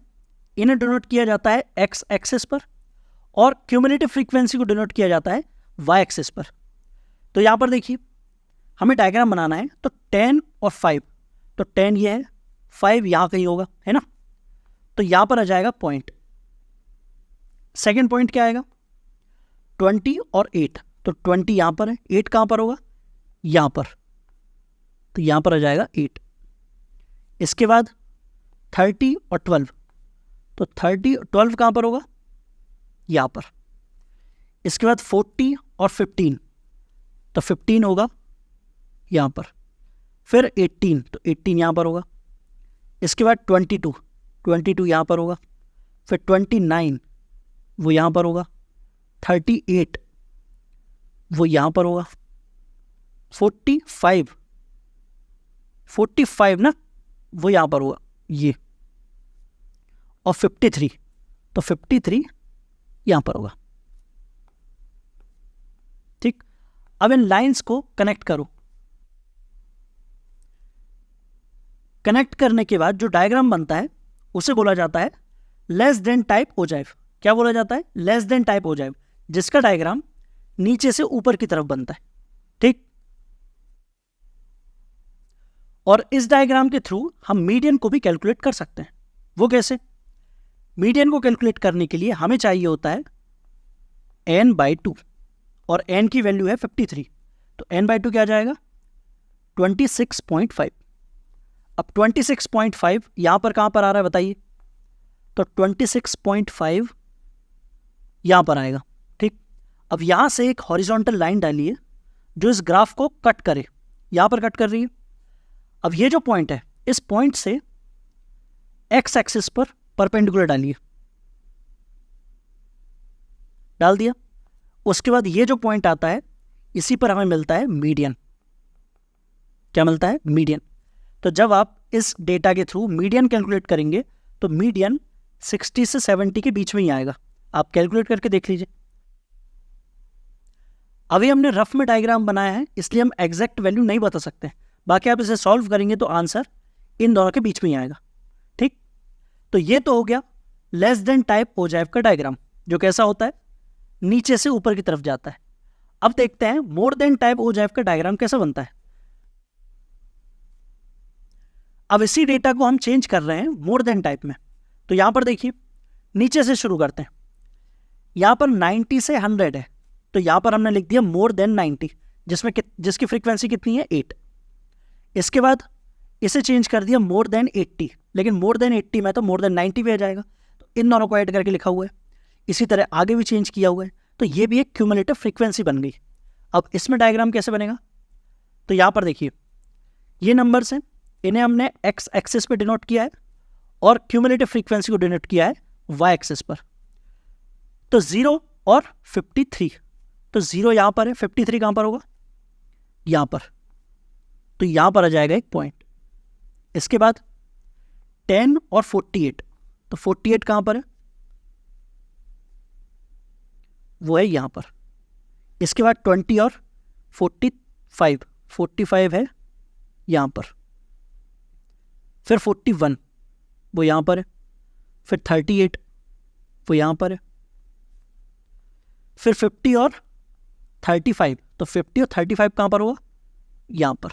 इन्हें डिनोट किया जाता है एक्स एक्सिस पर, और क्यूमुलेटिव फ्रीक्वेंसी को डिनोट किया जाता है वाई एक्सिस पर। तो यहां पर देखिए हमें डायग्राम बनाना है, तो 10 और 5, तो 10 ये है, 5 यहां कहीं होगा, है ना। तो यहां पर आ जाएगा पॉइंट। सेकेंड पॉइंट क्या आएगा 20 और 8, तो 20 यहां पर है, 8 कहां पर होगा यहां पर, तो यहां पर आ जाएगा 8। इसके बाद 30 और 12, तो 30 और 12 कहां पर होगा यहां पर। इसके बाद 40 और 15, तो 15 होगा यहां पर। फिर 18, तो 18 यहां पर होगा। इसके बाद 22 यहां पर होगा। फिर 29 वो यहां पर होगा। 38 वो यहां पर होगा। 45 ना, वो यहां पर होगा ये। और 53, तो 53 यहां पर होगा। ठीक, अब इन लाइंस को कनेक्ट करो। कनेक्ट करने के बाद जो डायग्राम बनता है उसे बोला जाता है लेस देन टाइप ओजाइव। क्या बोला जाता है, लेस देन टाइप ओजाइव, जिसका डायग्राम नीचे से ऊपर की तरफ बनता है। ठीक, और इस डायग्राम के थ्रू हम मीडियन को भी कैलकुलेट कर सकते हैं। वो कैसे, मीडियन को कैलकुलेट करने के लिए हमें चाहिए होता है n/2, और n की वैल्यू है 53, तो n/2 क्या आ जाएगा 26.5। अब 26.5 यहां पर कहां पर आ रहा है बताइए, तो 26.5 यहां पर आएगा। ठीक, अब यहां से एक हॉरिजॉन्टल लाइन डालिए जो इस ग्राफ को कट करे, यहां पर कट कर रही है। अब ये जो पॉइंट है, इस पॉइंट से एक्स एक्सिस पर परपेंडिकुलर डालिए, डाल दिया। उसके बाद ये जो पॉइंट आता है इसी पर हमें मिलता है मीडियन। क्या मिलता है, मीडियन। तो जब आप इस डेटा के थ्रू मीडियन कैलकुलेट करेंगे तो मीडियन 60 से 70 के बीच में ही आएगा। आप कैलकुलेट करके देख लीजिए। अभी हमने रफ में डायग्राम बनाया है, इसलिए हम एग्जैक्ट वैल्यू नहीं बता सकते, बाकी आप इसे सॉल्व करेंगे तो आंसर इन दोनों के बीच में ही आएगा। ठीक, तो ये तो हो गया लेस देन टाइप ओजाइव का डायग्राम, जो कैसा होता है, नीचे से ऊपर की तरफ जाता है। अब देखते हैं मोर देन टाइप ओजाइव का डायग्राम कैसा बनता है। अब इसी डेटा को हम चेंज कर रहे हैं मोर देन टाइप में। तो यहां पर देखिए, नीचे से शुरू करते हैं। यहां पर 90 से 100 है, तो यहां पर हमने लिख दिया मोर देन 90, जिसकी फ्रीक्वेंसी कितनी है, 8। इसके बाद इसे चेंज कर दिया मोर देन 80, लेकिन मोर देन 80 में तो मोर देन 90 भी आ जाएगा, तो इन दोनों को ऐड करके लिखा हुआ है। इसी तरह आगे भी चेंज किया हुआ है, तो ये भी एक क्यूमुलेटिव फ्रीक्वेंसी बन गई। अब इसमें डायग्राम कैसे बनेगा, तो यहां पर देखिए, ये नंबर्स हैं, इन्हें हमने एक्स एक्सिस पे डिनोट किया है और क्यूमुलेटिव फ्रीक्वेंसी को डिनोट किया है वाई एक्सिस पर। तो 0 और 53, तो 0 यहां पर है, 53 कहां पर होगा, यहां पर, तो यहां पर आ जाएगा एक पॉइंट। इसके बाद 10 और 48, तो 48 कहां पर है, वो है यहां पर। इसके बाद 20 और 45, 45 है यहां पर। फिर 41 वो यहां पर है, फिर 38 वो यहां पर है, फिर 50 और 35, तो 50 और 35 कहां पर होगा, यहां पर।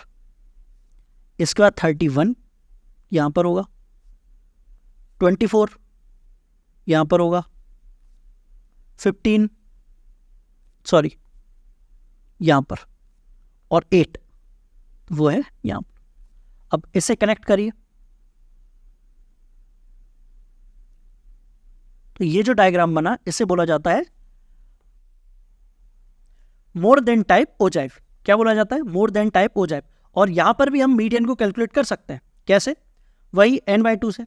इसके बाद 31 यहां पर होगा, 24 यहां पर होगा, 15 यहां पर, और 8 वो है यहां पर। अब इसे कनेक्ट करिए, तो ये जो डायग्राम बना इसे बोला जाता है मोर देन टाइप ओजाइव। क्या बोला जाता है, मोर देन टाइप ओजाइव। और यहां पर भी हम मीडियन को कैलकुलेट कर सकते हैं, कैसे, वही n/2 से।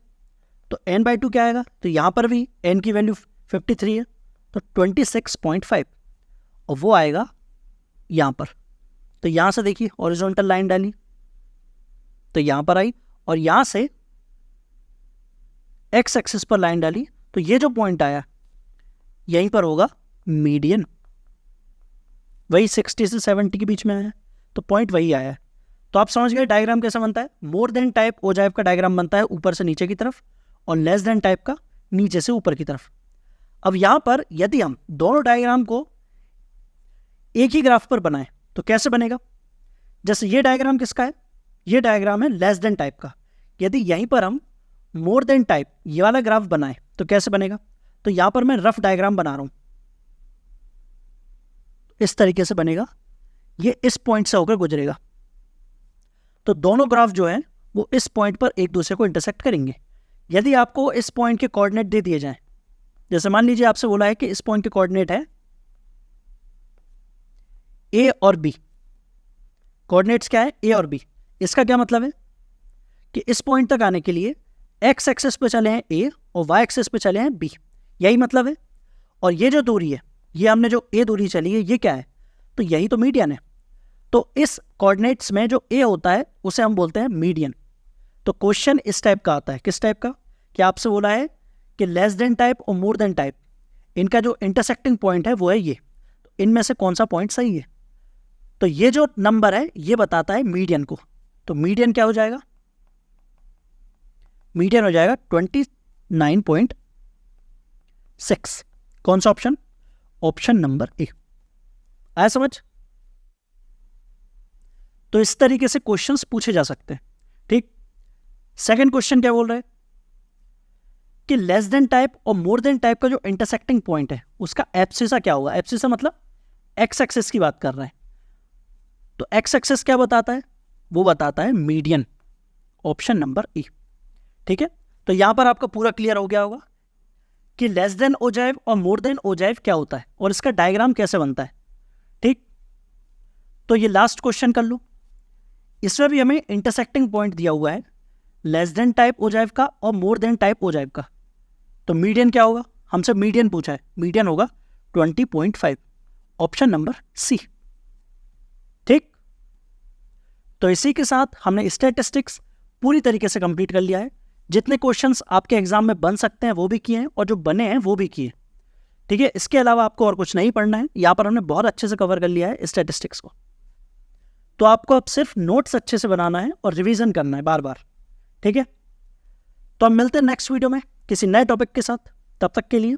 तो n/2 क्या आएगा, तो यहां पर भी n की वैल्यू 53 है, तो 26.5, और वो आएगा यहां पर। तो यहां से देखिए हॉरिजॉन्टल लाइन डाली, तो यहां पर आई, और यहां से एक्स एक्सिस पर लाइन डाली, तो ये जो पॉइंट आया यहीं पर होगा मीडियन। वही 60 से 70 के बीच में आया, तो पॉइंट वही आया है। तो आप समझ गए डायग्राम कैसा बनता है। मोर देन टाइप ओजाइव का डायग्राम बनता है ऊपर से नीचे की तरफ, और लेस देन टाइप का नीचे से ऊपर की तरफ। अब यहां पर यदि हम दोनों डायग्राम को एक ही ग्राफ पर बनाएं तो कैसे बनेगा। जैसे ये डायग्राम किसका है, ये डायग्राम है लेस देन टाइप का। यदि यहीं पर हम मोर देन टाइप ये वाला ग्राफ बनाएं तो कैसे बनेगा। तो यहां पर मैं रफ डायग्राम बना रहा हूं, इस तरीके से बनेगा, ये इस पॉइंट से होकर गुजरेगा। तो दोनों ग्राफ जो है वो इस पॉइंट पर एक दूसरे को इंटरसेक्ट करेंगे। यदि आपको इस पॉइंट के कोऑर्डिनेट दे दिए जाएं, जैसे मान लीजिए आपसे बोला है कि इस पॉइंट के कोऑर्डिनेट है ए और बी। कोऑर्डिनेट्स क्या है, ए और बी। इसका क्या मतलब है कि इस पॉइंट तक आने के लिए एक्स एक्सिस पे चले हैं ए और वाई एक्सिस पे चले हैं बी, यही मतलब है। और ये जो दूरी है, ये हमने जो ए दूरी चली है, ये क्या है, तो यही तो मीडियन है। तो इस कोऑर्डिनेट्स में जो ए होता है उसे हम बोलते हैं मीडियन। तो क्वेश्चन इस टाइप का आता है, किस टाइप का, कि आपसे बोला है कि लेस देन टाइप और मोर देन टाइप, इनका जो इंटरसेक्टिंग पॉइंट है वो है ये, तो इनमें से कौन सा पॉइंट सही है। तो ये जो नंबर है ये बताता है मीडियन को। तो मीडियन क्या हो जाएगा, मीडियन हो जाएगा 29.6। कौन सा ऑप्शन, ऑप्शन नंबर ए। आया समझ। तो इस तरीके से क्वेश्चंस पूछे जा सकते हैं। ठीक, सेकंड क्वेश्चन क्या बोल रहा है कि लेस देन टाइप और मोर देन टाइप का जो इंटरसेक्टिंग पॉइंट है उसका एब्सिसा क्या होगा। एब्सिसा मतलब एक्स एक्सिस की बात कर रहे हैं। तो एक्स एक्सिस क्या बताता है, वो बताता है मीडियन, ऑप्शन नंबर ई। ठीक है, तो यहां पर आपका पूरा क्लियर हो गया होगा कि लेस देन ओजाइव और मोर देन ओजाइव क्या होता है और इसका डायग्राम कैसे बनता है। ठीक, तो ये लास्ट क्वेश्चन कर लो। इसमें भी हमें इंटरसेक्टिंग पॉइंट दिया हुआ है लेस देन टाइप ओजाइव का और मोर देन टाइप ओजाइव का। तो मीडियन क्या होगा, हमसे मीडियन पूछा है, मीडियन होगा 20.5, ऑप्शन नंबर सी। ठीक, तो इसी के साथ हमने स्टैटिस्टिक्स पूरी तरीके से कंप्लीट कर लिया है। जितने क्वेश्चंस आपके एग्जाम में बन सकते हैं वो भी किए हैं और जो बने हैं वो भी किए। ठीक है, इसके अलावा आपको और कुछ नहीं पढ़ना है। यहाँ पर हमने बहुत अच्छे से कवर कर लिया है स्टैटिस्टिक्स को। तो आपको अब सिर्फ नोट्स अच्छे से बनाना है और रिवीजन करना है बार बार। ठीक है, तो हम मिलते हैं नेक्स्ट वीडियो में किसी नए टॉपिक के साथ। तब तक के लिए